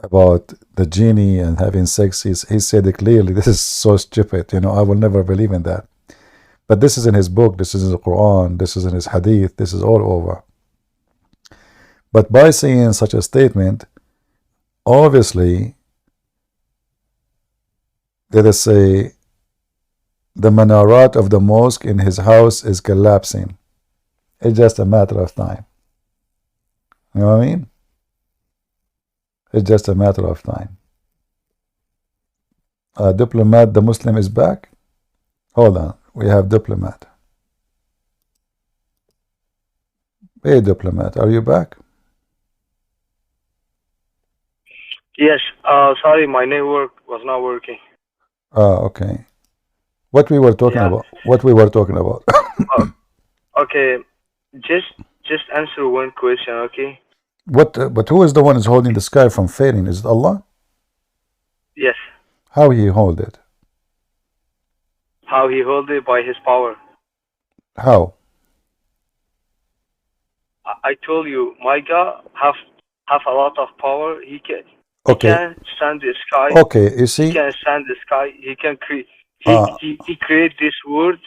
about the genie and having sex, he said it clearly, this is so stupid, you know, I will never believe in that. But this is in his book, this is in the Quran, this is in his hadith, this is all over. But by saying such a statement, obviously, let us say, the minarat of the mosque in his house is collapsing. It's just a matter of time. You know what I mean? It's just a matter of time. Diplomat, the Muslim is back. Hold on. We have Diplomat. Hey, Diplomat, are you back? Yes. Sorry, my network was not working. Okay. What we were talking about? What we were talking about? Okay. Just answer one question, okay? What? But who is the one who's holding the sky from fading? Is it Allah? Yes. How he hold it? How he hold it? By his power. How? I told you, my God have a lot of power. He can. Okay. He can stand the sky. Okay, you see. He can stand the sky. He can create. He create this world,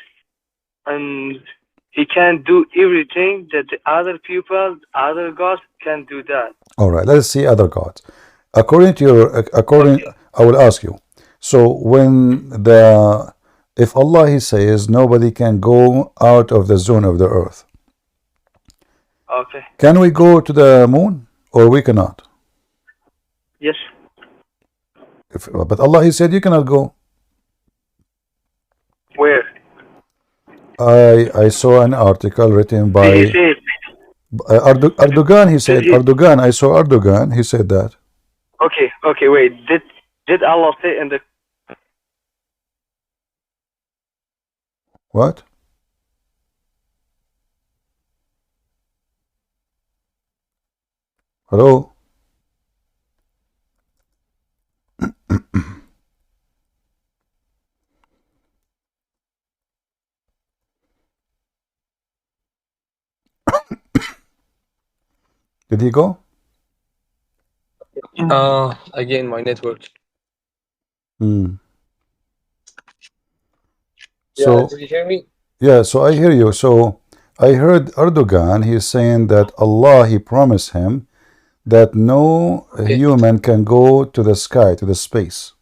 and he can do everything that the other people, other gods can do that. All right. Let's see other gods. According to your, I will ask you. So when if Allah he says nobody can go out of the zone of the earth. Okay. Can we go to the moon or we cannot? Yes. But Allah he said you cannot go. Where? I saw an article written by Erdogan. He said Erdogan. I saw Erdogan. He said that. Okay. Wait. Did Allah say in the? What? Hello? Did he go? Again, my network. So, did you hear me? Yeah, so I hear you. So I heard Erdogan, he's saying that Allah, he promised him that no human can go to the sky, to the space.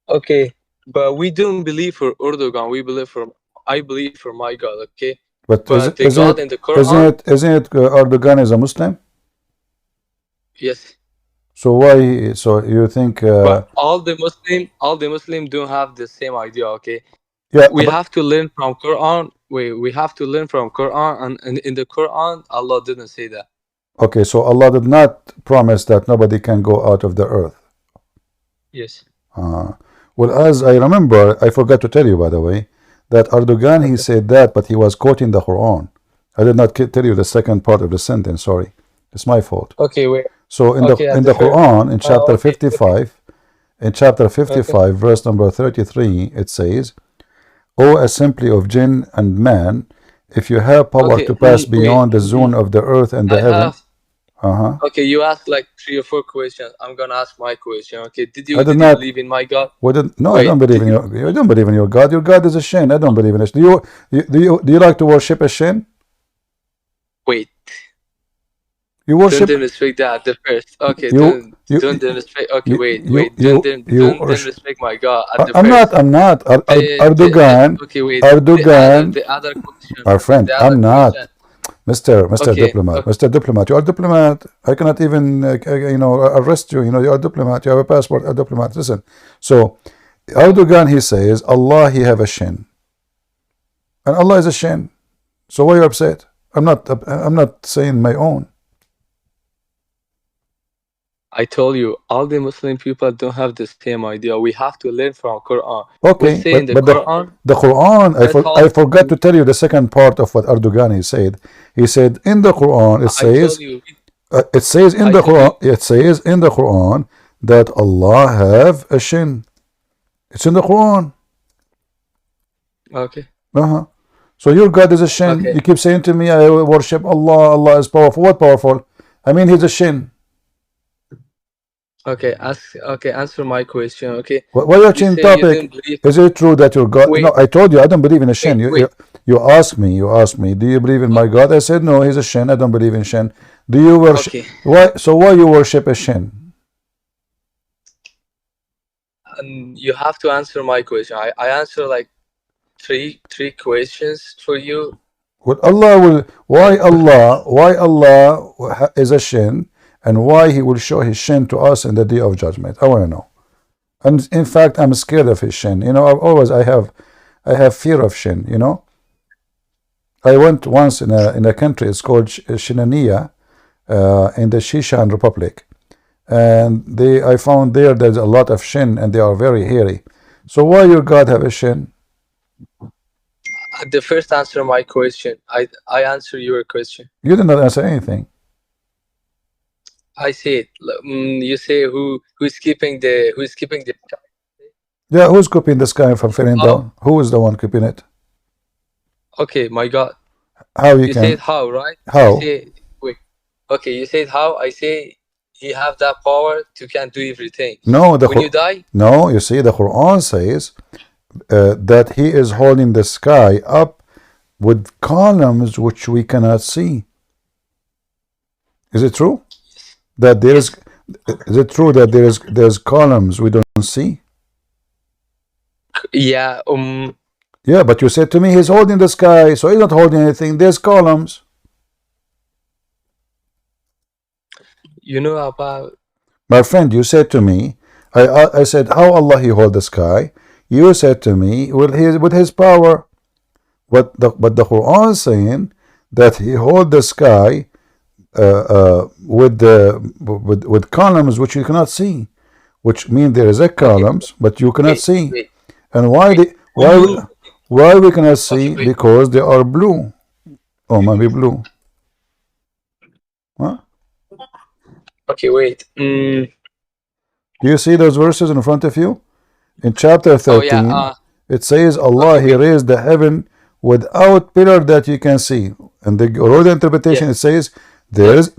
Okay, but we don't believe for Erdogan. I believe for my God. Okay, but the God in the Quran. Isn't it Erdogan is a Muslim? Yes. So why? So you think? But all the Muslim don't have the same idea. Okay. Yeah. We have to learn from Quran. We have to learn from Quran, and in the Quran, Allah didn't say that. Okay, so Allah did not promise that nobody can go out of the earth. Yes. Well, as I remember, I forgot to tell you, by the way, that Erdogan, he said that, but he was quoting the Quran. I did not tell you the second part of the sentence, sorry. It's my fault. Okay, wait. So in the Quran, in chapter 55, In chapter 55, verse number 33, it says, O assembly of jinn and man, if you have power to pass beyond the zone of the earth and the heaven. Okay, you asked like 3 or 4 questions. I'm gonna ask my question. Okay, did you not believe in my God? No, Wait, I don't believe in your. I don't believe in your God. Your God is a shin. I don't believe in it. Do you like to worship a shin? Wait. You worship. Don't disrespect that. The first. Okay. Don't disrespect. Okay. Wait. Don't disrespect my God at the first. I'm not. Erdogan. Okay. Wait. Erdogan. The other question. Our friend. I'm not. Mr. Okay, Diplomat. Mr. Diplomat. You are a diplomat. I cannot even arrest you. You are a diplomat. You have a passport. A diplomat. Listen. So Erdogan, he says Allah he have a shin, and Allah is a shin. So why are you upset? I'm not saying my own. I told you, all the Muslim people don't have the same idea. We have to learn from Quran. Okay, but the Quran, I forgot to tell you the second part of what Erdogan he said. He said in the Quran, it says in the Quran that Allah have a shin. It's in the Quran. Okay. So your God is a shin. Okay. You keep saying to me, I worship Allah. Allah is powerful. What powerful? I mean, he's a shin. Okay, answer my question. Okay. Why are you changing topic? Is it true that your God? No, I told you I don't believe in a shin. You asked me. Do you believe in my God? I said no. He's a shin. I don't believe in shin. Do you worship? Okay. Why you worship a shin? You have to answer my question. I answer like three questions for you. What Allah will? Why Allah is a shin? And why he will show his shin to us in the day of judgment? I want to know. And in fact, I'm scared of his shin. I have fear of shin. I went once in a country. It's called Shinaniya, in the Shishan Republic, and I found there's a lot of shin, and they are very hairy. So why your God have a shin? The first answer my question. I answer your question. You did not answer anything. I say it. You say who's keeping the sky? Yeah, who's keeping the sky from falling down? Who is the one keeping it? Okay, my God. How you can? Said how, right? How? Wait. Okay, you said how. I say he have that power to can do everything. No, when you die. No, you see, the Quran says that he is holding the sky up with columns which we cannot see. Is it true? That is it true that there's columns we don't see? Yeah. Yeah, but you said to me he's holding the sky, so he's not holding anything. There's columns. You know about. My friend, you said to me, I said how Allah he hold the sky. You said to me with his power. But the Quran is saying that he hold the sky. With columns which you cannot see, which mean there is a columns but you cannot see. And why we cannot see? Because they are blue. Oh, maybe blue. Huh? Okay, wait. Do you see those verses in front of you? In chapter 13, it says Allah he raised the heaven without pillar that you can see. And the road interpretation it says there is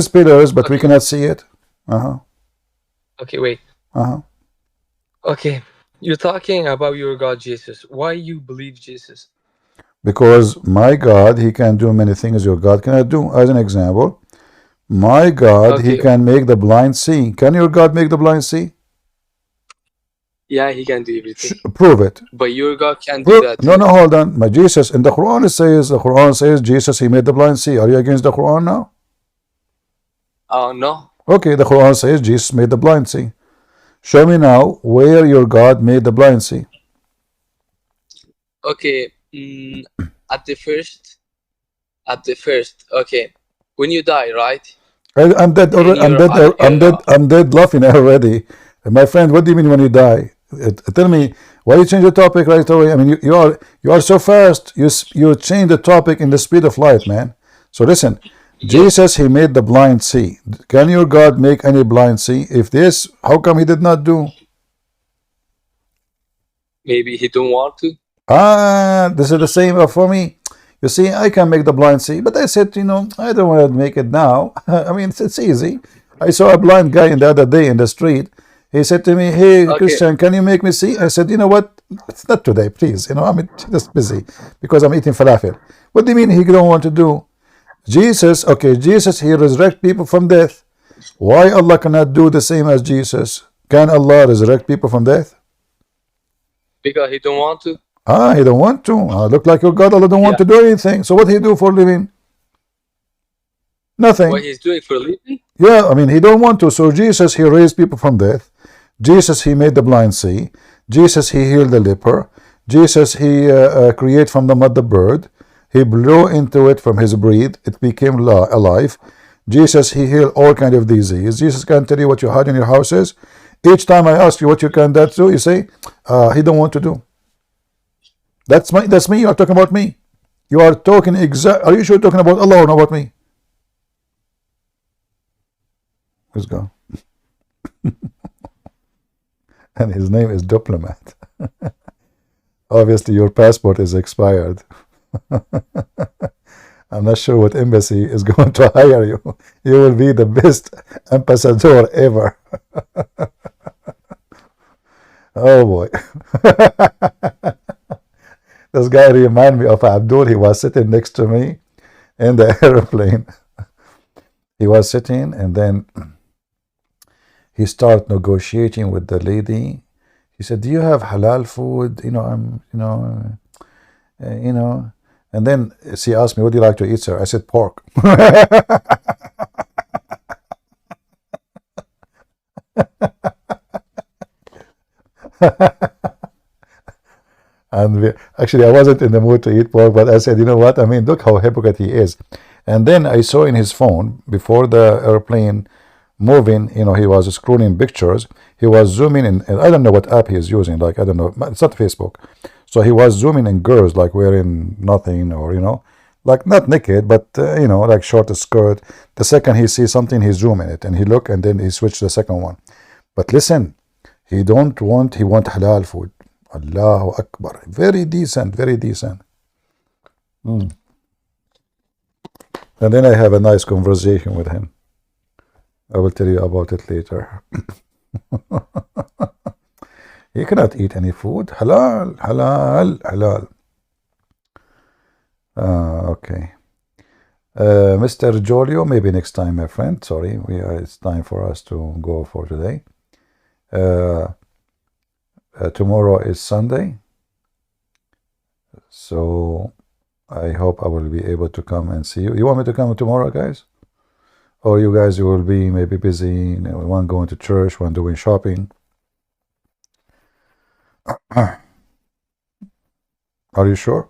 pillars, but we cannot see it. Okay, wait. Okay, you're talking about your God Jesus. Why you believe Jesus? Because my God, he can do many things your God cannot do. As an example, my God, he can make the blind see. Can your God make the blind see? Yeah, he can do everything. Prove it. But your God can do that. No, hold on. My Jesus in the Quran says Jesus he made the blind see. Are you against the Quran now? No. Okay, the Quran says Jesus made the blind see. Show me now where your God made the blind see. Okay, at the first. Okay, when you die, right? I'm dead already. I'm dead laughing already. My friend, what do you mean when you die? Tell me why you change the topic right away. I mean, you are so fast. You change the topic in the speed of light, man. So listen. Jesus, he made the blind see. Can your God make any blind see? If this, how come he did not do? Maybe he don't want to. This is the same for me. You see, I can make the blind see, but I said, you know, I don't want to make it now. I mean, it's easy. I saw a blind guy the other day in the street. He said to me, "Hey, Okay. Christian, can you make me see?" I said, "You know what? It's not today, please. You know, I'm just busy because I'm eating falafel." What do you mean he don't want to do? Jesus, okay, Jesus, he resurrect people from death. Why Allah cannot do the same as Jesus? Can Allah resurrect people from death? Because he don't want to. He don't want to. Look like your God, Allah don't want to do anything. So what he do for a living? Nothing. What he's doing for a living? Yeah, I mean, he don't want to. So Jesus, he raised people from death. Jesus, he made the blind see. Jesus, he healed the leper. Jesus, he created from the mud the bird. He blew into it from his breath. It became alive. Jesus, he healed all kind of disease. Jesus can tell you what you had in your houses. Each time I ask you what you can do, you say, he don't want to do. That's me. You are talking about me. You are talking Are you sure you're talking about Allah or not about me? Let's go. And his name is Diplomat. Obviously, your passport is expired. I'm not sure what embassy is going to hire you. You will be the best ambassador ever. Oh boy. This guy remind me of Abdul. He was sitting next to me in the airplane. He was sitting, and then he started negotiating with the lady. He said, "Do you have halal food? And then she asked me, "What do you like to eat, sir?" I said, "Pork." And actually, I wasn't in the mood to eat pork, but I said, you know what? I mean, look how hypocrite he is. And then I saw in his phone, before the airplane moving, he was scrolling pictures. He was zooming in, and I don't know what app he is using. Like, I don't know. It's not Facebook. So he was zooming in girls, like wearing nothing, or, like not naked, but, like short skirt. The second he sees something, he zoom in it, and he look, and then he switch to the second one. But listen, he want halal food. Allahu Akbar. Very decent, very decent. And then I have a nice conversation with him. I will tell you about it later. He cannot eat any food. Halal, halal, halal. Okay. Mr. Jolio, maybe next time, my friend. Sorry, it's time for us to go for today. Tomorrow is Sunday, so I hope I will be able to come and see you. You want me to come tomorrow, guys? Or you guys will be maybe busy, one going to church, one doing shopping. Are you sure?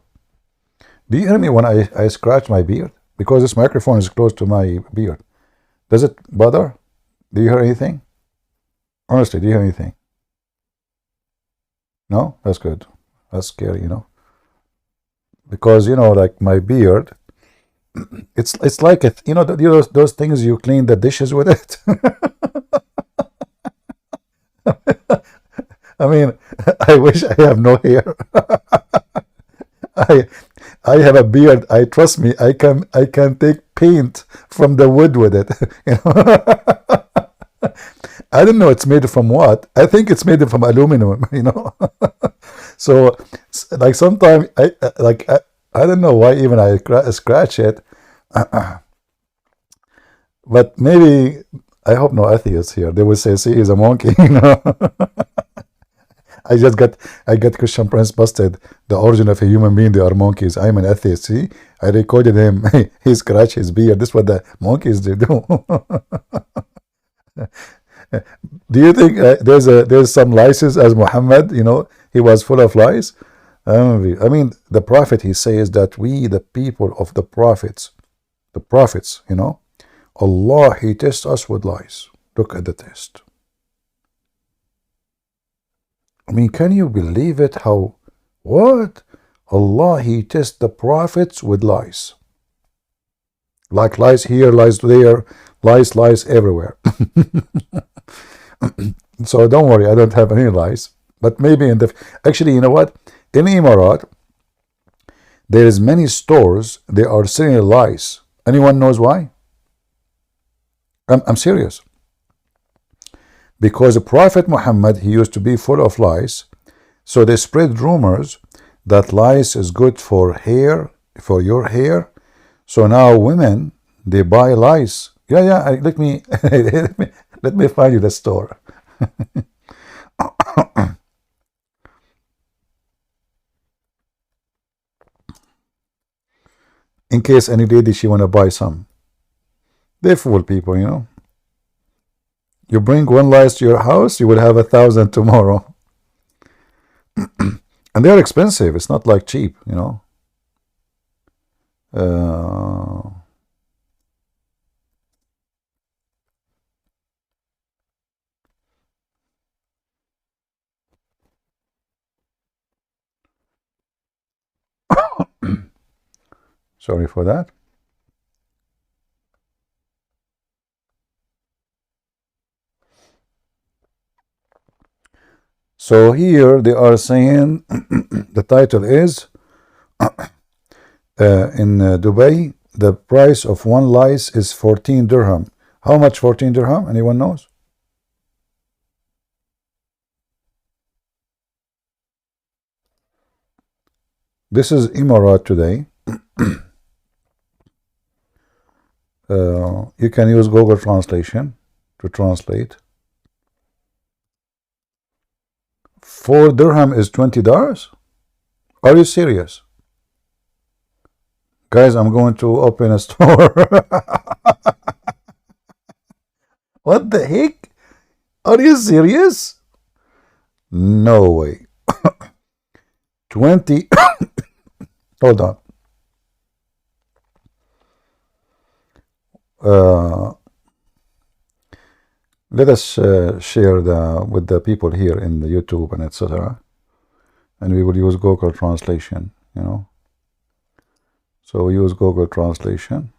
Do you hear me when I scratch my beard? Because this microphone is close to my beard. Does it bother? Do you hear anything? Honestly, do you hear anything? No? That's good. That's scary, Because, like my beard, it's like it, those things you clean the dishes with it. I mean, I wish I have no hair. I have a beard. Trust me, I can take paint from the wood with it. I don't know it's made from what. I think it's made from aluminum, So, like sometimes I don't know why even I scratch it. But maybe I hope no atheists here. They will say, "See, he's a monkey." I got Christian Prince busted. The origin of a human being, they are monkeys. I'm an atheist. See, I recorded him. He scratched his beard. This is what the monkeys do. Do you think there's some lies as Mohammed? He was full of lies. I mean, the prophet, he says that we, the people of the prophets, Allah, he tests us with lies. Look at the test. I mean, can you believe it? What? Allah, he tests the prophets with lies. Like lies here, lies there, lies everywhere. So don't worry, I don't have any lies. But maybe in the actually, you know what? In Emirat, there is many stores. They are selling lice. Anyone knows why? I'm serious. Because the Prophet Muhammad, he used to be full of lice, so they spread rumors that lice is good for hair, for your hair. So now women, they buy lice. Yeah. Let me let me find you the store. In case any lady she wanna buy some. They fool people, you know. You bring one lice to your house, you will have 1,000 tomorrow. And they are expensive. It's not like cheap, you know. Sorry for that. So here they are saying the title is in Dubai, the price of one lice is 14 dirham. How much 14 dirham? Anyone knows? This is Emirat today. You can use Google Translation to translate. 4 dirham is $20? Are you serious? Guys, I'm going to open a store. What the heck? Are you serious? No way. 20. Hold on. Let us share with the people here in the YouTube and etc. And we will use Google Translation, you know. So we use Google Translation.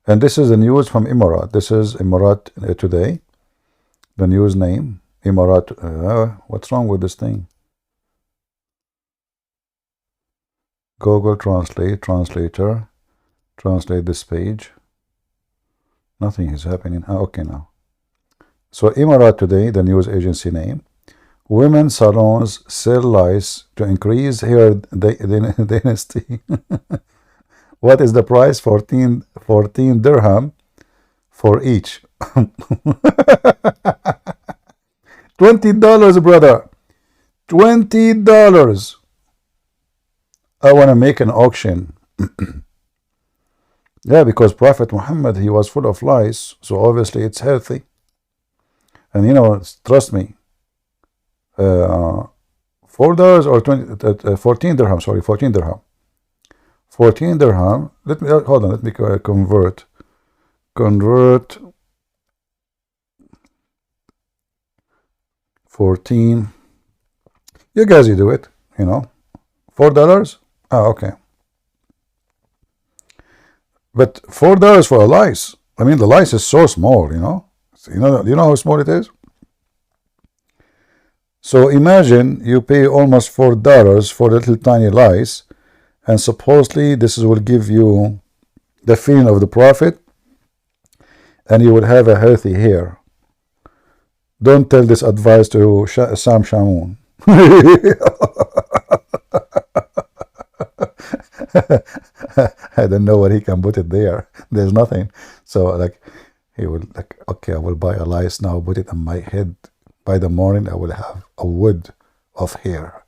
And this is the news from Emirat. This is Emirat today. The news name, Emirat. What's wrong with this thing? Google Translate, translator, translate this page. Nothing is happening. Okay, now. So Emirat today, the news agency name. Women salons sell lice to increase hair dynasty. What is the price? 14 dirham for each. $20, brother. $20. I want to make an auction. Yeah, because Prophet Muhammad, he was full of lice, so obviously it's healthy. And you know, trust me, $4 or 14 dirham, sorry, 14 dirham. 14 dirham, let me, hold on, let me convert 14, you guys, you do it, you know, $4, okay. But $4 for a lice, I mean, the lice is so small, you know. You know how small it is? So imagine you pay almost $4 for a little tiny lice, and supposedly this will give you the feeling of the Prophet, and you will have a healthy hair. Don't tell this advice to Sam Shamoun. I don't know what he can put it there. There's nothing. So like, he will like, okay, I will buy a lice now, put it on my head. By the morning, I will have a wood of hair.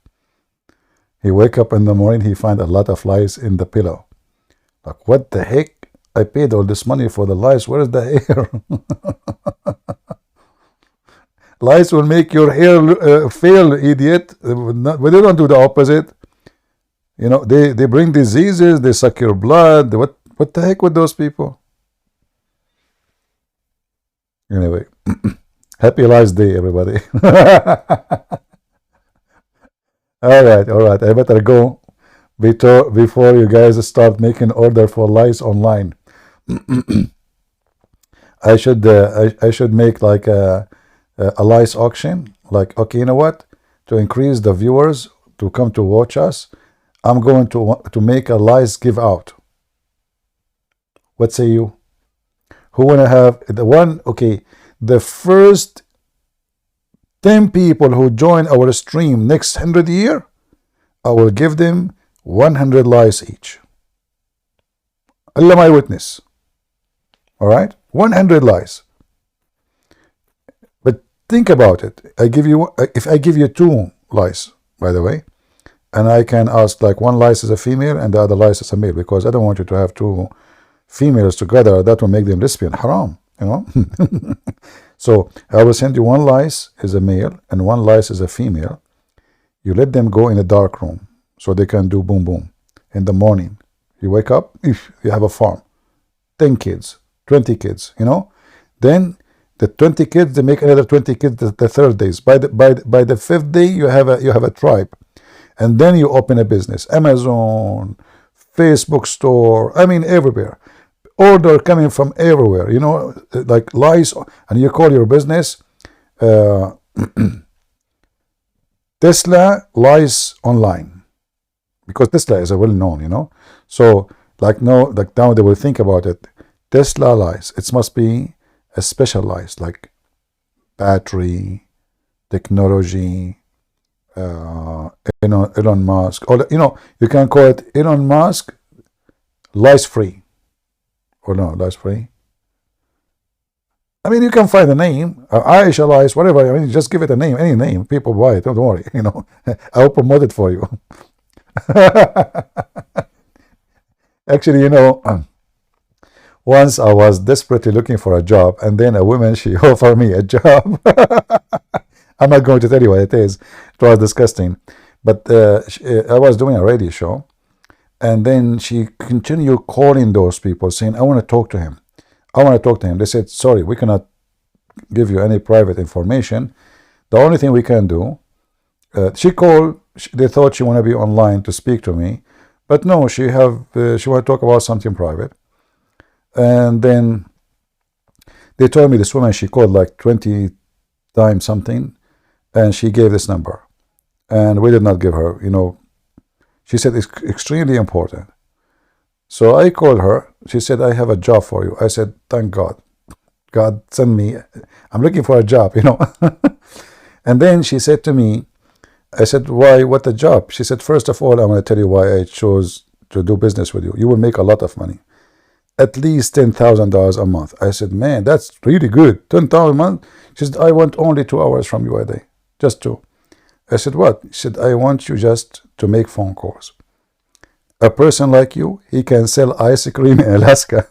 He wake up in the morning, he find a lot of lice in the pillow. Like, what the heck? I paid all this money for the lice. Where is the hair? Lice will make your hair fail, idiot. But they don't do the opposite. You know, they bring diseases, they suck your blood. What the heck with those people? Anyway, happy lice day, everybody. All right. I better go before you guys start making order for lice online. I should make like a lice auction. Like, okay, you know what? To increase the viewers to come to watch us, I'm going to make a lies give out. What say you? Who wanna have the one? Okay, the first 10 people who join our stream next 100 year, I will give them 100 lies each. Allah my witness. All right, 100 lies. But think about it. If I give you 2 lies, by the way, and I can ask like one lice is a female and the other lice is a male, because I don't want you to have 2 females together. That will make them lesbian. Haram, you know. So I will send you one lice is a male and one lice is a female. You let them go in a dark room so they can do boom boom. In the morning, you wake up, if you have a farm, 10 kids, 20 kids, you know. Then the 20 kids, they make another 20 kids the third days. By the 5th day, you have a tribe. And then you open a business. Amazon, Facebook store, I mean everywhere. Order coming from everywhere, you know, like lies, and you call your business Tesla lies online, because Tesla is a well known, you know. So like now they will think about it. Tesla lies. It must be a special lies, like battery, technology, Elon Musk, or you know, you can call it Elon Musk lies free. Or no, lies free. I mean, you can find a name, Aisha lies, whatever. I mean, just give it a name, any name. People buy it. Don't worry. You know, I will promote it for you. Actually, you know, once I was desperately looking for a job, and then a woman, she offered me a job. I'm not going to tell you what it is. It was disgusting. But I was doing a radio show. And then she continued calling those people saying, I want to talk to him. I want to talk to him. They said, sorry, we cannot give you any private information. The only thing we can do, she called, they thought she want to be online to speak to me. But no, she want to talk about something private. And then they told me this woman, she called like 20 times something. And she gave this number. And we did not give her, you know. She said it's extremely important. So I called her. She said, I have a job for you. I said, thank God. God send me. I'm looking for a job, you know. And then she said to me, I said, why, what a job? She said, first of all, I'm going to tell you why I chose to do business with you. You will make a lot of money. At least $10,000 a month. I said, man, that's really good. $10,000 a month? She said, I want only 2 hours from you a day. Just 2. I said, what? She said, I want you just to make phone calls. A person like you, he can sell ice cream in Alaska.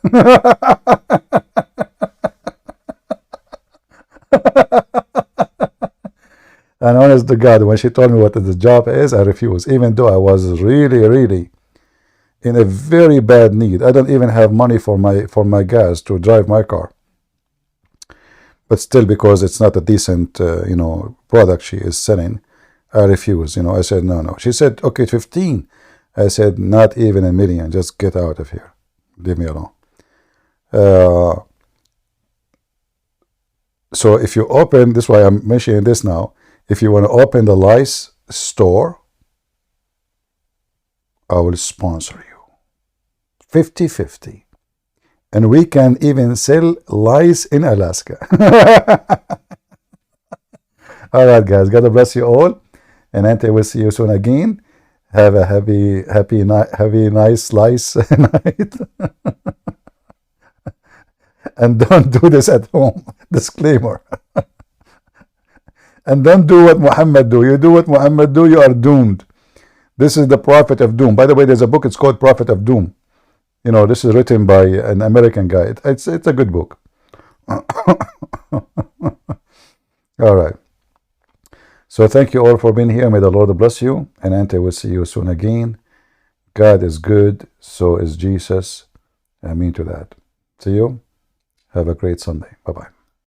And honest to God, when she told me what the job is, I refused, even though I was really in a very bad need. I don't even have money for my gas to drive my car. But still, because it's not a decent you know, product she is selling, I refused, you know. I said, no. She said, okay, 15. I said, not even $1 million. Just get out of here. Leave me alone. So if you open, this is why I'm mentioning this now. If you want to open the lice store, I will sponsor you. 50-50. And we can even sell lice in Alaska. All right, guys. God bless you all. And Ante will see you soon again. Have a happy nice nice night. And don't do this at home. Disclaimer. And don't do what Mohammed do. You do what Mohammed do, you are doomed. This is the prophet of doom. By the way, there's a book, it's called Prophet of Doom. You know, this is written by an American guy. It's a good book. All right. So thank you all for being here. May the Lord bless you. And Ante will see you soon again. God is good. So is Jesus. Amen to that. See you. Have a great Sunday. Bye-bye.